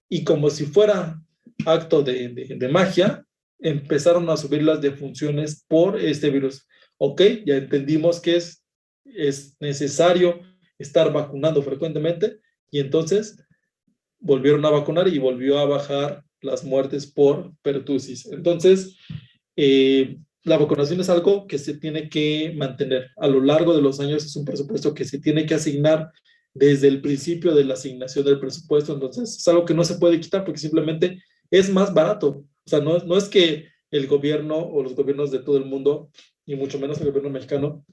y como si fuera acto de magia, empezaron a subir las defunciones por este virus. Ok, ya entendimos que es necesario estar vacunando frecuentemente y entonces volvieron a vacunar y volvió a bajar las muertes por pertussis. Entonces, la vacunación es algo que se tiene que mantener a lo largo de los años, es un presupuesto que se tiene que asignar desde el principio de la asignación del presupuesto, entonces es algo que no se puede quitar porque simplemente es más barato. O sea, no es que el gobierno o los gobiernos de todo el mundo, y mucho menos el gobierno mexicano,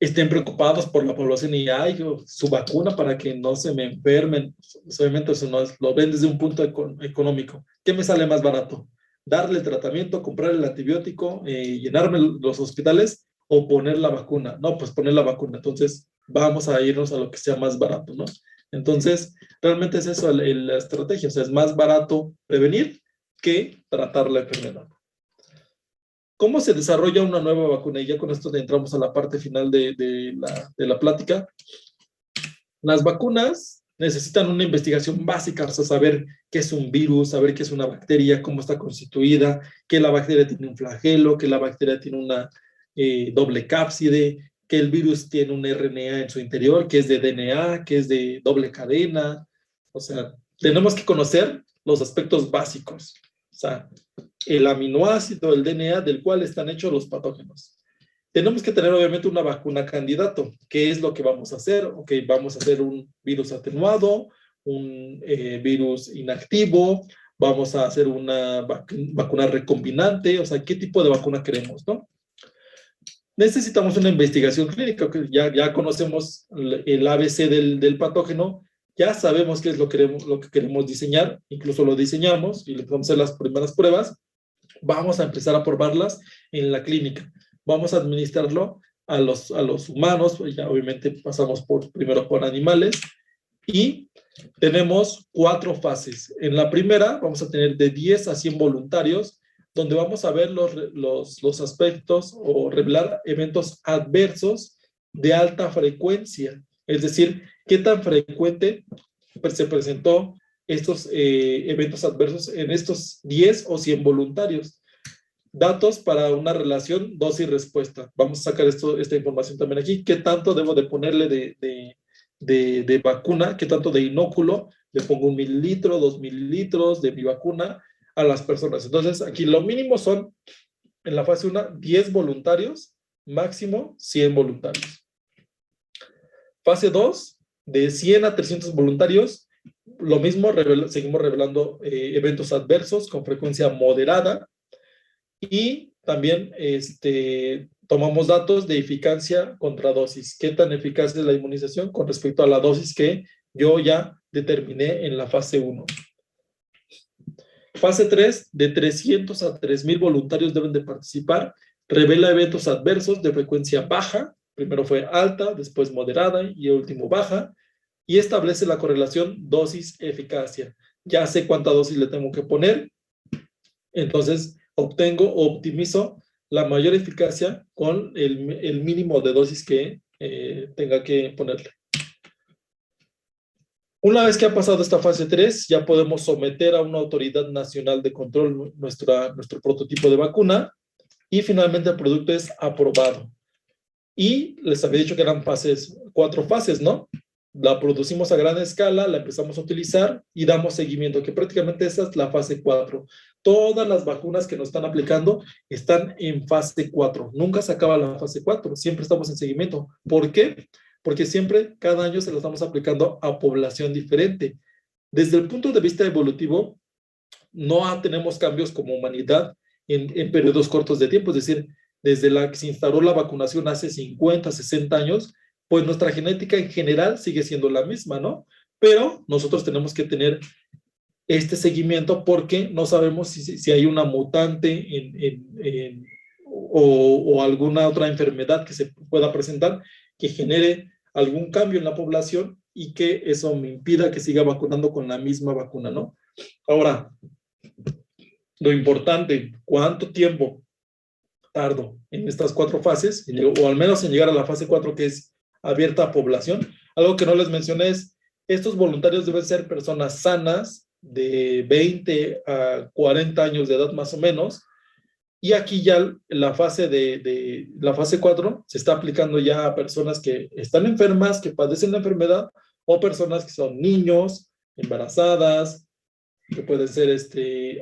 estén preocupados por la población y hay su vacuna para que no se me enfermen. Obviamente eso no es, lo ven desde un punto económico. ¿Qué me sale más barato? ¿Darle el tratamiento, comprar el antibiótico, llenarme los hospitales o poner la vacuna? No, pues poner la vacuna. Entonces vamos a irnos a lo que sea más barato, ¿no? Entonces, realmente es eso la estrategia. O sea, es más barato prevenir que tratar la enfermedad. ¿Cómo se desarrolla una nueva vacuna? Y ya con esto entramos a la parte final de la plática. Las vacunas necesitan una investigación básica, o sea, saber qué es un virus, saber qué es una bacteria, cómo está constituida, que la bacteria tiene un flagelo, que la bacteria tiene una doble cápside, que el virus tiene un RNA en su interior, que es de DNA, que es de doble cadena. O sea, tenemos que conocer los aspectos básicos. O sea, el aminoácido, el DNA del cual están hechos los patógenos. Tenemos que tener obviamente una vacuna candidato. ¿Qué es lo que vamos a hacer? Ok, vamos a hacer un virus atenuado, un virus inactivo, vamos a hacer una vacuna recombinante, o sea, ¿qué tipo de vacuna queremos, no? Necesitamos una investigación clínica, que ya conocemos el ABC del patógeno, ya sabemos qué es lo que queremos diseñar, incluso lo diseñamos y le podemos hacer las primeras pruebas, vamos a empezar a probarlas en la clínica. Vamos a administrarlo a los humanos, ya obviamente pasamos primero por animales, y tenemos 4 fases. En la primera vamos a tener de 10 a 100 voluntarios, donde vamos a ver los aspectos o revelar eventos adversos de alta frecuencia. Es decir, qué tan frecuente se presentó estos eventos adversos en estos 10 o 100 voluntarios. Datos para una relación dosis-respuesta. Vamos a sacar esta información también aquí. ¿Qué tanto debo de ponerle de vacuna? ¿Qué tanto de inóculo? Le pongo 1 mililitro, 2 mililitros de mi vacuna a las personas. Entonces, aquí lo mínimo son, en la fase 1, 10 voluntarios, máximo 100 voluntarios. Fase 2, de 100 a 300 voluntarios, lo mismo, seguimos revelando eventos adversos con frecuencia moderada y también tomamos datos de eficacia contra dosis. ¿Qué tan eficaz es la inmunización con respecto a la dosis que yo ya determiné en la fase 1? Fase 3, de 300 a 3,000 voluntarios deben de participar. Revela eventos adversos de frecuencia baja. Primero fue alta, después moderada y último baja. Y establece la correlación dosis-eficacia. Ya sé cuánta dosis le tengo que poner. Entonces, optimizo la mayor eficacia con el mínimo de dosis que tenga que ponerle. Una vez que ha pasado esta fase 3, ya podemos someter a una autoridad nacional de control nuestro prototipo de vacuna y finalmente el producto es aprobado. Y les había dicho que eran 4 fases, ¿no? La producimos a gran escala, la empezamos a utilizar y damos seguimiento, que prácticamente esa es la fase 4. Todas las vacunas que nos están aplicando están en fase 4. Nunca se acaba la fase 4, siempre estamos en seguimiento. ¿Por qué? Porque siempre, cada año se lo estamos aplicando a población diferente. Desde el punto de vista evolutivo, no tenemos cambios como humanidad en periodos cortos de tiempo, es decir, desde la que se instauró la vacunación hace 50, 60 años, pues nuestra genética en general sigue siendo la misma, ¿no? Pero nosotros tenemos que tener este seguimiento porque no sabemos si hay una mutante o alguna otra enfermedad que se pueda presentar que genere algún cambio en la población y que eso me impida que siga vacunando con la misma vacuna, ¿no? Ahora, lo importante, ¿cuánto tiempo tardo en estas 4 fases? O al menos en llegar a la fase 4, que es abierta a población. Algo que no les mencioné es, estos voluntarios deben ser personas sanas, de 20 a 40 años de edad más o menos, y aquí ya la fase la fase 4 se está aplicando ya a personas que están enfermas, que padecen la enfermedad, o personas que son niños, embarazadas, que pueden ser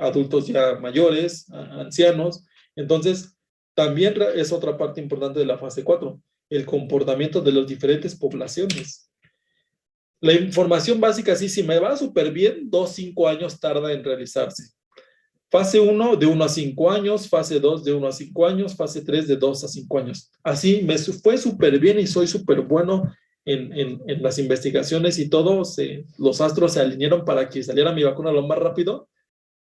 adultos ya mayores, ancianos. Entonces, también es otra parte importante de la fase 4, el comportamiento de las diferentes poblaciones. La información básica, sí, si me va súper bien, 2-5 años tarda en realizarse. Fase 1 de 1 a 5 años, fase 2 de 1 a 5 años, fase 3 de 2 a 5 años. Así me fue súper bien y soy súper bueno en las investigaciones y todo. Los astros se alinearon para que saliera mi vacuna lo más rápido.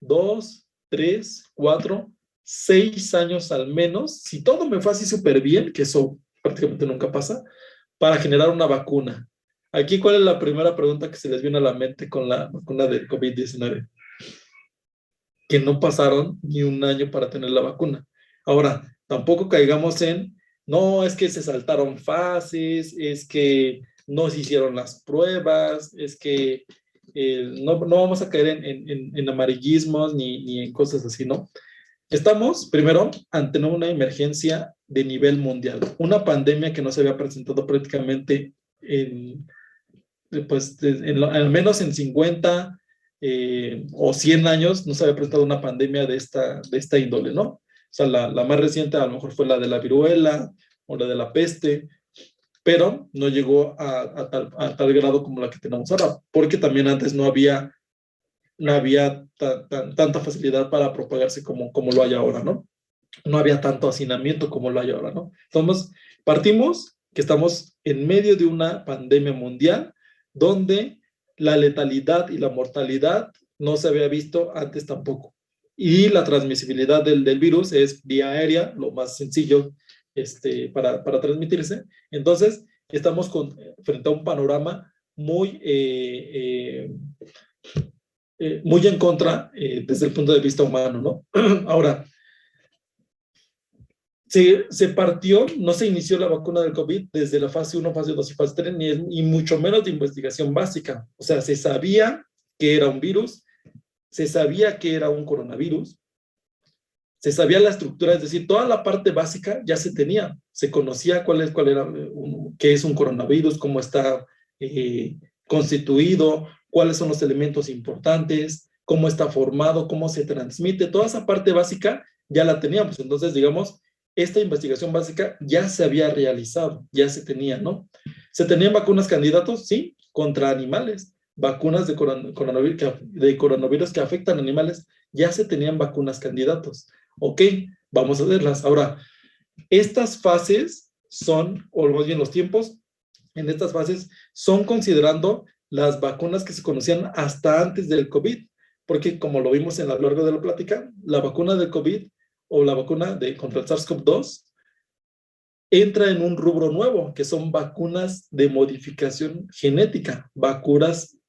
2, 3, 4, 6 años al menos, si todo me fue así súper bien, que eso prácticamente nunca pasa, para generar una vacuna. Aquí, ¿cuál es la primera pregunta que se les viene a la mente con la vacuna del COVID-19? Que no pasaron ni un año para tener la vacuna. Ahora, tampoco caigamos en, no, es que se saltaron fases, es que no se hicieron las pruebas, es que no vamos a caer en amarillismos ni en cosas así, ¿no? Estamos, primero, ante una emergencia de nivel mundial, una pandemia que no se había presentado prácticamente al menos en 50 o 100 años no se había presentado una pandemia de esta índole, ¿no? O sea, la más reciente a lo mejor fue la de la viruela o la de la peste, pero no llegó a tal grado como la que tenemos ahora, porque también antes no había tanta facilidad para propagarse como lo hay ahora, ¿no? No había tanto hacinamiento como lo hay ahora, ¿no? Entonces, partimos que estamos en medio de una pandemia mundial donde la letalidad y la mortalidad no se había visto antes tampoco. Y la transmisibilidad del virus es vía aérea, lo más sencillo para transmitirse. Entonces, estamos frente a un panorama muy en contra desde el punto de vista humano, ¿no? Ahora, se partió, no se inició la vacuna del COVID desde la fase 1, fase 2 y fase 3, ni mucho menos de investigación básica. O sea, se sabía que era un virus, se sabía que era un coronavirus, se sabía la estructura, es decir, toda la parte básica ya se tenía. Se conocía qué es un coronavirus, cómo está constituido, cuáles son los elementos importantes, cómo está formado, cómo se transmite. Toda esa parte básica ya la teníamos. Entonces, digamos, esta investigación básica ya se había realizado, ya se tenía, ¿no? ¿Se tenían vacunas candidatos? Sí, contra animales. Vacunas de coronavirus que afectan a animales, ya se tenían vacunas candidatos. Ok, vamos a verlas. Ahora, estas fases son, o más bien los tiempos, en estas fases son considerando las vacunas que se conocían hasta antes del COVID, porque como lo vimos a lo largo de la plática, la vacuna del COVID o la vacuna contra el SARS-CoV-2 entra en un rubro nuevo, que son vacunas de modificación genética, vacunas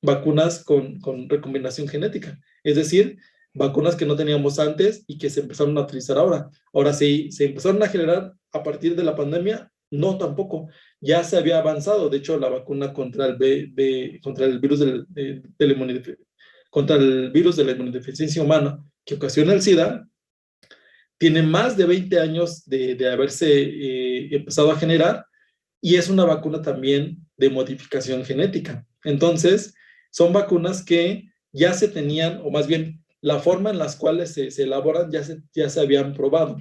con recombinación genética, es decir, vacunas que no teníamos antes y que se empezaron a utilizar ahora. Ahora, sí, se empezaron a generar a partir de la pandemia, no tampoco, ya se había avanzado. De hecho, la vacuna contra el virus contra el virus de la inmunodeficiencia humana que ocasiona el SIDA, tiene más de 20 años de haberse empezado a generar y es una vacuna también de modificación genética. Entonces, son vacunas que ya se tenían, o más bien, la forma en las cuales se elaboran ya se habían probado.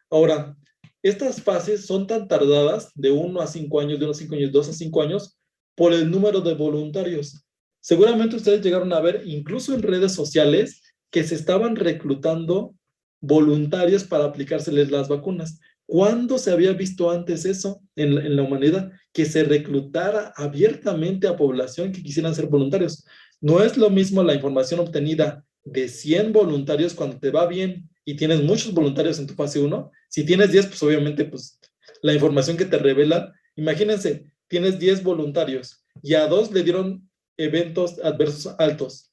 Ahora, estas fases son tan tardadas, de 1 a 5 años, de 1 a 5 años, 2 a 5 años, por el número de voluntarios. Seguramente ustedes llegaron a ver, incluso en redes sociales, que se estaban reclutando voluntarios para aplicárseles las vacunas. ¿Cuándo se había visto antes eso en la humanidad? Que se reclutara abiertamente a población que quisieran ser voluntarios. No es lo mismo la información obtenida de 100 voluntarios cuando te va bien y tienes muchos voluntarios en tu fase 1. Si tienes 10, pues obviamente pues, la información que te revelan, imagínense, tienes 10 voluntarios y a 2 le dieron eventos adversos altos.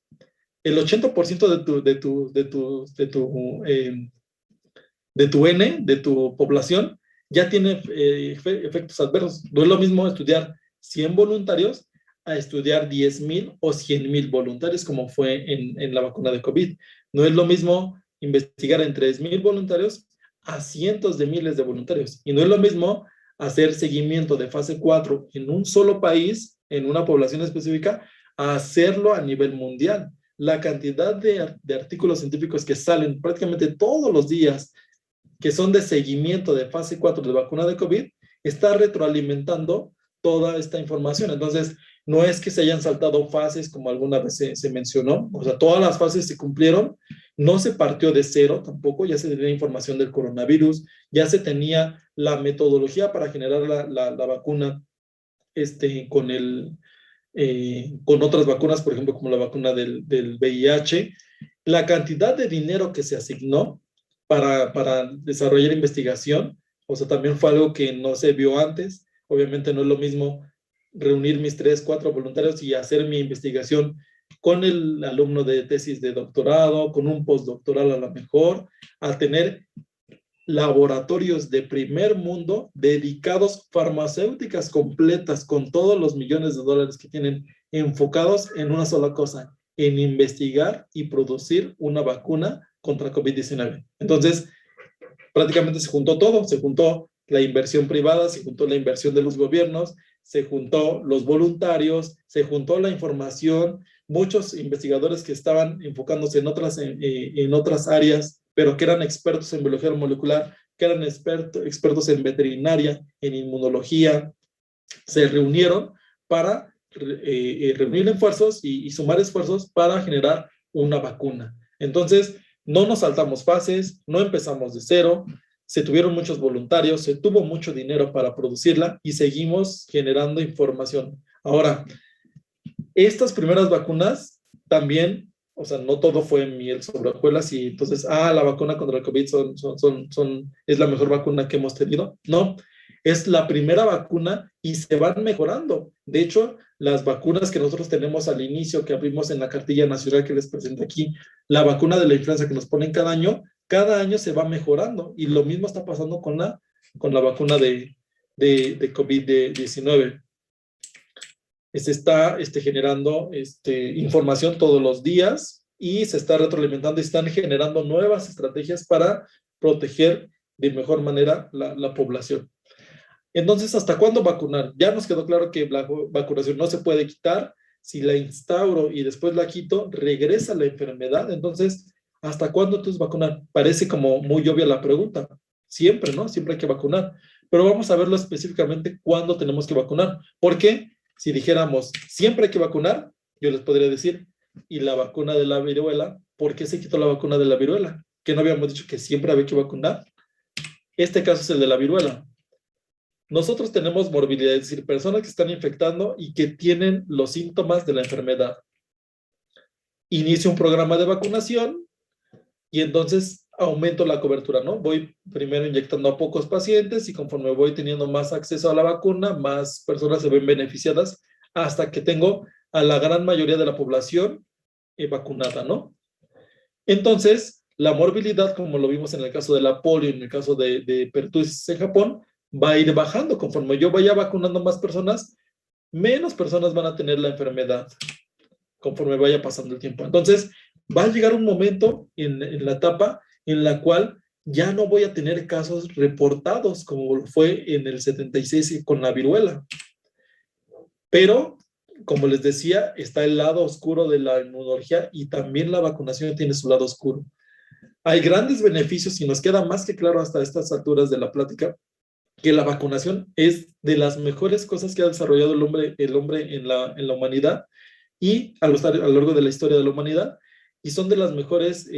El 80% de tu N, de tu población, ya tiene efectos adversos. No es lo mismo estudiar 100 voluntarios a estudiar 10,000 o 100,000 voluntarios, como fue en la vacuna de COVID. No es lo mismo investigar en 3,000 voluntarios a cientos de miles de voluntarios. Y no es lo mismo hacer seguimiento de fase 4 en un solo país, en una población específica, a hacerlo a nivel mundial. La cantidad de artículos científicos que salen prácticamente todos los días, que son de seguimiento de fase 4 de vacuna de COVID, está retroalimentando toda esta información. Entonces, no es que se hayan saltado fases como alguna vez se mencionó, o sea, todas las fases se cumplieron, no se partió de cero tampoco, ya se tenía información del coronavirus, ya se tenía la metodología para generar la vacuna con otras vacunas, por ejemplo, como la vacuna del VIH. La cantidad de dinero que se asignó para desarrollar investigación, o sea, también fue algo que no se vio antes. Obviamente no es lo mismo reunir mis 3, 4 voluntarios y hacer mi investigación con el alumno de tesis de doctorado, con un postdoctoral a lo mejor, a tener laboratorios de primer mundo dedicados, farmacéuticas completas con todos los millones de dólares que tienen enfocados en una sola cosa, en investigar y producir una vacuna contra COVID-19. Entonces, prácticamente se juntó todo, se juntó la inversión privada, se juntó la inversión de los gobiernos, se juntó los voluntarios, se juntó la información, muchos investigadores que estaban enfocándose en otras áreas, pero que eran expertos en biología molecular, que eran expertos en veterinaria, en inmunología, se reunieron para reunir esfuerzos y sumar esfuerzos para generar una vacuna. Entonces, no nos saltamos fases, no empezamos de cero, se tuvieron muchos voluntarios, se tuvo mucho dinero para producirla y seguimos generando información. Ahora, estas primeras vacunas también, o sea, no todo fue miel sobre hojuelas y entonces, la vacuna contra el COVID es la mejor vacuna que hemos tenido. No, es la primera vacuna y se van mejorando. De hecho, las vacunas que nosotros tenemos al inicio, que abrimos en la cartilla nacional que les presento aquí, la vacuna de la influenza que nos ponen cada año se va mejorando. Y lo mismo está pasando con la vacuna de COVID-19. Se está generando información todos los días y se está retroalimentando y están generando nuevas estrategias para proteger de mejor manera la población. Entonces, ¿hasta cuándo vacunar? Ya nos quedó claro que la vacunación no se puede quitar. Si la instauro y después la quito, regresa la enfermedad. Entonces, ¿hasta cuándo entonces vacunar? Parece como muy obvia la pregunta. Siempre, ¿no? Siempre hay que vacunar. Pero vamos a verlo específicamente cuándo tenemos que vacunar. ¿Por qué? Si dijéramos, siempre hay que vacunar, yo les podría decir, ¿y la vacuna de la viruela? ¿Por qué se quitó la vacuna de la viruela? ¿Que no habíamos dicho que siempre había que vacunar? Este caso es el de la viruela. Nosotros tenemos morbilidad, es decir, personas que están infectando y que tienen los síntomas de la enfermedad. Inicio un programa de vacunación y entonces aumento la cobertura, ¿no? Voy primero inyectando a pocos pacientes y conforme voy teniendo más acceso a la vacuna, más personas se ven beneficiadas hasta que tengo a la gran mayoría de la población vacunada, ¿no? Entonces, la morbilidad, como lo vimos en el caso de la polio, en el caso de pertussis en Japón, va a ir bajando. Conforme yo vaya vacunando más personas, menos personas van a tener la enfermedad conforme vaya pasando el tiempo. Entonces, va a llegar un momento en la etapa en la cual ya no voy a tener casos reportados como fue en el 76 con la viruela. Pero, como les decía, está el lado oscuro de la inmunología y también la vacunación tiene su lado oscuro. Hay grandes beneficios y nos queda más que claro hasta estas alturas de la plática que la vacunación es de las mejores cosas que ha desarrollado el hombre en la humanidad y a lo largo de la historia de la humanidad, y son de las mejores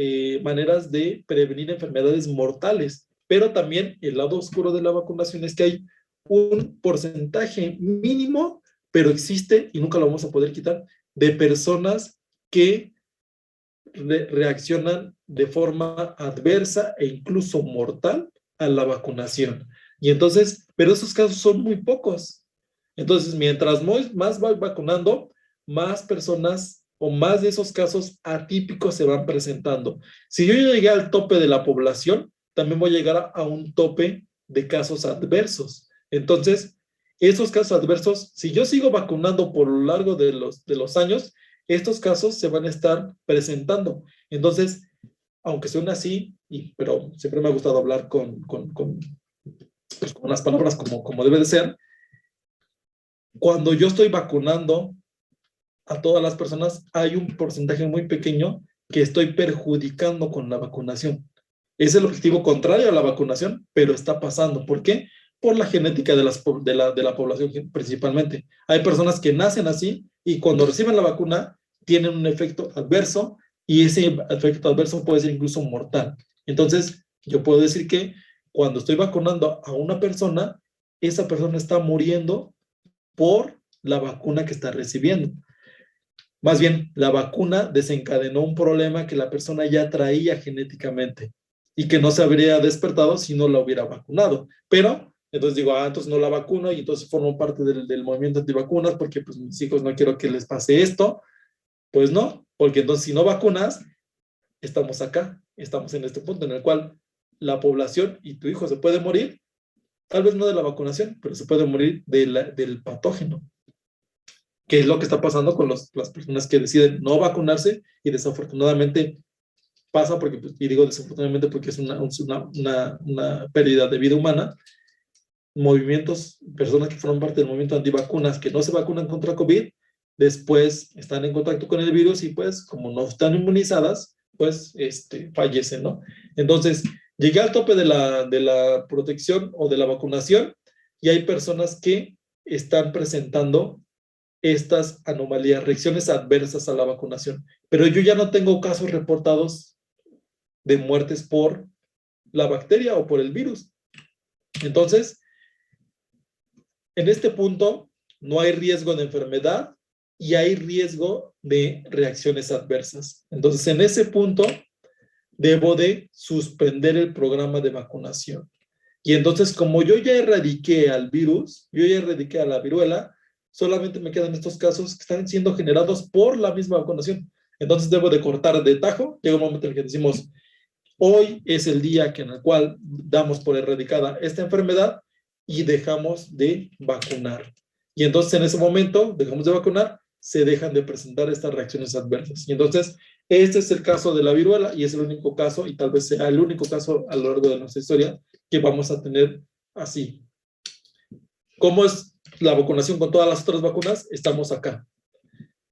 maneras de prevenir enfermedades mortales. pero también el lado oscuro de la vacunación es que hay un porcentaje mínimo, pero existe, y nunca lo vamos a poder quitar, de personas que reaccionan de forma adversa e incluso mortal a la vacunación. Y entonces, pero esos casos son muy pocos. Entonces, mientras más va vacunando, más personas o más de esos casos atípicos se van presentando. Si yo llegué al tope de la población, también voy a llegar a un tope de casos adversos. Entonces, esos casos adversos, si yo sigo vacunando por lo largo de los años, estos casos se van a estar presentando. Entonces, aunque suene así, pero siempre me ha gustado hablar pues, con las palabras como debe de ser, cuando yo estoy vacunando a todas las personas, hay un porcentaje muy pequeño que estoy perjudicando con la vacunación. Es el objetivo contrario a la vacunación, pero está pasando. ¿Por qué? Por la genética de la población principalmente. Hay personas que nacen así y cuando reciben la vacuna tienen un efecto adverso y ese efecto adverso puede ser incluso mortal. Entonces, yo puedo decir que cuando estoy vacunando a una persona, esa persona está muriendo por la vacuna que está recibiendo. Más bien, la vacuna desencadenó un problema que la persona ya traía genéticamente y que no se habría despertado si no la hubiera vacunado. Pero, entonces digo, entonces no la vacuno y entonces formo parte del movimiento antivacunas porque pues mis hijos no quiero que les pase esto. Pues no, porque entonces si no vacunas, estamos acá, estamos en este punto en el cual la población y tu hijo se puede morir, tal vez no de la vacunación, pero se puede morir del patógeno, que es lo que está pasando con las personas que deciden no vacunarse y desafortunadamente pasa, porque, y digo desafortunadamente porque es una pérdida de vida humana, movimientos, personas que forman parte del movimiento antivacunas que no se vacunan contra COVID, después están en contacto con el virus y pues como no están inmunizadas, pues fallecen, ¿no? Entonces, llegué al tope de la protección o de la vacunación y hay personas que están presentando estas anomalías, reacciones adversas a la vacunación. Pero yo ya no tengo casos reportados de muertes por la bacteria o por el virus. Entonces, en este punto, no hay riesgo de enfermedad y hay riesgo de reacciones adversas. Entonces, en ese punto, debo de suspender el programa de vacunación. Y entonces, como yo ya erradiqué al virus, yo ya erradiqué a la viruela, solamente me quedan estos casos que están siendo generados por la misma vacunación. Entonces, debo de cortar de tajo. Llega un momento en el que decimos, hoy es el día en el cual damos por erradicada esta enfermedad y dejamos de vacunar. Y entonces en ese momento dejamos de vacunar, se dejan de presentar estas reacciones adversas. Y entonces este es el caso de la viruela y es el único caso, y tal vez sea el único caso a lo largo de nuestra historia que vamos a tener así. ¿Cómo es la vacunación con todas las otras vacunas? Estamos acá.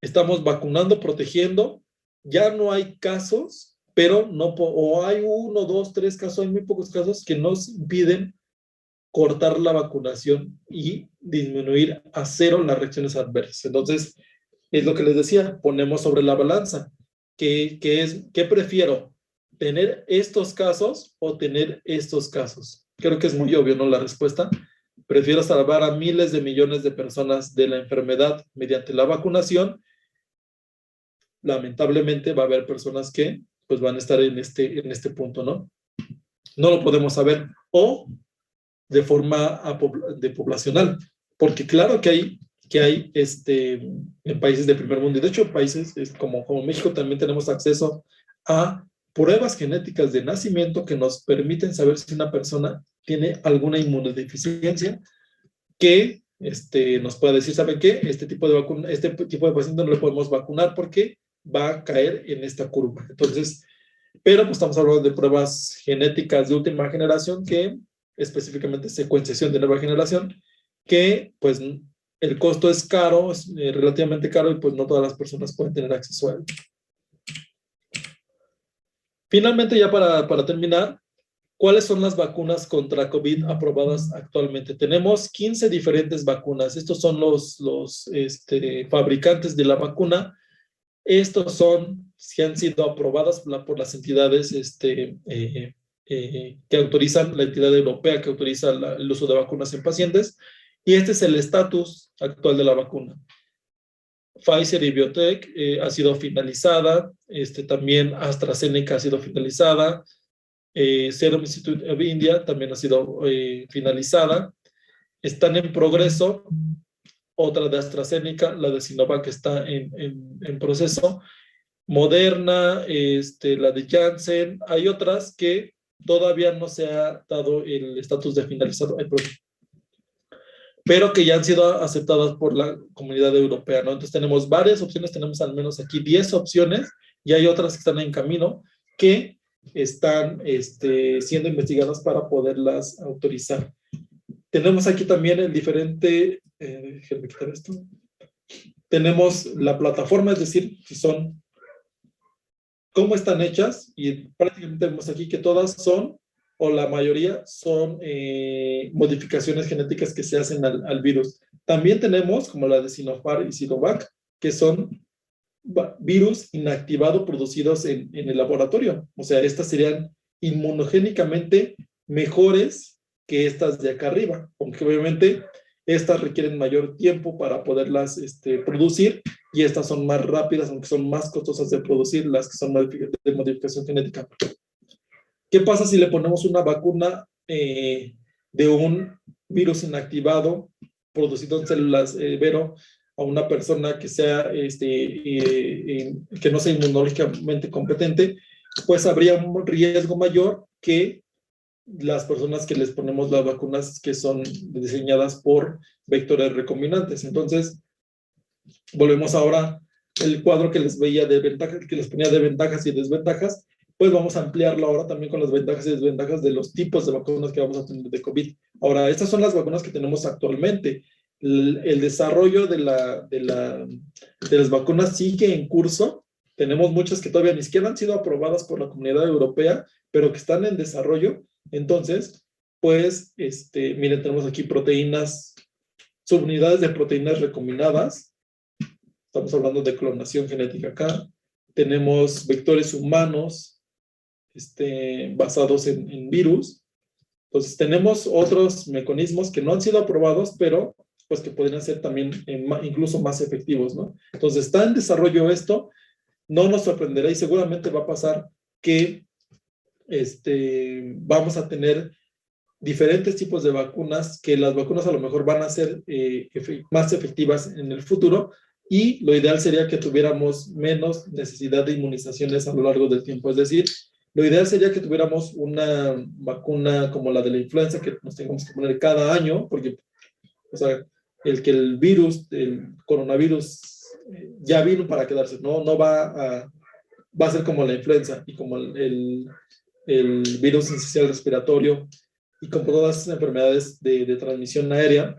Estamos vacunando, protegiendo. Ya no hay casos, pero no, o hay 1, 2, 3 casos, hay muy pocos casos que nos impiden cortar la vacunación y disminuir a 0 las reacciones adversas. Entonces, es lo que les decía, ponemos sobre la balanza. ¿Qué prefiero? ¿Tener estos casos o tener estos casos? Creo que es muy obvio, ¿no? La respuesta. Prefiero salvar a miles de millones de personas de la enfermedad mediante la vacunación. Lamentablemente va a haber personas que pues van a estar en este punto, ¿no? No lo podemos saber. O de forma poblacional, porque claro que hay en países de primer mundo, y de hecho países como México también tenemos acceso a pruebas genéticas de nacimiento que nos permiten saber si una persona tiene alguna inmunodeficiencia que nos pueda decir, ¿saben qué? Este tipo de paciente no le podemos vacunar porque va a caer en esta curva. Entonces, pero pues estamos hablando de pruebas genéticas de última generación que específicamente secuenciación de nueva generación, que pues el costo es caro, es relativamente caro y pues no todas las personas pueden tener acceso a él. Finalmente, ya para terminar, ¿cuáles son las vacunas contra COVID aprobadas actualmente? Tenemos 15 diferentes vacunas. Estos son los fabricantes de la vacuna. Estos son, si han sido aprobadas por las entidades que autorizan, la entidad europea que autoriza el uso de vacunas en pacientes, y este es el estatus actual de la vacuna. Pfizer y BioNTech ha sido finalizada, también AstraZeneca ha sido finalizada, Serum Institute of India también ha sido finalizada, están en progreso, otra de AstraZeneca, la de Sinovac está en proceso, Moderna, la de Janssen, hay otras que todavía no se ha dado el estatus de finalizado, pero que ya han sido aceptadas por la comunidad europea, ¿no? Entonces tenemos varias opciones, tenemos al menos aquí 10 opciones, y hay otras que están en camino que están siendo investigadas para poderlas autorizar. Tenemos aquí también el diferente, déjenme quitar esto. Tenemos la plataforma, es decir, si son, cómo están hechas, y prácticamente vemos aquí que todas son, o la mayoría son modificaciones genéticas que se hacen al virus. También tenemos, como la de Sinopharm y Sinovac, que son virus inactivado producidos en el laboratorio. O sea, estas serían inmunogénicamente mejores que estas de acá arriba, aunque obviamente estas requieren mayor tiempo para poderlas producir, y estas son más rápidas, aunque son más costosas de producir, las que son de modificación genética. ¿Qué pasa si le ponemos una vacuna de un virus inactivado producido en células Vero a una persona que sea que no sea inmunológicamente competente? Pues habría un riesgo mayor que las personas que les ponemos las vacunas que son diseñadas por vectores recombinantes. Entonces, volvemos ahora el cuadro que les veía de ventajas, que les ponía de ventajas y desventajas, pues vamos a ampliarlo ahora también con las ventajas y desventajas de los tipos de vacunas que vamos a tener de COVID. Ahora, estas son las vacunas que tenemos actualmente. El desarrollo de las vacunas sigue en curso. Tenemos muchas que todavía ni siquiera han sido aprobadas por la comunidad europea, pero que están en desarrollo. Entonces, pues, miren, tenemos aquí proteínas, subunidades de proteínas recombinadas. Estamos hablando de clonación genética acá. Tenemos vectores humanos, basados en virus. Entonces tenemos otros mecanismos que no han sido aprobados, pero pues que podrían ser también incluso más efectivos, ¿no? Entonces está en desarrollo esto, no nos sorprenderá y seguramente va a pasar que vamos a tener diferentes tipos de vacunas, que las vacunas a lo mejor van a ser más efectivas en el futuro, y lo ideal sería que tuviéramos menos necesidad de inmunizaciones a lo largo del tiempo. Es decir, lo ideal sería que tuviéramos una vacuna como la de la influenza, que nos tengamos que poner cada año, porque, o sea, el virus, el coronavirus, ya vino para quedarse, no va a ser como la influenza y como el virus sincicial respiratorio y como todas las enfermedades de transmisión aérea,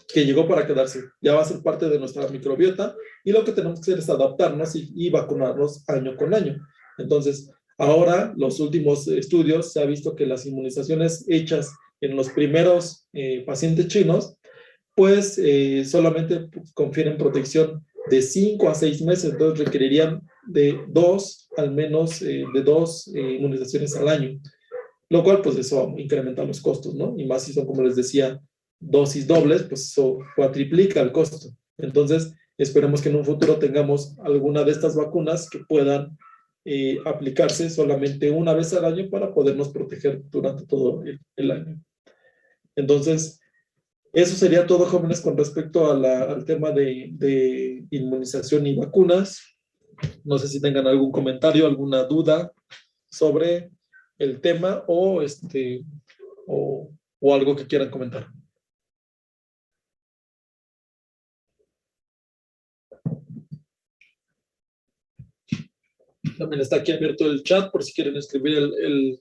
que llegó para quedarse. Ya va a ser parte de nuestra microbiota, y lo que tenemos que hacer es adaptarnos y vacunarnos año con año. Entonces, ahora, los últimos estudios, se ha visto que las inmunizaciones hechas en los primeros pacientes chinos, pues solamente confieren protección de 5 a 6 meses, entonces requerirían de al menos de 2 inmunizaciones al año, lo cual pues eso incrementa los costos, ¿no? Y más si son, como les decía, dosis dobles, pues eso cuatriplica el costo. Entonces, esperemos que en un futuro tengamos alguna de estas vacunas que puedan aplicarse solamente una vez al año para podernos proteger durante todo el año. Entonces, eso sería todo, jóvenes, con respecto al tema de inmunización y vacunas. No sé si tengan algún comentario, alguna duda sobre el tema o algo que quieran comentar. También está aquí abierto el chat por si quieren escribir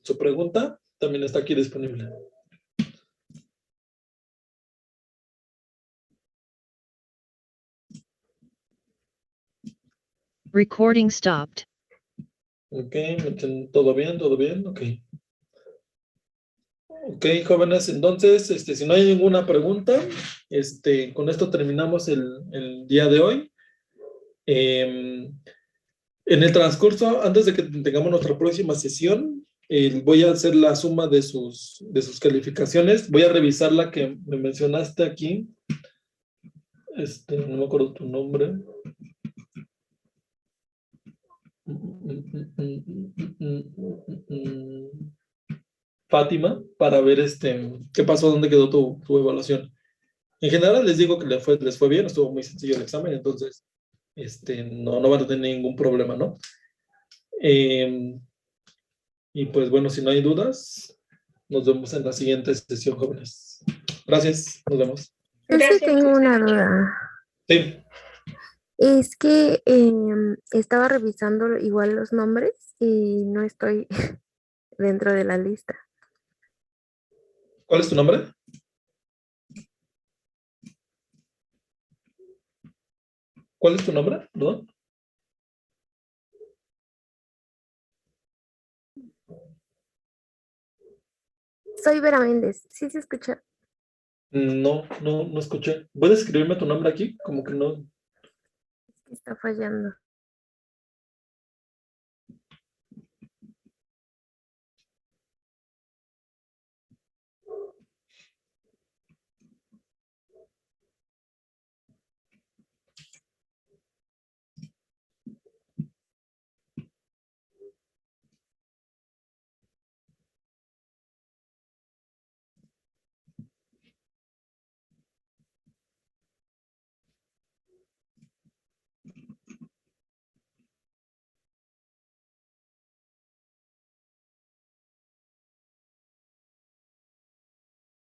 su pregunta. También está aquí disponible. Recording stopped. Ok, todo bien, ok. Ok, jóvenes, entonces, si no hay ninguna pregunta, con esto terminamos el día de hoy. En el transcurso, antes de que tengamos nuestra próxima sesión, Voy a hacer la suma de sus calificaciones. Voy a revisar la que me mencionaste aquí. No me acuerdo tu nombre. Fátima, para ver qué pasó, dónde quedó tu evaluación. En general les digo que les fue bien, estuvo muy sencillo el examen, entonces no van a tener ningún problema, ¿no? Y pues bueno, si no hay dudas, nos vemos en la siguiente sesión, jóvenes. Gracias, nos vemos. Yo sí Gracias, tengo una Sergio. duda. Sí, Es que estaba revisando igual los nombres y no estoy dentro de la lista. ¿cuál es tu nombre? ¿Cuál es tu nombre? ¿Perdón? Soy Vera Méndez. Sí se escucha. No escuché. ¿Puedes escribirme tu nombre aquí? Como que no. Está fallando.